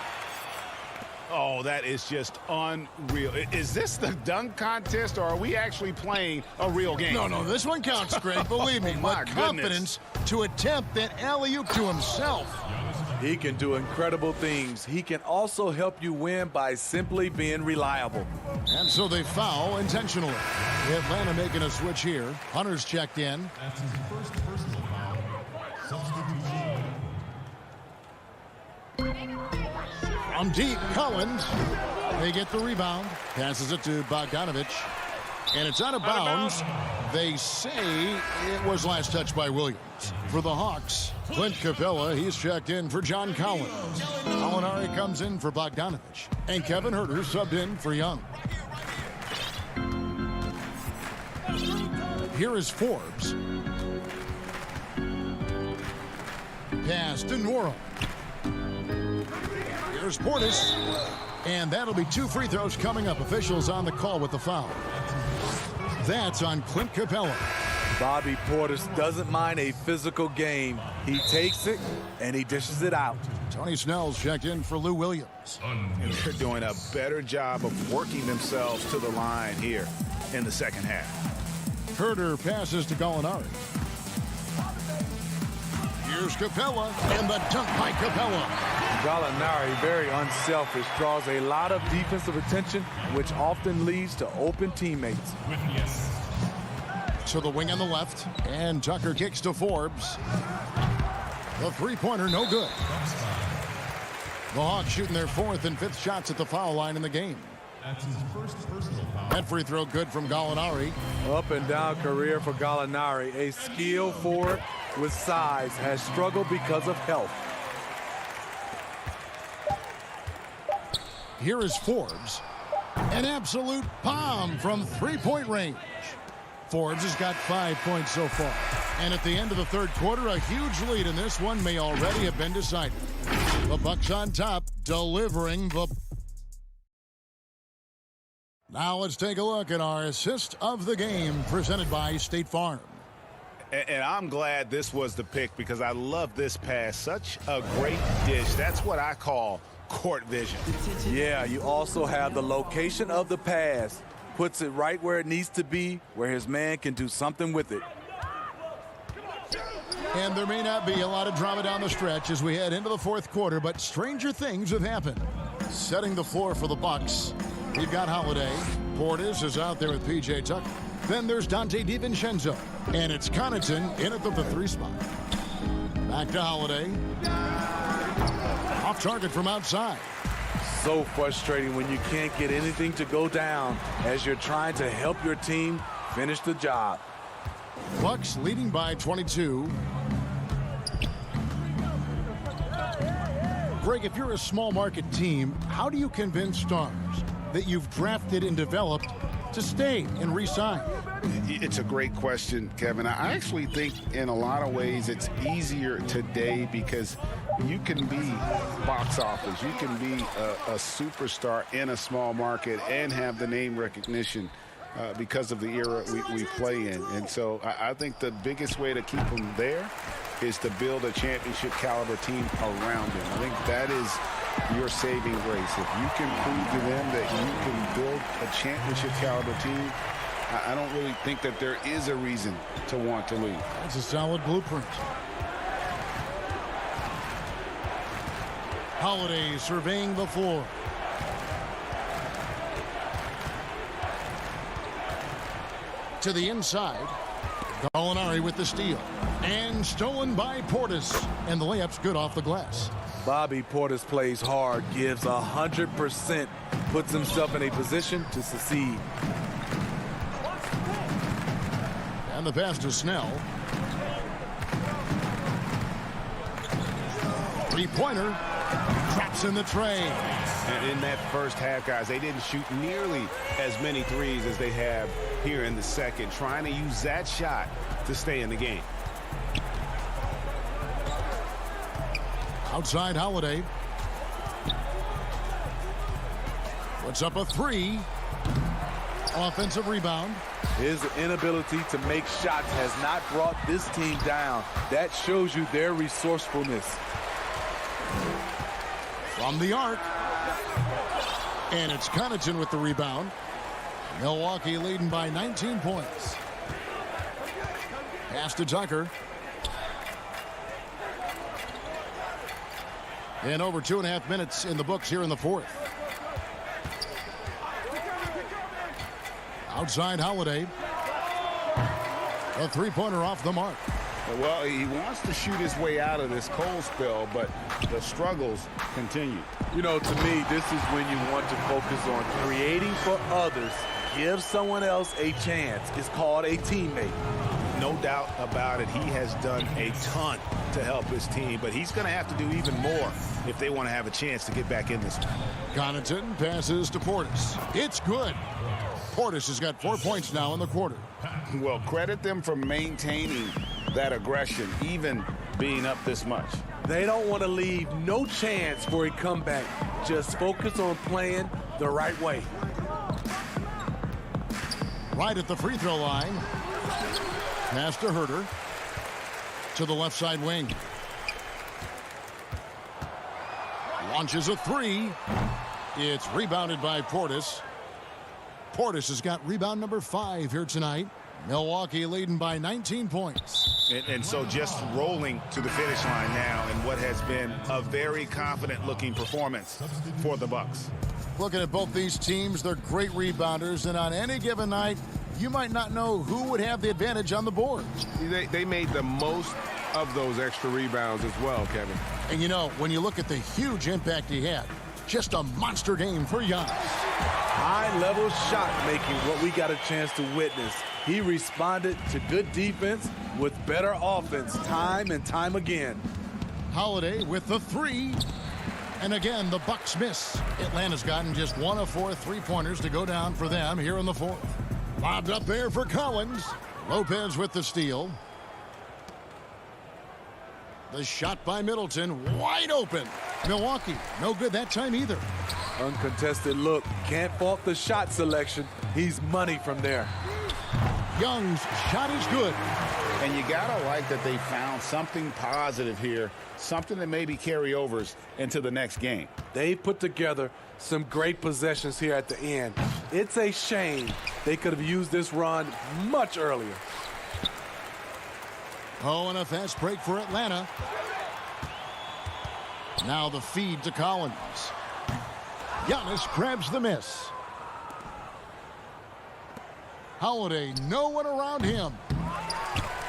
Oh, that is just unreal. Is this the dunk contest, or are we actually playing a real game? No, this one counts, Greg. Believe me. My With confidence to attempt that alley-oop to himself. He can do incredible things. He can also help you win by simply being reliable. And so they foul intentionally. Atlanta making a switch here. Hunter's checked in. That's his first personal foul. Substitution. From deep, Collins. They get the rebound. Passes it to Bogdanovich. And it's out of bounds. They say it was last touched by Williams. For the Hawks, Clint Capella, he's checked in for John Collins. Molinari comes in for Bogdanovich. And Kevin Huerter subbed in for Young. Here is Forbes. Pass to Nwora. Here's Portis. And that'll be 2 free throws coming up. Officials on the call with the foul. That's on Clint Capella. Bobby Portis doesn't mind a physical game. He takes it and he dishes it out. Tony Snell's checked in for Lou Williams. They're doing a better job of working themselves to the line here in the second half. Huerter passes to Gallinari. Here's Capella, and the dunk by Capella. Gallinari, very unselfish, draws a lot of defensive attention, which often leads to open teammates. To the wing on the left, and Tucker kicks to Forbes. The three-pointer, no good. The Hawks shooting their 4th and 5th shots at the foul line in the game. That's his first personal foul. That free throw good from Gallinari. Up and down career for Gallinari. A skill forward with size, has struggled because of health. Here is Forbes. An absolute bomb from three-point range. Forbes has got 5 points so far. And at the end of the third quarter, a huge lead in this one may already have been decided. The Bucks on top, delivering the... Now let's take a look at our assist of the game presented by State Farm. And I'm glad this was the pick because I love this pass. Such a great dish. That's what I call court vision. Yeah, you also have the location of the pass. Puts it right where it needs to be, where his man can do something with it. And there may not be a lot of drama down the stretch as we head into the fourth quarter, but stranger things have happened. Setting the floor for the Bucks, we've got Holiday. Portis is out there with P.J. Tucker. Then there's Dante DiVincenzo. And it's Connaughton in at the 3 spot. Back to Holiday. Off target from outside. So frustrating when you can't get anything to go down as you're trying to help your team finish the job. Bucks leading by 22. Greg, if you're a small market team, how do you convince stars that you've drafted and developed to stay and re-sign? It's a great question, Kevin. I actually think in a lot of ways it's easier today because you can be box office. You can be a superstar in a small market and have the name recognition because of the era we play in. And so I think the biggest way to keep them there is to build a championship caliber team around them. I think that is your saving grace. If you can prove to them that you can build a championship caliber team, I don't really think that there is a reason to want to leave. That's a solid blueprint. Holiday surveying the floor. To the inside. Gallinari with the steal. And stolen by Portis. And the layup's good off the glass. Bobby Portis plays hard, gives 100%, puts himself in a position to succeed. And the pass to Snell. Three-pointer. Traps in the tray. And in that first half, guys, they didn't shoot nearly as many threes as they have here in the second, trying to use that shot to stay in the game. Outside Holiday. Puts up a three. Offensive rebound. His inability to make shots has not brought this team down. That shows you their resourcefulness. From the arc. And it's Connaughton with the rebound. Milwaukee leading by 19 points. Pass to Tucker. And over 2.5 minutes in the books here in the fourth. Outside Holiday. A three-pointer off the mark. Well, he wants to shoot his way out of this cold spell, but the struggles continue. You know, to me, this is when you want to focus on creating for others. Give someone else a chance. It's called a teammate. No doubt about it. He has done a ton to help his team, but he's going to have to do even more if they want to have a chance to get back in this one. Connaughton passes to Portis. It's good. Portis has got 4 points now in the quarter. Well, credit them for maintaining that aggression, even being up this much. They don't want to leave no chance for a comeback. Just focus on playing the right way. Right at the free throw line. Pass to Herter. To the left side wing. Launches a three. It's rebounded by Portis. Portis has got rebound number 5 here tonight. Milwaukee leading by 19 points. And so just rolling to the finish line now in what has been a very confident-looking performance for the Bucks. Looking at both these teams, they're great rebounders, and on any given night, you might not know who would have the advantage on the board. They made the most of those extra rebounds as well, Kevin. And you know, when you look at the huge impact he had, just a monster game for Giannis. High-level shot making, what we got a chance to witness. He responded to good defense with better offense time and time again. Holiday with the three. And again, the Bucks miss. Atlanta's gotten just 1 of 4 three-pointers to go down for them here in the fourth. Lobbed up there for Collins. Lopez with the steal. The shot by Middleton, wide open. Milwaukee, no good that time either. Uncontested look. Can't fault the shot selection. He's money from there. Young's shot is good. And you gotta like that they found something positive here, something that maybe carry overs into the next game. They put together some great possessions here at the end. It's a shame they could have used this run much earlier. Oh, and a fast break for Atlanta. Now the feed to Collins. Giannis grabs the miss. Holiday, no one around him.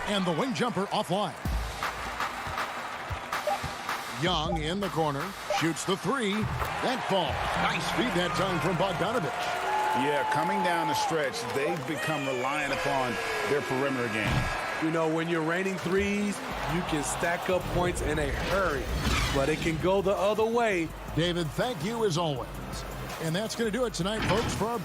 And the wing jumper offline. Young in the corner, shoots the three. That falls. Nice feed that time from Bogdanovich. Yeah, coming down the stretch, they've become reliant upon their perimeter game. You know, when you're raining threes, you can stack up points in a hurry, but it can go the other way. David, thank you as always. And that's going to do it tonight, folks, for our...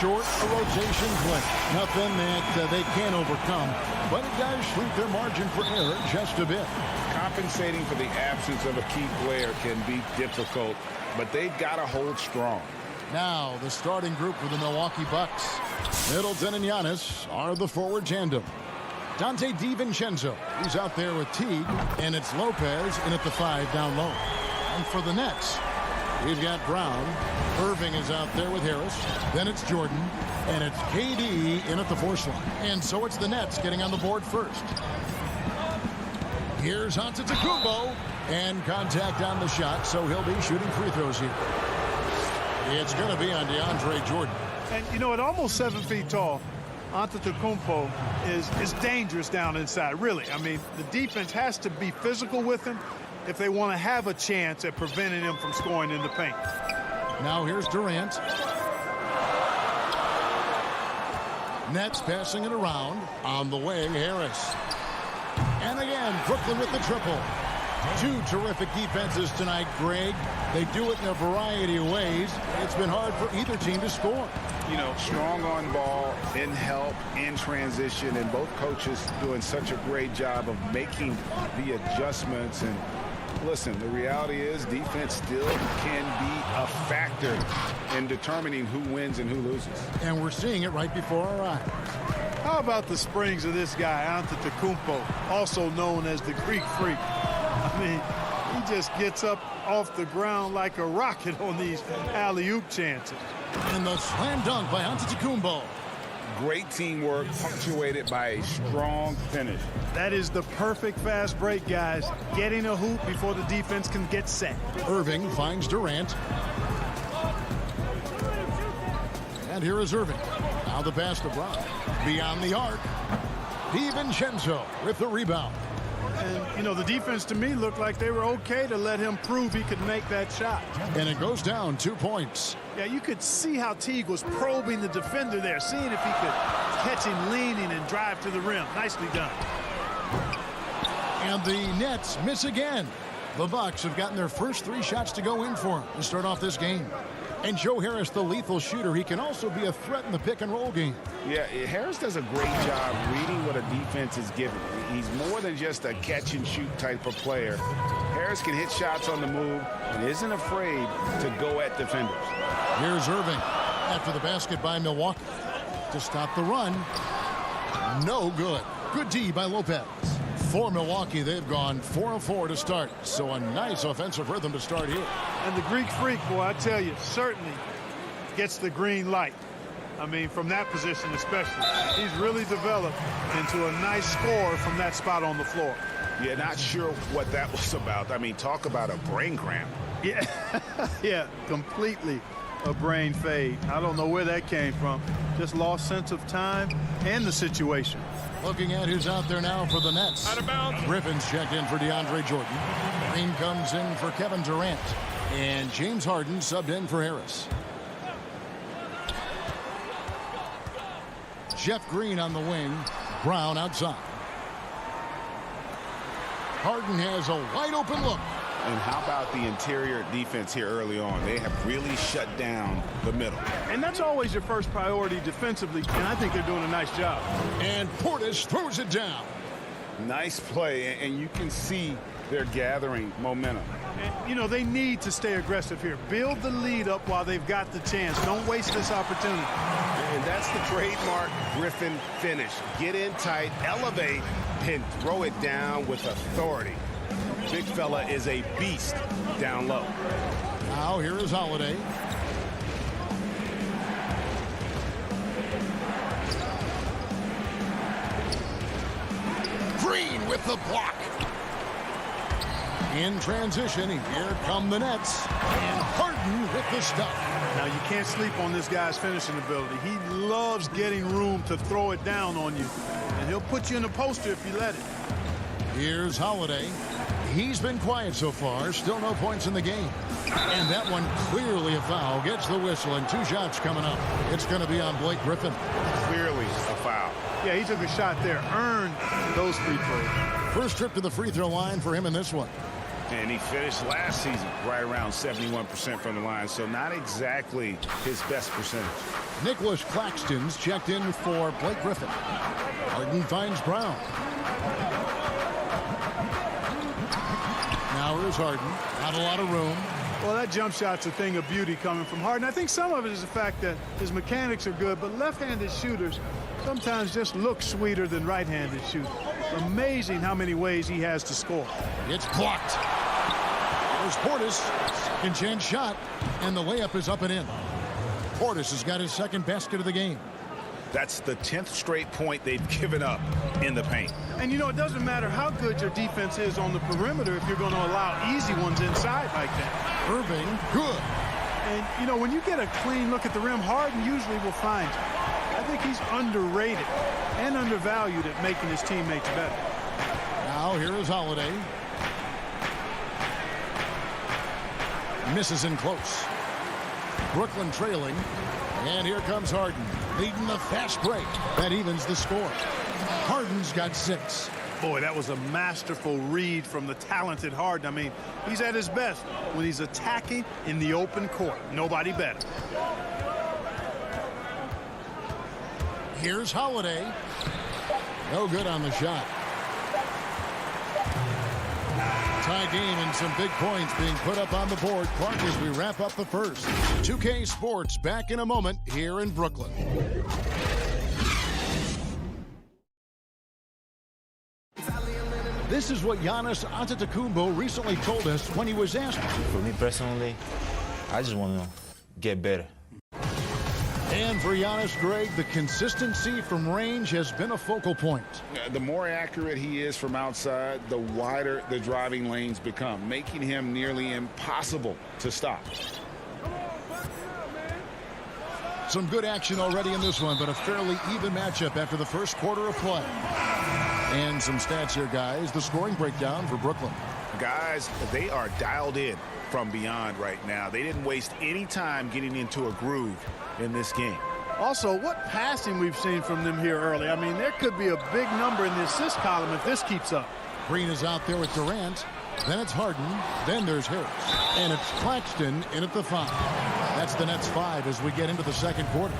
Short a rotation blitz. Nothing that they can't overcome, but it does shrink their margin for error just a bit. Compensating for the absence of a key player can be difficult, but they've got to hold strong. Now the starting group for the Milwaukee Bucks. Middleton and Giannis are the forward tandem. Dante DiVincenzo, he's out there with Teague, and it's Lopez in at the 5 down low. And for the Nets, we've got Brown. Irving is out there with Harris. Then it's Jordan. And it's KD in at the force line. And so it's the Nets getting on the board first. Here's Antetokounmpo. And contact on the shot, so he'll be shooting free throws here. It's going to be on DeAndre Jordan. And, you know, at almost 7 feet tall, Antetokounmpo is dangerous down inside, really. I mean, the defense has to be physical with him if they want to have a chance at preventing him from scoring in the paint. Now here's Durant. Nets passing it around. On the way, Harris. And again, Brooklyn with the triple. 2 terrific defenses tonight, Greg. They do it in a variety of ways. It's been hard for either team to score. You know, strong on ball, in help, in transition, and both coaches doing such a great job of making the adjustments. And listen, the reality is defense still can be a factor in determining who wins and who loses. And we're seeing it right before our eyes. How about the springs of this guy, Antetokounmpo, also known as the Greek Freak? I mean, he just gets up off the ground like a rocket on these alley-oop chances. And the slam dunk by Antetokounmpo. Great teamwork punctuated by a strong finish. That is the perfect fast break, guys. Getting a hoop before the defense can get set. Irving finds Durant. And here is Irving. Now the pass to Brown. Beyond the arc. DiVincenzo with the rebound. And, you know, the defense to me looked like they were okay to let him prove he could make that shot. And it goes down 2 points. Yeah, you could see how Teague was probing the defender there, seeing if he could catch him leaning and drive to the rim. Nicely done. And the Nets miss again. The Bucks have gotten their first 3 shots to go in for him to start off this game. And Joe Harris, the lethal shooter, he can also be a threat in the pick-and-roll game. Yeah, Harris does a great job reading what a defense is giving. He's more than just a catch-and-shoot type of player. Harris can hit shots on the move and isn't afraid to go at defenders. Here's Irving after the basket by Milwaukee to stop the run. No good. Good D by Lopez. For Milwaukee, they've gone 4 of 4 to start. So a nice offensive rhythm to start here. And the Greek Freak, boy, I tell you, certainly gets the green light. I mean, from that position especially. He's really developed into a nice scorer from that spot on the floor. Yeah, not sure what that was about. I mean, talk about a brain cramp. Yeah, yeah, completely a brain fade. I don't know where that came from. Just lost sense of time and the situation. Looking at who's out there now for the Nets. Out of bounds. Griffin's checked in for DeAndre Jordan. Green comes in for Kevin Durant. And James Harden subbed in for Harris. Jeff Green on the wing. Brown outside. Harden has a wide open look. And how about the interior defense here early on? They have really shut down the middle. And that's always your first priority defensively, and I think they're doing a nice job. And Portis throws it down. Nice play, and you can see they're gathering momentum. And, you know, they need to stay aggressive here. Build the lead up while they've got the chance. Don't waste this opportunity. And that's the trademark Griffin finish. Get in tight, elevate, and throw it down with authority. Big fella is a beast down low. Now here is Holiday. Green with the block. In transition, here come the Nets. And Harden with the stop. Now, you can't sleep on this guy's finishing ability. He loves getting room to throw it down on you. And he'll put you in a poster if you let it. Here's Holiday. He's been quiet so far. Still no points in the game. And that one clearly a foul. Gets the whistle and 2 shots coming up. It's going to be on Blake Griffin. Clearly a foul. Yeah, he took a shot there. Earned those free throws. First trip to the free throw line for him in this one. And he finished last season right around 71% from the line, so not exactly his best percentage. Nicholas Claxton's checked in for Blake Griffin. Harden finds Brown. Now here's Harden. Not a lot of room. Well, that jump shot's a thing of beauty coming from Harden. I think some of it is the fact that his mechanics are good, but left-handed shooters sometimes just look sweeter than right-handed shooters. Amazing how many ways he has to score. It's blocked. There's Portis. Second chance shot. And the layup is up and in. Portis has got his second basket of the game. That's the 10th straight point they've given up in the paint. And, you know, it doesn't matter how good your defense is on the perimeter if you're going to allow easy ones inside like that. Irving, good. And, you know, when you get a clean look at the rim, Harden usually will find you. I think he's underrated and undervalued at making his teammates better. Now here is Holiday. Misses in close. Brooklyn trailing. And here comes Harden, leading the fast break. That evens the score. Harden's got 6. Boy, that was a masterful read from the talented Harden. I mean, he's at his best when he's attacking in the open court. Nobody better. Here's Holiday. No good on the shot. Tie game and some big points being put up on the board. Clark, as we wrap up the first. 2K Sports back in a moment here in Brooklyn. This is what Giannis Antetokounmpo recently told us when he was asked. For me personally, I just want to get better. And for Giannis, Greg, the consistency from range has been a focal point. The more accurate he is from outside, the wider the driving lanes become, making him nearly impossible to stop. Some good action already in this one, but a fairly even matchup after the first quarter of play. And some stats here, guys. The scoring breakdown for Brooklyn. Guys, they are dialed in from beyond right now. They didn't waste any time getting into a groove in this game. Also, what passing we've seen from them here early. I mean, there could be a big number in the assist column if this keeps up. Green is out there with Durant. Then it's Harden. Then there's Harris. And it's Claxton in at the 5. That's the Nets 5 as we get into the second quarter.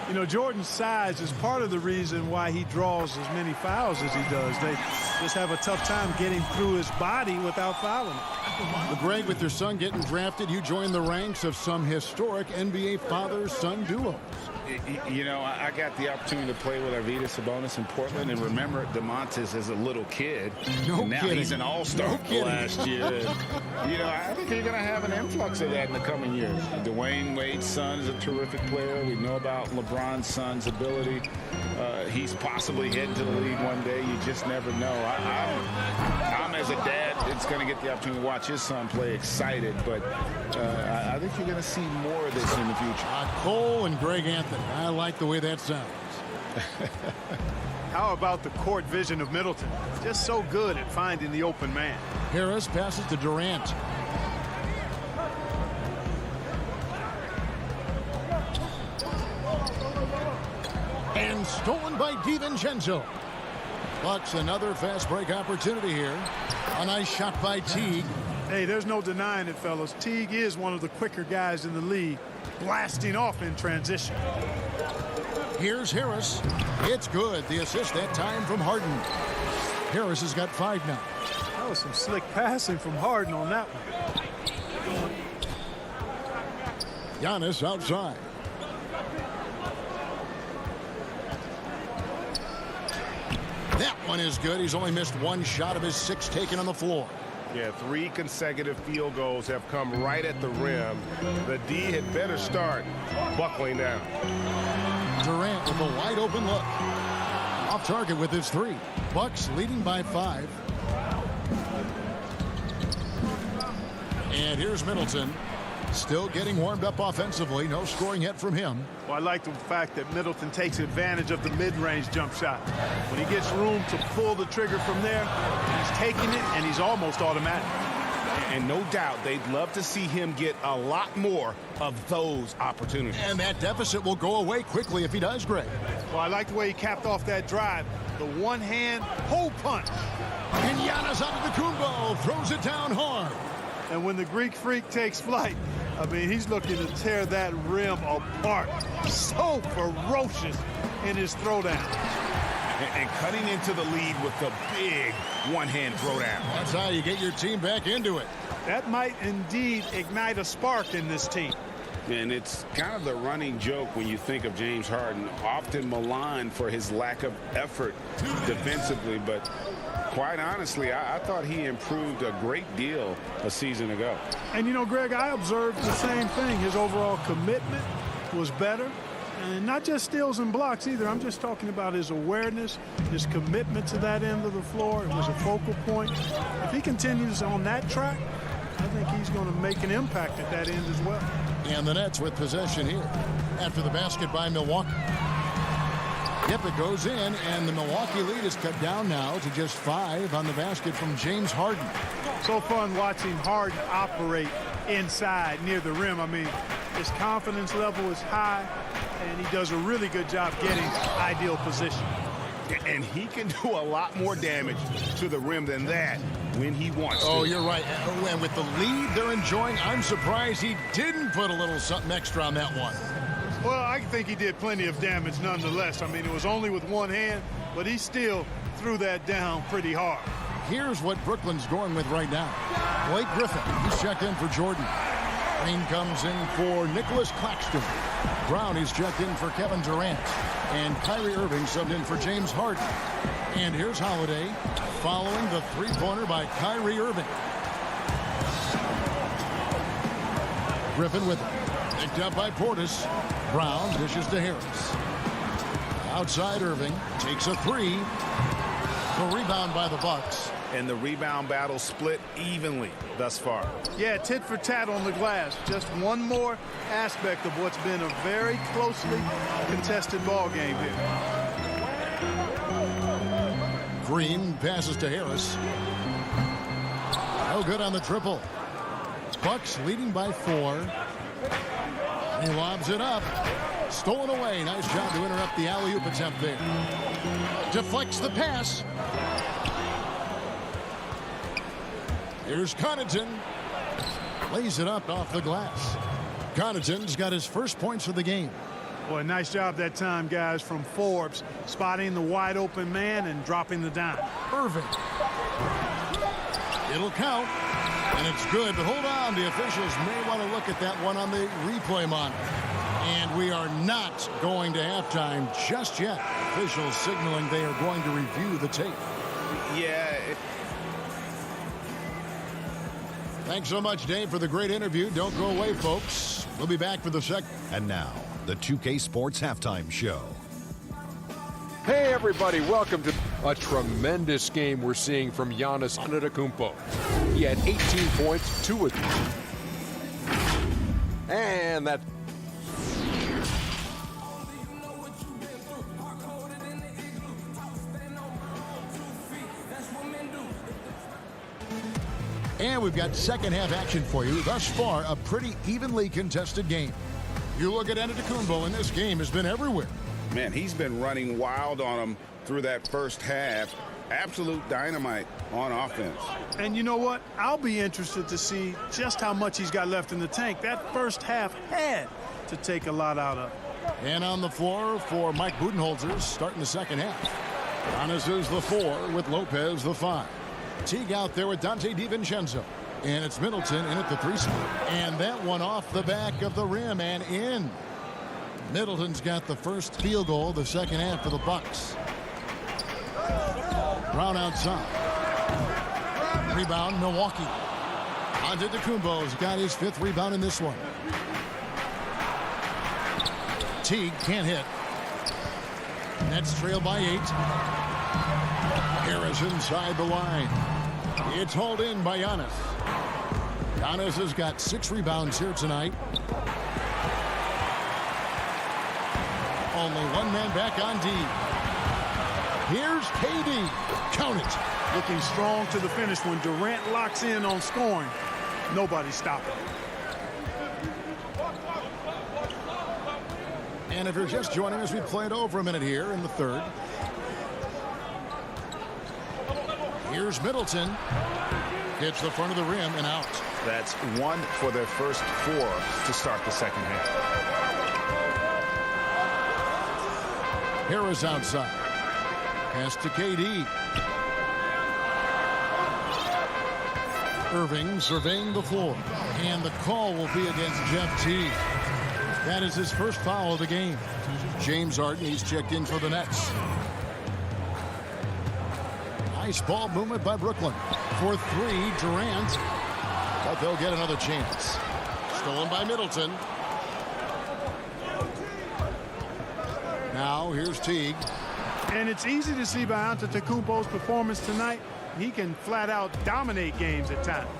You know, Jordan's size is part of the reason why he draws as many fouls as he does. They just have a tough time getting through his body without fouling him. Well, Greg, with your son getting drafted, you join the ranks of some historic NBA father-son duos. You know, I got the opportunity to play with Arvydas Sabonis in Portland, and remember DeMontis as a little kid. No now kidding. He's an all-star last year. You know, I think you're going to have an influx of that in the coming years. Dwayne Wade's son is a terrific player. We know about LeBron's son's ability. He's possibly heading to the league one day. You just never know. I'm as a dad, it's going to get the opportunity to watch his son play excited, but I think you're going to see more of this in the future. Cole and Greg Anthony. I like the way that sounds. How about the court vision of Middleton? Just so good at finding the open man. Harris passes to Durant. And stolen by DiVincenzo. Bucks another fast break opportunity here. A nice shot by Teague. Hey, there's no denying it, fellas. Teague is one of the quicker guys in the league, blasting off in transition. Here's Harris. It's good. The assist that time from Harden. Harris has got 5 now. That was some slick passing from Harden on that one. Giannis outside. That one is good. He's only missed 1 shot of his 6 taken on the floor. Yeah, 3 consecutive field goals have come right at the rim. The D had better start buckling down. Durant with a wide open look. Off target with his 3. Bucks leading by 5. And here's Middleton. Still getting warmed up offensively. No scoring yet from him. Well, I like the fact that Middleton takes advantage of the mid-range jump shot. When he gets room to pull the trigger from there, he's taking it, and he's almost automatic. And no doubt they'd love to see him get a lot more of those opportunities. And that deficit will go away quickly if he does, Greg. Well, I like the way he capped off that drive. The one-hand hole punch. And Giannis Antetokounmpo throws it down hard. And when the Greek Freak takes flight, I mean, he's looking to tear that rim apart. So ferocious in his throwdown. And cutting into the lead with the big one-hand throwdown. That's how you get your team back into it. That might indeed ignite a spark in this team. And it's kind of the running joke when you think of James Harden, often maligned for his lack of effort defensively, but quite honestly, I thought he improved a great deal a season ago. And, you know, Greg, I observed the same thing. His overall commitment was better. And not just steals and blocks either. I'm just talking about his awareness, his commitment to that end of the floor. It was a focal point. If he continues on that track, I think he's going to make an impact at that end as well. And the Nets with possession here after the basket by Milwaukee. Yep, it goes in, and the Milwaukee lead is cut down now to just 5 on the basket from James Harden. So fun watching Harden operate inside near the rim. I mean, his confidence level is high, and he does a really good job getting ideal position. And he can do a lot more damage to the rim than that when he wants to. Oh, you're right. And with the lead they're enjoying, I'm surprised he didn't put a little something extra on that one. Well, I think he did plenty of damage nonetheless. I mean, it was only with one hand, but he still threw that down pretty hard. Here's what Brooklyn's going with right now. Blake Griffin, he's checked in for Jordan. Green comes in for Nicholas Claxton. Brown, he's checked in for Kevin Durant. And Kyrie Irving subbed in for James Harden. And here's Holiday following the three-pointer by Kyrie Irving. Griffin with it. Picked up by Portis. Brown dishes to Harris. Outside Irving takes a three. The rebound by the Bucks. And the rebound battle split evenly thus far. Yeah, tit for tat on the glass. Just one more aspect of what's been a very closely contested ball game here. Green passes to Harris. No good on the triple. Bucks leading by 4. He lobs it up. Stolen away. Nice job to interrupt the alley-oop attempt there. Deflects the pass. Here's Connaughton. Lays it up off the glass. Connaughton's got his first points of the game. Boy, nice job that time, guys, from Forbes, spotting the wide-open man and dropping the dime. Irving. It'll count, and it's good. But hold on, the officials may want to look at that one on the replay monitor. And we are not going to halftime just yet. Officials signaling they are going to review the tape. Yeah. Thanks so much, Dave, for the great interview. Don't go away, folks. We'll be back for the second. And now, the 2K Sports Halftime Show. Hey, everybody. Welcome to a tremendous game we're seeing from Giannis Antetokounmpo. He had 18 points, 2 of them. And that... And we've got second half action for you. Thus far, a pretty evenly contested game. You look at Antetokounmpo, and this game has been everywhere. Man, he's been running wild on him through that first half. Absolute dynamite on offense. And you know what? I'll be interested to see just how much he's got left in the tank. That first half had to take a lot out of. And on the floor for Mike Budenholzer, starting the second half. Giannis is the 4 with Lopez the 5. Teague out there with Dante DiVincenzo. And it's Middleton in at the 3 spot. And that one off the back of the rim and in. Middleton's got the first field goal the second half for the Bucks. Brown outside. Rebound, Milwaukee. Antetokounmpo's got his 5th rebound in this one. Teague can't hit. Nets trail by 8. Harris inside the line. It's hauled in by Giannis. Giannis has got 6 rebounds here tonight. Only one man back on D. Here's KD. Count it. Looking strong to the finish when Durant locks in on scoring. Nobody's stopping. And if you're just joining us, we played over a minute here in the third. Here's Middleton. Hits the front of the rim and out. That's 1 for their first 4 to start the second half. Harris outside. Pass to KD. Irving surveying the floor. And the call will be against Jeff Teague. That is his first foul of the game. James Harden, he's checked in for the Nets. Nice ball movement by Brooklyn. For three, Durant. But they'll get another chance. Stolen by Middleton. Now here's Teague. And it's easy to see by Antetokounmpo's performance tonight. He can flat out dominate games at times.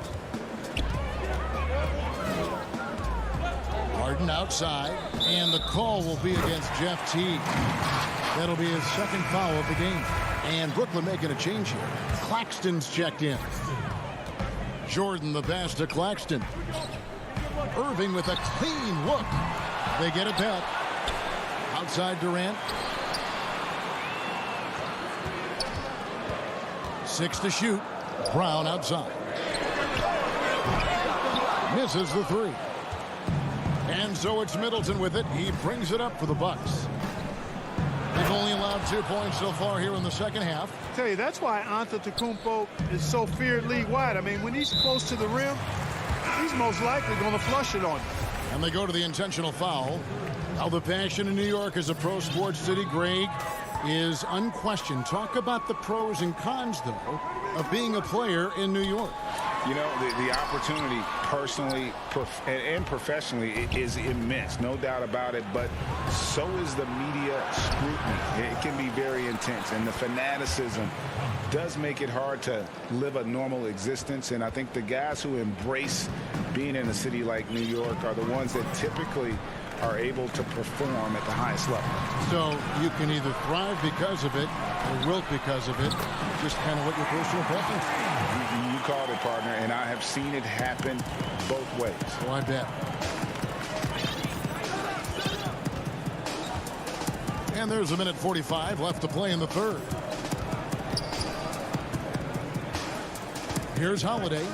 Harden outside, and the call will be against Jeff Teague. That'll be his second foul of the game. And Brooklyn making a change here. Claxton's checked in. Jordan the pass to Claxton. Irving with a clean look. They get it back. Outside Durant. 6 to shoot. Brown outside. Misses the three. And so it's Middleton with it. He brings it up for the Bucks. They've only allowed 2 points so far here in the second half. I tell you, that's why Antetokounmpo is so feared league-wide. I mean, when he's close to the rim, he's most likely going to flush it on you. And they go to the intentional foul. Now the passion in New York as a pro sports city, Greg, is unquestioned. Talk about the pros and cons, though, of being a player in New York. You know, the opportunity personally and professionally is immense, no doubt about it, but so is the media scrutiny. It can be very intense, and the fanaticism does make it hard to live a normal existence, and I think the guys who embrace being in a city like New York are the ones that typically are able to perform at the highest level. So you can either thrive because of it or wilt because of it, just kind of what your personal preference is. You called it, partner, and I have seen it happen both ways. Oh, I bet. And there's a minute 45 left to play in the third. Here's Holiday.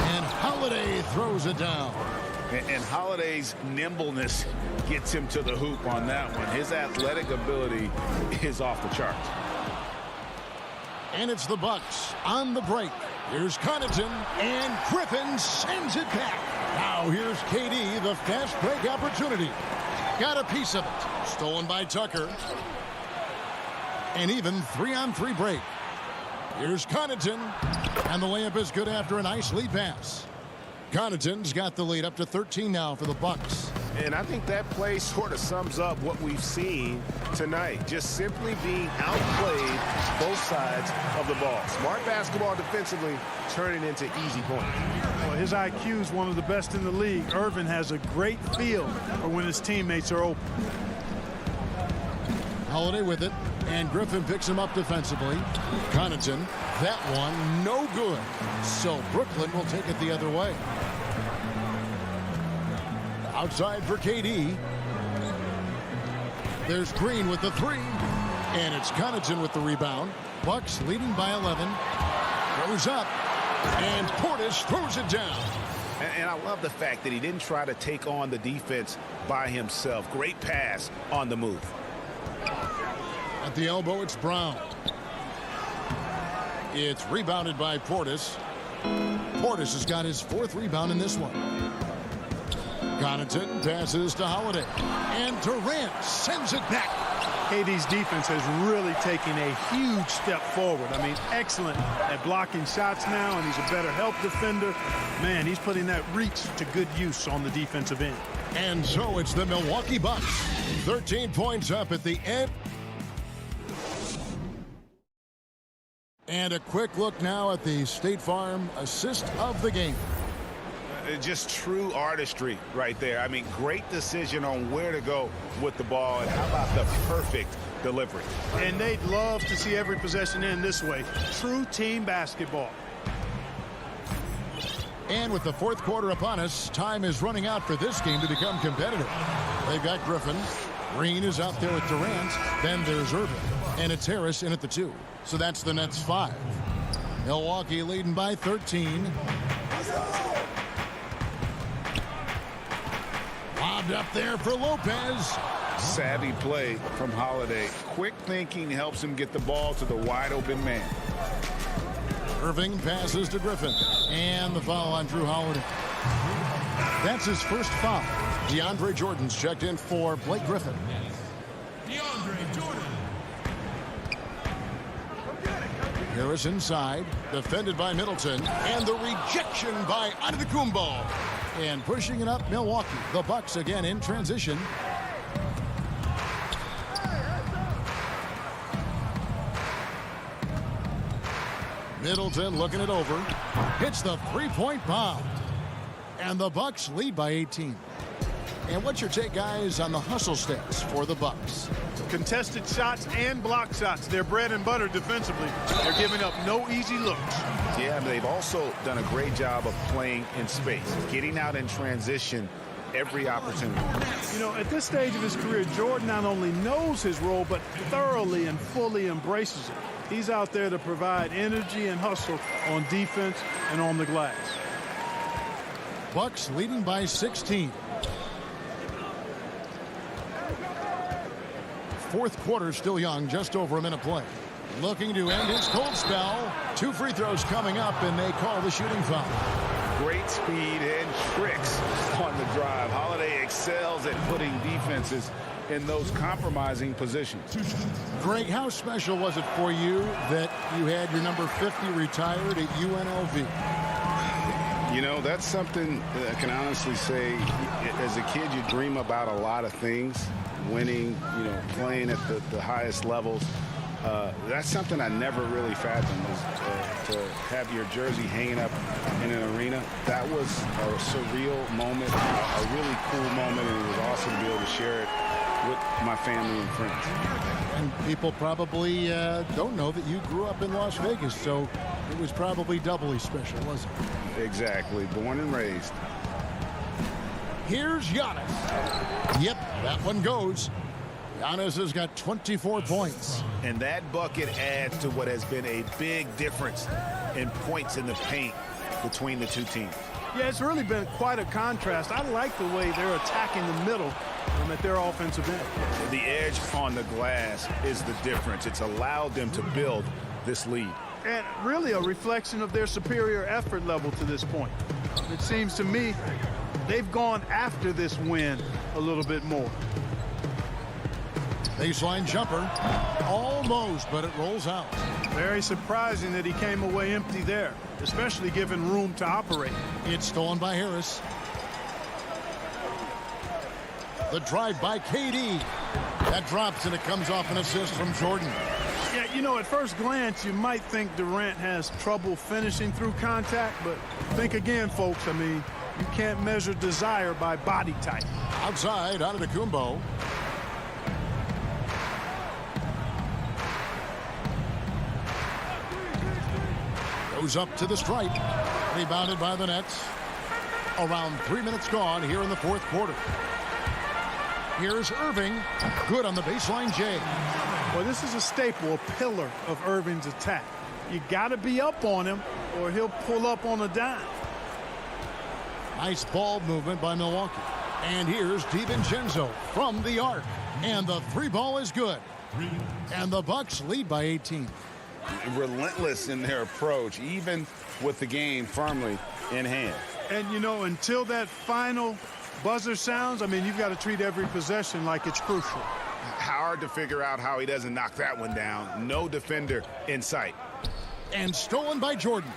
And Holiday throws it down. And Holiday's nimbleness gets him to the hoop on that one. His athletic ability is off the charts. And it's the Bucks on the break. Here's Connaughton, and Griffin sends it back. Now here's KD, the fast break opportunity. Got a piece of it. Stolen by Tucker. And even 3-on-3 break. Here's Connaughton, and the layup is good after a nice lead pass. Connaughton's got the lead up to 13 now for the Bucks. And I think that play sort of sums up what we've seen tonight. Just simply being outplayed both sides of the ball. Smart basketball defensively, turning into easy points. Well, his IQ is one of the best in the league. Irvin has a great feel for when his teammates are open. Holiday with it, and Griffin picks him up defensively. Connaughton, that one no good. So Brooklyn will take it the other way. Outside for KD. There's Green with the three. And it's Connaughton with the rebound. Bucks leading by 11. Goes up. And Portis throws it down. And I love the fact that he didn't try to take on the defense by himself. Great pass on the move. At the elbow, it's Brown. It's rebounded by Portis. Portis has got his fourth rebound in this one. Connaughton passes to Holiday. And Durant sends it back. KD's defense has really taken a huge step forward. I mean, excellent at blocking shots now, and he's a better help defender. Man, he's putting that reach to good use on the defensive end. And so it's the Milwaukee Bucks. 13 points up at the end. And a quick look now at the State Farm assist of the game. Just true artistry right there. I mean, great decision on where to go with the ball, and how about the perfect delivery. And they'd love to see every possession end this way. True team basketball. And with the fourth quarter upon us, time is running out for this game to become competitive. They've got Griffin. Green is out there with Durant. Then there's Irvin. And it's Harris in at the 2. So that's the Nets 5. Milwaukee leading by 13. Lobbed up there for Lopez. Savvy play from Holiday. Quick thinking helps him get the ball to the wide open man. Irving passes to Griffin. And the foul on Drew Holiday. That's his first foul. DeAndre Jordan's checked in for Blake Griffin. DeAndre Jordan. Harris inside, defended by Middleton, and the rejection by Antetokounmpo. And pushing it up, Milwaukee. The Bucks again in transition. Middleton looking it over. Hits the three-point bomb. And the Bucks lead by 18. And what's your take, guys, on the hustle stats for the Bucks? Contested shots and block shots. They're bread and butter defensively. They're giving up no easy looks. Yeah, but they've also done a great job of playing in space, getting out in transition every opportunity. You know, at this stage of his career, Jordan not only knows his role, but thoroughly and fully embraces it. He's out there to provide energy and hustle on defense and on the glass. Bucks leading by 16. Fourth quarter still young, just over a minute play. Looking to end his cold spell. 2 free throws coming up, and they call the shooting foul. Great speed and tricks on the drive. Holiday excels at putting defenses in those compromising positions. Greg, how special was it for you that you had your number 50 retired at UNLV? You know, that's something that I can honestly say. As a kid, you dream about a lot of things. Winning, you know, playing at the highest levels. That's something I never really fathomed, was to have your jersey hanging up in an arena. That was a surreal moment, a really cool moment, and it was awesome to be able to share it with my family and friends. And people probably don't know that you grew up in Las Vegas, so it was probably doubly special, wasn't it? Exactly. Born and raised. Here's Giannis. Yep, that one goes. Giannis has got 24 points. And that bucket adds to what has been a big difference in points in the paint between the two teams. Yeah, it's really been quite a contrast. I like the way they're attacking the middle at their offensive end. The edge on the glass is the difference. It's allowed them to build this lead. And really a reflection of their superior effort level to this point. It seems to me they've gone after this win a little bit more. Baseline jumper. Almost, but it rolls out. Very surprising that he came away empty there, especially given room to operate. It's stolen by Harris. The drive by KD. That drops, and it comes off an assist from Jordan. Yeah, you know, at first glance, you might think Durant has trouble finishing through contact, but think again, folks. I mean, you can't measure desire by body type. Outside, Antetokounmpo. Goes up to the stripe. Rebounded by the Nets. Around 3 minutes gone here in the fourth quarter. Here's Irving. Good on the baseline, Jay. Well, this is a staple, a pillar of Irving's attack. You got to be up on him, or he'll pull up on a dime. Nice ball movement by Milwaukee. And here's DiVincenzo from the arc. And the three ball is good. And the Bucks lead by 18. Relentless in their approach, even with the game firmly in hand. And, you know, until that final buzzer sounds, I mean, you've got to treat every possession like it's crucial. Hard to figure out how he doesn't knock that one down. No defender in sight. And stolen by Jordan.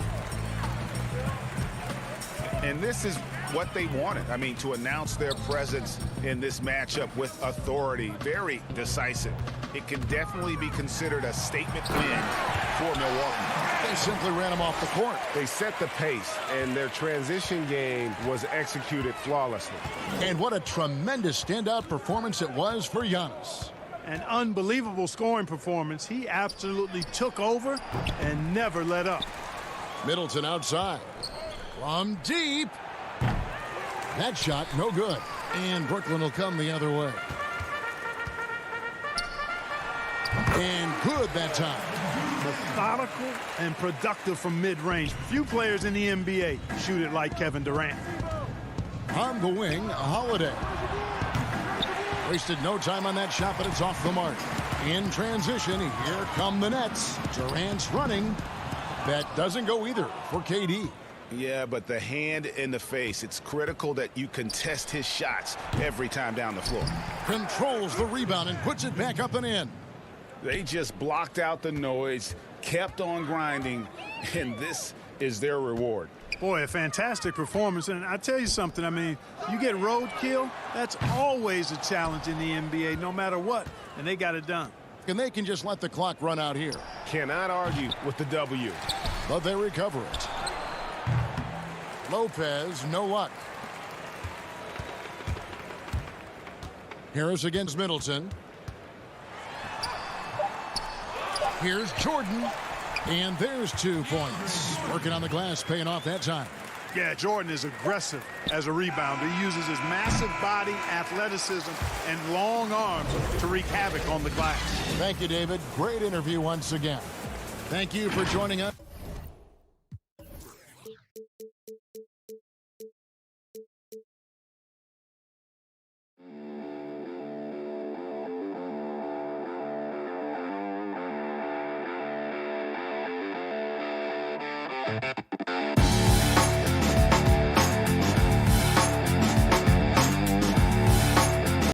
And this is what they wanted. I mean, to announce their presence in this matchup with authority. Very decisive. It can definitely be considered a statement win for Milwaukee. They simply ran him off the court. They set the pace, and their transition game was executed flawlessly. And what a tremendous standout performance it was for Giannis. An unbelievable scoring performance. He absolutely took over and never let up. Middleton outside. From deep. That shot, no good. And Brooklyn will come the other way. And good that time. Methodical and productive from mid-range. Few players in the NBA shoot it like Kevin Durant. On the wing, Holiday. Wasted no time on that shot, but it's off the mark. In transition, here come the Nets. Durant's running. That doesn't go either for KD. Yeah, but the hand in the face, it's critical that you contest his shots every time down the floor. Controls the rebound and puts it back up and in. They just blocked out the noise, kept on grinding, and this is their reward. Boy, a fantastic performance. And I tell you something, I mean, you get roadkill, that's always a challenge in the NBA, no matter what, and they got it done. And they can just let the clock run out here. Cannot argue with the W. But they recover it. Lopez, no luck. Harris against Middleton. Here's Jordan. And there's 2 points. Working on the glass, paying off that time. Yeah, Jordan is aggressive as a rebounder. He uses his massive body, athleticism, and long arms to wreak havoc on the glass. Thank you, David. Great interview once again. Thank you for joining us.